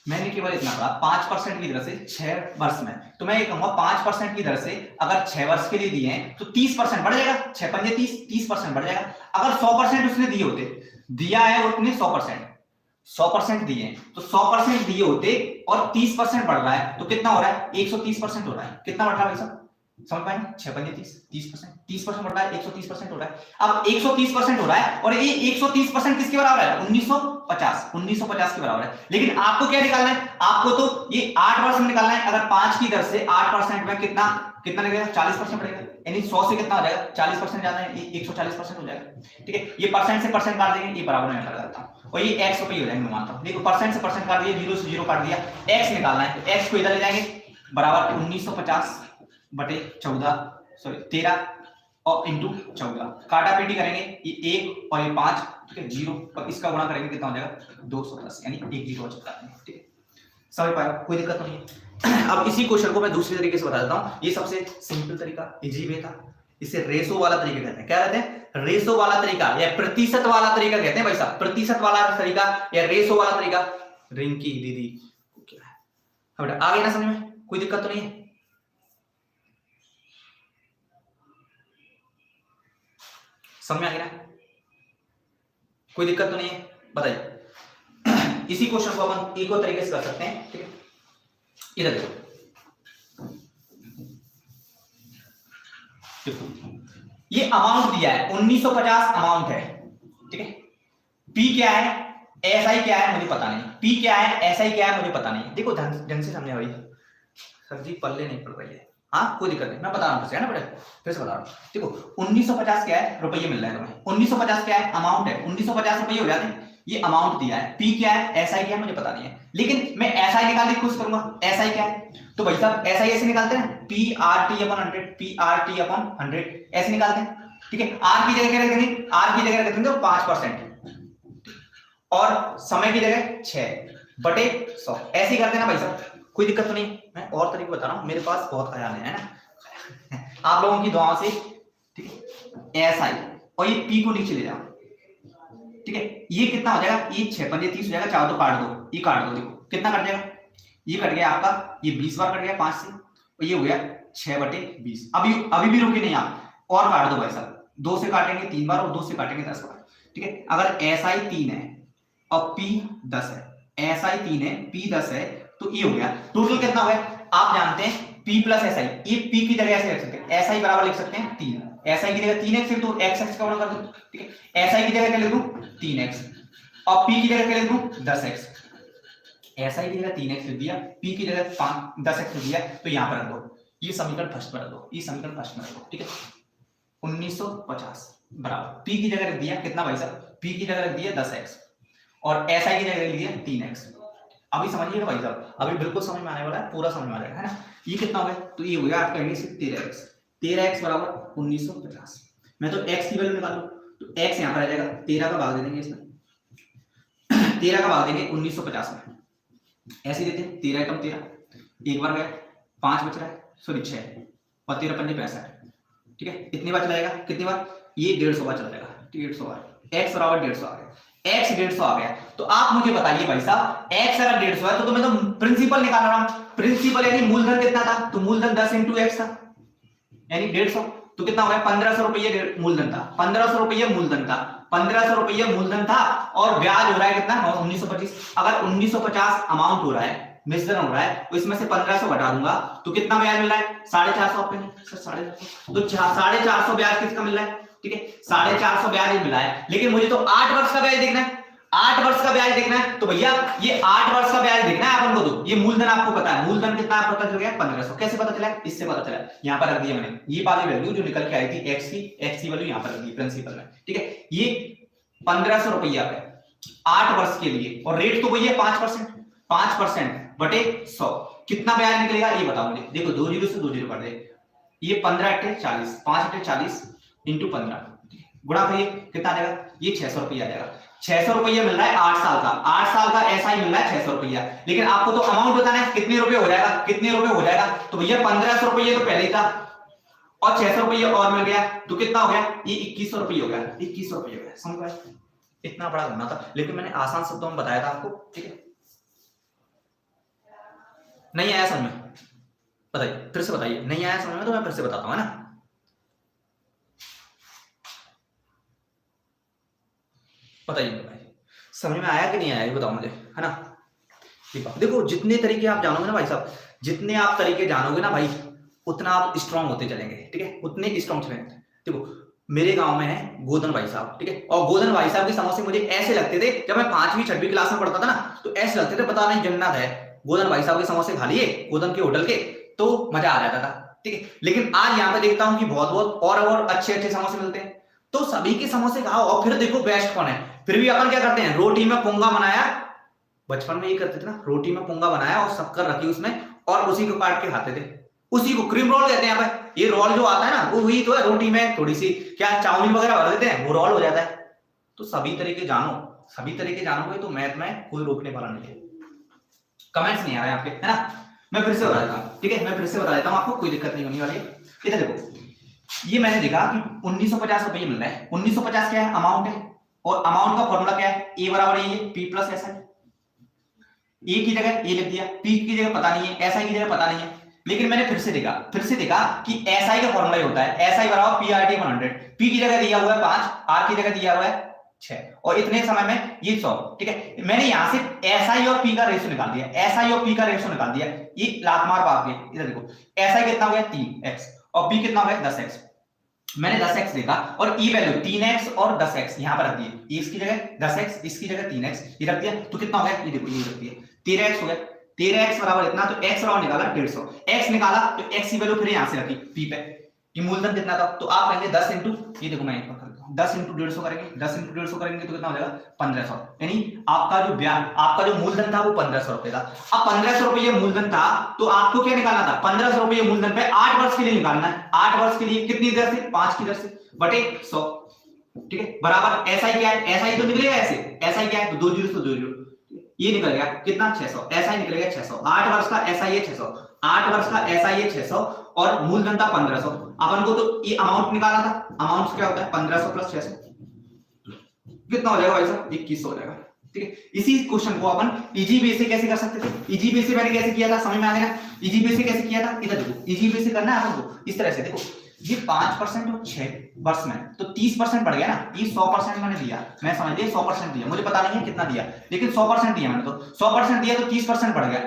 मैंने केवल इतना कहा 5% की दर से 6 वर्ष में, तो मैं ये कहूंगा 5% की दर से अगर 6 वर्ष के लिए दिए हैं तो 30% बढ़ जाएगा, 6 पंजे 30, 30% बढ़ जाएगा। अगर 100% उसने दिए होते, दिया है उसने 100% दिए हैं, तो 100% दिए होते और 30% बढ़ रहा है, तो कितना हो रहा है? 130% हो रहा है। कितना बढ़ रहा है भाई साहब? समझ पाए ना, 6 पंजे 30, 30%, 30% बढ़ रहा है, 130% हो रहा है। अब 130% हो रहा है और ये 130% किसके बराबर है? 1950 के बराबर है। लेकिन आपको क्या निकालना है? आपको तो ये 8% निकालना है। अगर 5 की दर से 8% में कितना कितना लगेगा? 40% बढ़ेगा, यानी 100 से कितना हो जाएगा? 40% ज्यादा है, 140% हो जाएगा। ठीक है, ये परसेंट से परसेंट काट देंगे, ये बराबर में लगा देता हूं, और ये x रुपये हो जाएंगे, मैं मानता हूं। देखो परसेंट से परसेंट काट दिया, 0 से 0 काट दिया, x निकालना है तो x को इधर ले जाएंगे, बराबर 1950 बटे 14 सॉरी 13 और इंटू 14, काटा पीटी करेंगे, ये 1 और ये 5, ठीक है, 0 और इसका गुणा करेंगे, कितना हो जाएगा? 210, यानी 1 जीरो बच जाता है। ठीक है, समझ पाया? कोई दिक्कत नहीं है। अब इसी क्वेश्चन को मैं दूसरे तरीके से बता देता हूं। ये सबसे सिंपल तरीका, इजी वे था। इसे रेशो वाला तरीका कहते हैं। क्या कहते हैं? रेशो वाला तरीका या प्रतिशत वाला तरीका कहते हैं भाई साहब। प्रतिशत वाला तरीका या रेशो वाला तरीका। रिंकी दीदी क्या है? अब आ गई ना समझ में? कोई दिक्कत तो नहीं है? समझ में आ गया ना? कोई दिक्कत तो नहीं है? बताइए। इसी क्वेश्चन को अपन एक और तरीके से कर सकते हैं। ठीक है, इधर देखो, ये अमाउंट दिया है 1950 अमाउंट है। ठीक है, पी क्या है, एसआई क्या है मुझे पता नहीं, पी क्या है, एसआई क्या है मुझे पता नहीं। देखो ढंग से समझे भाई, सर जी पल्ले नहीं पड़ रही है। हाँ कोई दिक्कत नहीं, मैं बता रहा हूँ, है ना, फिर से बता रहा हूँ। देखो 1950 क्या है? रुपये मिल रहा है तुम्हें। 1950 क्या है? अमाउंट है। 1950 रुपये हो जाते हैं, ये अमाउंट दिया है। पी क्या है, एसआई क्या है मुझे पता नहीं है, लेकिन मैं एसआई निकालने की कोशिश करूंगा। एसआई क्या है? तो भाई साहब एसआई ऐसे निकालते हैं, P R T upon 100, P R T upon 100 ऐसे निकालते हैं। ठीक है, आर की जगह क्या रखेंगे? आर की जगह रखेंगे 5% और समय की जगह 6 बटे 100 ऐसे ही करते हैं ना भाई साहब। कोई दिक्कत तो नहीं? मैं और तरीके बता रहा हूँ, मेरे पास बहुत ख्याल है ना आप लोगों की दुआओं से। ठीक है, एसआई और ये पी को नीचे ले जाओ। ठीक है, ये कितना हो जाएगा? ये 6 पंजे 30 हो जाएगा, चाहो तो काट दो, ये काट दो, देखो कितना कट जाएगा? ये कट गया आपका, ये 20 बार कट गया 5 से, और ये हो गया 6 बटे 20। अभी भी रुके नहीं आप, और काट दो भाई साहब। 2 से काटेंगे 3 बार और 2 से काटेंगे 10 बार। ठीक है, अगर एसआई 3 है और पी 10 है, एसआई 3 है पी 10 है, तो ये हो गया टोटल कितना हो गया? आप जानते हैं P प्लस एसआई, ये P की जगह ऐसे लिख सकते हैं, एसआई बराबर लिख सकते हैं 3, एसआई की जगह 3x तो x x का गुणा कर दो। ठीक है, एसआई की जगह क्या लिख दूं? 3x और P की जगह क्या लिख दूं? 10x। एसआई की जगह 3x लिख दिया, P की जगह 10x लिख दिया, तो यहां पर रख दो, ये समीकरण फर्स्ट में रख दो, ये समीकरण फर्स्ट में रख दो। ठीक है, 1950 बराबर P की जगह रख दिया कितना भाई साहब? P की जगह रख दिया 10x और SI की जगह रख दिया 3x। अभी समझिएगा भाई साहब, अभी बिल्कुल समझ में आने वाला है, पूरा समझ में आ जाएगा, है ना। ये कितना हो गया? तो ये हो गया आपका 13x बराबर 1950। मैं तो x की वैल्यू निकालूं तो x यहां पर आ जाएगा, 13 का भाग दे देंगे इसमें 13 का भाग देंगे 1950 में, ऐसे देते हैं 13 एकम 13, एक बार गया 5 बच रहा है, सॉरी 6 और 13 पंजे 65। ठीक है, इतनी बार चलाएगा, कितनी बार? ये 150 बार चला जाएगा, 150 बार। x बराबर 150 आ गया, x 150 आ गया। तो आप मुझे बताइए भाई साहब, x अगर 150 है तो मैं तो प्रिंसिपल निकाल रहा हूं। प्रिंसिपल यानी मूलधन कितना था? तो मूलधन 10 into x था, यानी 150। तो कितना हो गया? 1500 रुपये मूलधन था, 1500 रुपये मूलधन था, 1500 रुपये मूलधन था, और ब्याज हो रहा है कितना? 1925। अगर 1950 अमाउंट हो रहा है, मिश्रण हो रहा है, तो इसमें से 1500 घटा दूंगा तो कितना ब्याज मिल रहा है? 450 आपके सर 450। तो 450 ब्याज किसका मिल रहा है? ठीक है, 450 ब्याज मिला है, लेकिन मुझे तो 8 वर्ष का ब्याज देखना है, 8 वर्ष का ब्याज देखना है। तो भैया ये 8 वर्ष का ब्याज देखना है अपन को। तो ये मूलधन आपको पता है, मूलधन कितना आपको पता चल गया? 1500। कैसे पता चला? इससे पता चला, यहां पर रख दिया मैंने, ये वाली वैल्यू जो निकल के आई थी x की वैल्यू यहां पर रख दी प्रिंसिपल में। ठीक है, ये 1500 रुपया है 8 वर्ष के लिए, और रेट तो वही है 5%, 5% बटे 100 कितना ब्याज निकलेगा ये बताओ मुझे। देखो 2 जीरो से 2 जीरो कर दे, ये 15 अट्ठे 40, 5 अट्ठे 40 इंटू 15 गुणा करिए, कितना आ जाएगा? ये 600 रुपया आ जाएगा। 600 रुपया मिल रहा है 8 साल का, 8 साल का ऐसा ही मिल रहा है 600 रुपया। लेकिन आपको तो अमाउंट बताना है कितने रुपए हो जाएगा, कितने रुपए हो जाएगा। तो भैया 1500 रुपये तो पहले ही था और 600 रुपये और मिल गया, तो कितना हो गया? ये 2100 रुपये हो गया, 2100 रुपये हो गया। समझ गए? इतना बड़ा करना था, लेकिन मैंने आसान शब्दों में बताया था आपको। ठीक है, नहीं आया समझ में? बताइए, फिर से बताइए। नहीं आया समझ में तो मैं फिर से बताता हूं, है ना। बताइए भाई, समझ में आया कि नहीं आया ये बताओ मुझे, है ना। देखो जितने तरीके आप जानोगे ना भाई साहब, जितने आप तरीके जानोगे ना भाई, उतना आप स्ट्रांग होते चलेंगे, ठीक है, उतने स्ट्रांग चलेंगे। देखो मेरे गांव में है गोदन भाई साहब, ठीक है, और गोदन भाई साहब के समोसे मुझे ऐसे लगते थे जब मैं 5वीं 6वीं क्लास में पढ़ता था ना, तो ऐसे लगते थे पता नहीं जन्नत है। गोदन भाई साहब के समोसे खा लिए गोदन के होटल के तो मजा आ जाता था, ठीक है। लेकिन आज यहाँ पे देखता हूँ कि बहुत बहुत और अच्छे अच्छे समोसे मिलते हैं। तो सभी के समोसे खाओ और फिर देखो बेस्ट कौन है। फिर भी अपन क्या करते हैं, रोटी में पोंगा बनाया, बचपन में ये करते थे ना, रोटी में पोंगा बनाया और शक्कर रखी उसमें और उसी को काट के खाते थे। उसी को क्रीम रोल कहते हैं यहाँ पे। ये रोल जो आता है ना वो वही तो है, रोटी में थोड़ी सी क्या चाउमीन वगैरह भर देते हैं, वो रोल हो जाता है। तो सभी तरीके जानोगे तो मैथ में कोई रोकने वाला नहीं है। कमेंट्स नहीं आ रहे आपके, है ना। मैं फिर से बता देता हूँ, ठीक है, मैं फिर से बता देता हूँ आपको, कोई दिक्कत नहीं होने वाली है। इधर देखो ये मैंने देखा कि 1950 रुपये मिल रहा है। 1950 क्या है, अमाउंट है, और अमाउंट का फॉर्मूला क्या है, ए बराबर ये पी प्लस एस आई। ए की जगह ए लिख दिया, पी की जगह पता नहीं है, एस आई की जगह पता नहीं है। लेकिन मैंने फिर से देखा कि एस आई का फॉर्मूला होता है एस आई बराबर पी आर टी 100। पी की जगह दिया हुआ है 5, आर की जगह दिया हुआ है 6, और इतने समय में ये 100, ठीक है। मैंने यहां से एस आई और पी का रेशियो निकाल दिया, एस आई और पी का रेशियो निकाल दिया। ये लात मार बात गई। इधर देखो एस आई कितना हो गया 3x और पी कितना हो गया 10x। मैंने 10x देखा और ई वैल्यू 3x और 10x यहां पर रख दिए, इसकी जगह 10x इसकी जगह 3x ये रख दिया, तो कितना हो गया, ये देखो ये रख दिया 13x हो गया। 13x बराबर इतना, तो x बराबर निकाला 150, x निकाला तो x की वैल्यू फिर यहां से रखी p पे कि मूलधन कितना था, तो आप कहेंगे 10 इंटू, ये देखो मैं एक बार करता हूं, 10 इंटू 150 करेंगे, 10 इंटू 150 करेंगे तो कितना हो जाएगा 1500। यानी आपका जो मूलधन था वो 1500 रुपए था। अब 1500 रुपये मूलधन था तो आपको क्या निकालना था, 1500 रुपये मूलधन पे 8 वर्ष के लिए निकालना है। 8 वर्ष के लिए कितनी दर से, 5 की दर से बटे 100, ठीक है, बराबर एसआई क्या है, एसआई तो निकलेगा ऐसे, एसआई क्या है तो 2 जीरो तो 2 जीरो, ये निकल गया कितना 600, एसआई निकलेगा 600। 8 वर्ष का एसआई है 600, 8 वर्ष का एसआई है 600 और मूलधन था 1500। अपन को तो ये अमाउंट निकालना था, अमाउंट क्या होता है 1500 प्लस 600, कितना हो जाएगा भाई साहब 2100 हो जाएगा, ठीक है। इसी क्वेश्चन को अपन इजी वे से कैसे कर सकते थे, इजी वे से मैंने कैसे किया था समझ में आ गया। इजी वे से कैसे किया था, इधर देखो इजी वे से करना है अपन को इस तरह से। देखो ये 5% और 6 वर्ष में तो 30% बढ़ गया ना, ये 100% मैंने दिया, मैं समझ लिया 100% दिया, मुझे पता नहीं है कितना दिया लेकिन 100% दिया मैंने, तो 100% दिया तो 30% बढ़ गया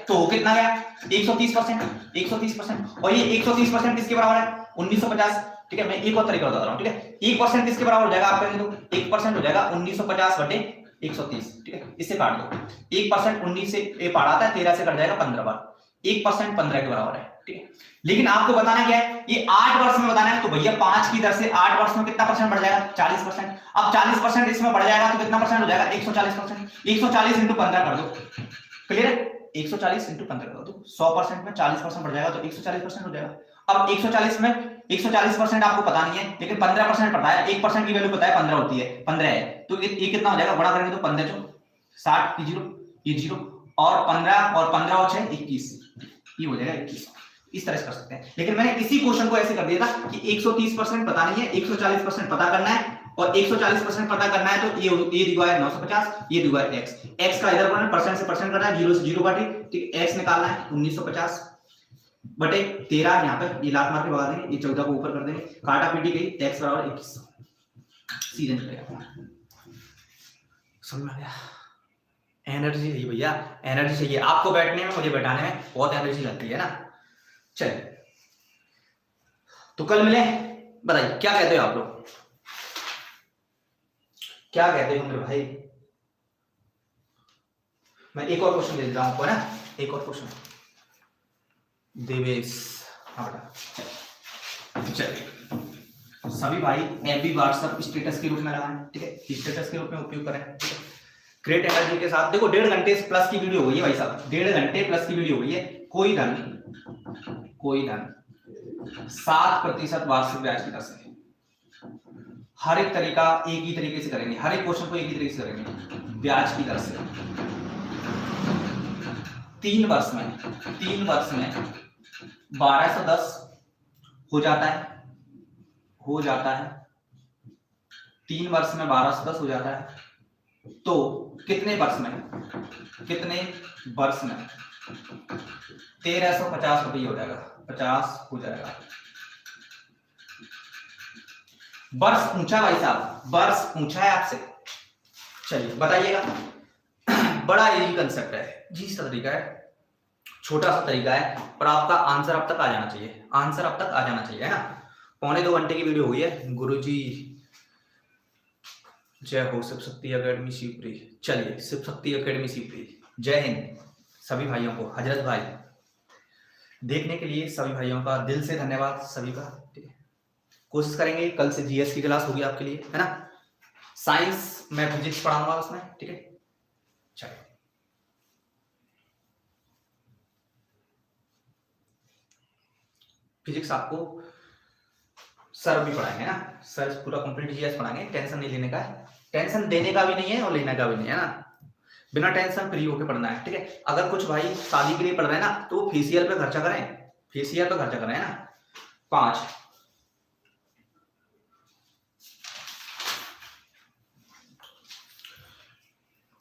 तो कितना गया 130%, 130%। और ये 130% किसके बराबर है 1950, ठीक है। मैं एक और तरीका बता रहा हूं, ठीक है। 1% किसके बराबर हो जाएगा आप कहेंगे तो 1% हो जाएगा 1950 बटे 130, ठीक है। इससे काट दो, 1% 19 से ये पार आता है, 13 से कट जाएगा 15 बार, 1% 15 के बराबर है, ठीक है। लेकिन आपको बताना क्या है, ये 8 वर्ष में बताना है, तो भैया 5 की दर से 8 वर्ष में कितना परसेंट बढ़ जाएगा 40%। अब 40% इसमें बढ़ जाएगा तो कितना परसेंट हो जाएगा 140%। 140 इंटू 15 कर दो, क्लियर है, 140 इंटू 15 कर दो, 100% में 40% बढ़ जाएगा तो 140% हो जाएगा। अब 140 में 140% आपको पता नहीं है लेकिन 15% पता है, 1% की वैल्यू पता है 15 होती है, 15 है तो ये कितना हो जाएगा, बड़ा करेंगे तो 15 जो 60 ये जीरो और 15 और 15 और 6 21, ये हो जाएगा 21। इस तरह से कर सकते हैं। लेकिन मैंने इसी क्वेश्चन को ऐसे कर दिया था कि 130% पता नहीं है, 140% पता करना है, और 140% पता करना है तो ये दिया है 950, ये दिया है x का इधर परसेंट से परसेंट करना है, 0 से 0 काटे, ठीक, x निकालना है 1950 बटे 13, यहाँ पे ये लात मार के भगा देंगे, ये 14 को ऊपर कर देंगे, काटा पीटी गई, x बराबर 2100, सीधे निकलेगा। समझ में आ गया। एनर्जी चाहिए भैया, एनर्जी चाहिए आपको बैठने में, मुझे बैठाने में बहुत एनर्जी लगती है ना। चलिए तो कल मिले, बताइए क्या कहते हो आप लोग, क्या कहते हो मेरे भाई। मैं एक और क्वेश्चन दे देता हूं आपको, है ना, एक और क्वेश्चन देवेश, हाँ बेटा। चलिए सभी भाई एफबी व्हाट्सएप स्टेटस के रूप में लगाएं, ठीक है, स्टेटस के रूप में उपयोग करें, ठीक है। ग्रेट एनर्जी के साथ देखो 1.5 घंटे प्लस की वीडियो हो गई है भाई साहब, 1.5 घंटे प्लस की वीडियो हो गई है। कोई धन 7% वार्षिक ब्याज की दर से, हर एक तरीका एक ही तरीके से करेंगे, हर एक क्वेश्चन को एक ही तरीके से करेंगे, ब्याज की दर से 3 वर्ष में 1210 हो जाता है 3 वर्ष में 1210 हो जाता है, तो कितने वर्ष में 1350 रुपये हो जाएगा, 50 हो जाएगा। वर्ष पूछा भाई साहब, वर्ष पूछा है आपसे, चलिए बताइएगा। बड़ा इजी कंसेप्ट है, जी सा तरीका है, छोटा सा तरीका है, पर आपका आंसर अब तक आ जाना चाहिए, आंसर अब तक आ जाना चाहिए, है ना। 1.25 घंटे की वीडियो हुई है। गुरुजी जय हो, शिव शक्ति अकेडमी शिवपुरी। चलिए, शिव शक्ति अकेडमी शिवपुरी, जय हिंद सभी भाइयों को। हजरत भाई देखने के लिए सभी भाइयों का दिल से धन्यवाद सभी का। ठीक है, कोशिश करेंगे कल से जीएस की क्लास होगी आपके लिए, है ना। साइंस मैं फिजिक्स पढ़ाऊंगा उसमें, ठीक है। चलिए, फिजिक्स आपको सर भी पढ़ाएंगे ना, सर पूरा कंप्लीट जीएस पढ़ाएंगे, टेंशन नहीं लेने का है, टेंशन देने का भी नहीं है और लेने का भी नहीं है ना, बिना टेंशन फ्री होके पढ़ना है, ठीक है। अगर कुछ भाई शादी के लिए पढ़ रहे हैं ना, तो वो फेशियल पे खर्चा करें, फेशियल पे खर्चा करें, है ना। 5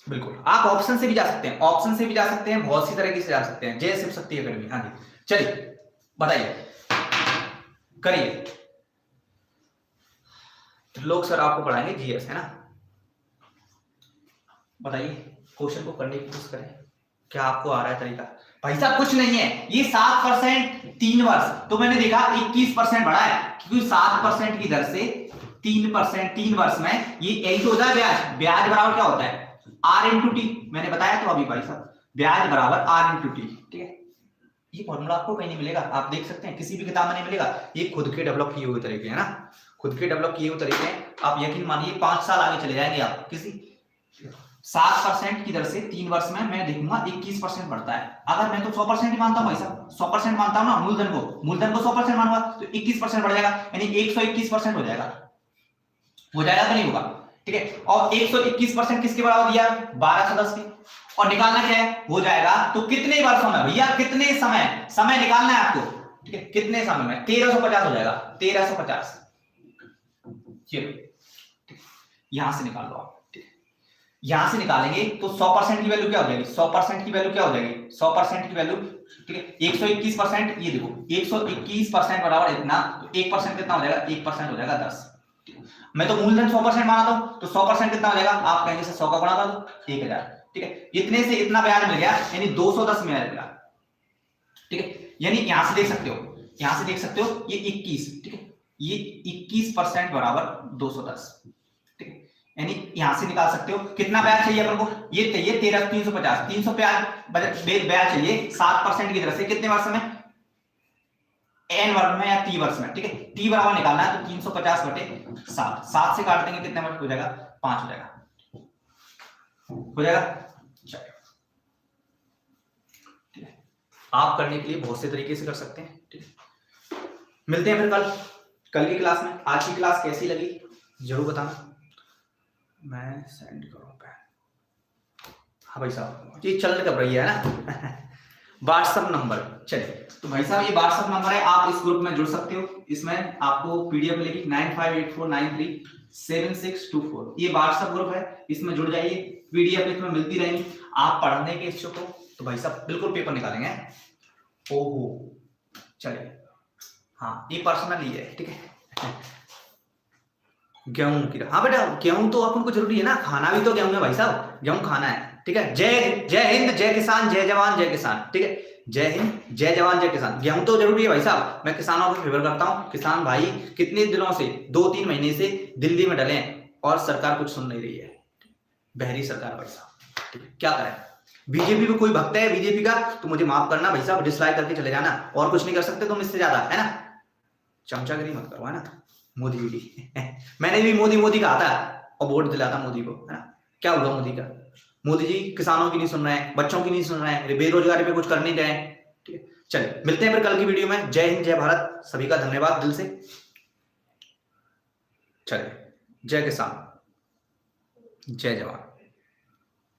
बिल्कुल, आप ऑप्शन से भी जा सकते हैं, ऑप्शन से भी जा सकते हैं, बहुत सी तरीके से जा सकते हैं। जय शिव शक्ति अकेडमी, हाँ जी। चलिए बताइए, करिए। लोग सर आपको पढ़ाएंगे जीएस, है ना। बताइए, क्वेश्चन को करने की कोशिश करें, क्या आपको आ रहा है तरीका। भाई साहब कुछ नहीं है, ये 7% 3 वर्ष, तो मैंने देखा 21% बढ़ा है, क्योंकि 7% की दर से 3% 3 वर्ष में ये यही तो होता है ब्याज। ब्याज बराबर क्या होता है, R इंटू टी, मैंने बताया तो अभी भाई साहब, ब्याज बराबर R इंटू टी, ठीक है। ये फॉर्मूला आपको कहीं नहीं मिलेगा, आप देख सकते हैं किसी भी किताब में नहीं मिलेगा, ये खुद के डेवलप किए हुए तरीके हैं ना, खुद के डेवलप किए हुए तरीके हैं। आप यकीन मानिए 5 साल आगे चले जाएंगे आप, किसी 7% की दर से 3 वर्ष में मैं देखूंगा 21% बढ़ता है। अगर मैं तो 100% ही मानता हूं भाई साहब, 100% मानता हूं ना, मूलधन को 100% मानूंगा तो 21% बढ़ जाएगा, यानी 121% हो जाएगा, हो जाएगा कि नहीं होगा, ठीक है। और 121% किसके बराबर दिया, 1210 के, और निकालना क्या है, हो जाएगा तो कितने वर्षों में भैया, कितने समय निकालना है आपको, ठीक है। कितने समय में 1350 हो जाएगा, 1350, यहां से निकाल लो आप, यहां से निकालेंगे तो 100% की वैल्यू क्या हो जाएगी, 100% की वैल्यू क्या हो जाएगी, 100% की वैल्यू, ठीक है। 121%, ये देखो 121% बराबर इतना, तो 1% कितना हो जाएगा, 1% हो जाएगा 10। मैं तो मूलधन 100% माना था, तो 100% कितना हो जाएगा, आप कहेंगे से 100 का गुणा कर दो, 1000, ठीक है। इतने से इतना ब्याज मिल गया, यानी 210 में मिला, ठीक है। यानी यहां से देख सकते हो, यहां से देख सकते हो ये 21, ठीक है, ये 21% बराबर 210, ठीक है। यानी यहां से निकाल सकते हो कितना ब्याज चाहिए अपन को, ये चाहिए 350, 300 ब्याज चाहिए 7% की तरफ से, कितने वर्ष में, n वर्ष में या t वर्ष में, ठीक है। t बराबर निकालना है तो 350 बटे 7, 7 से काट देंगे कितने वर्ष हो जाएगा, 5 हो जाएगा, हो जाएगा। चलिए, ठीक है, आप करने के लिए बहुत से तरीके से कर सकते हैं, ठीक है। मिलते हैं फिर कल की क्लास में। आज की क्लास कैसी लगी जरूर बताना, मैं सेंड करूँ पैन, हाँ भाई साहब ये चल कब रही है ना व्हाट्सएप नंबर, चलिए तो भाई साहब ये व्हाट्सएप नंबर है, आप इस ग्रुप में जुड़ सकते हो, इसमें आपको पीडीएफ मिलेगी 9584937624, ये व्हाट्सएप ग्रुप है, इसमें जुड़ जाइए, पीडीएफ इसमें मिलती रहेंगी। आप पढ़ने के इच्छुक हो तो भाई साहब बिल्कुल पेपर निकालेंगे, ओहो चलिए, हाँ ये पर्सनल ही है, ठीक है। गेहूं की, हाँ बेटा गेहूं तो अपन को जरूरी है ना, खाना भी तो गेहूं है भाई साहब, गेहूं खाना है, ठीक है। जय हिंद, जय किसान, जय जवान, जय किसान, ठीक है। जय हिंद, जय जवान, जय किसान, गेहूं तो जरूरी है भाई साहब। मैं किसानों को फेवर करता हूं, किसान भाई कितने दिनों से 2-3 महीने से दिल्ली में डले हैं और सरकार कुछ सुन नहीं रही है, बहरी सरकार भाई साहब, ठीक है। क्या करें, बीजेपी में कोई भक्त है बीजेपी का तो मुझे माफ करना भाई साहब, डिसलाइक करके चले जाना, और कुछ नहीं कर सकते तुम इससे ज्यादा, है ना। चमचागिरी मत करो, है ना। मोदी मैंने भी मोदी कहा था और वोट दिला था मोदी को, है ना। क्या हुआ मोदी का, मोदी जी किसानों की नहीं सुन रहे हैं, बच्चों की नहीं सुन रहे हैं, बेरोजगारी पे कुछ कर नहीं रहे हैं, ठीक है। चलिए मिलते हैं फिर कल की वीडियो में। जय हिंद, जय भारत, सभी का धन्यवाद दिल से। चलिए, जय किसान, जय जवान।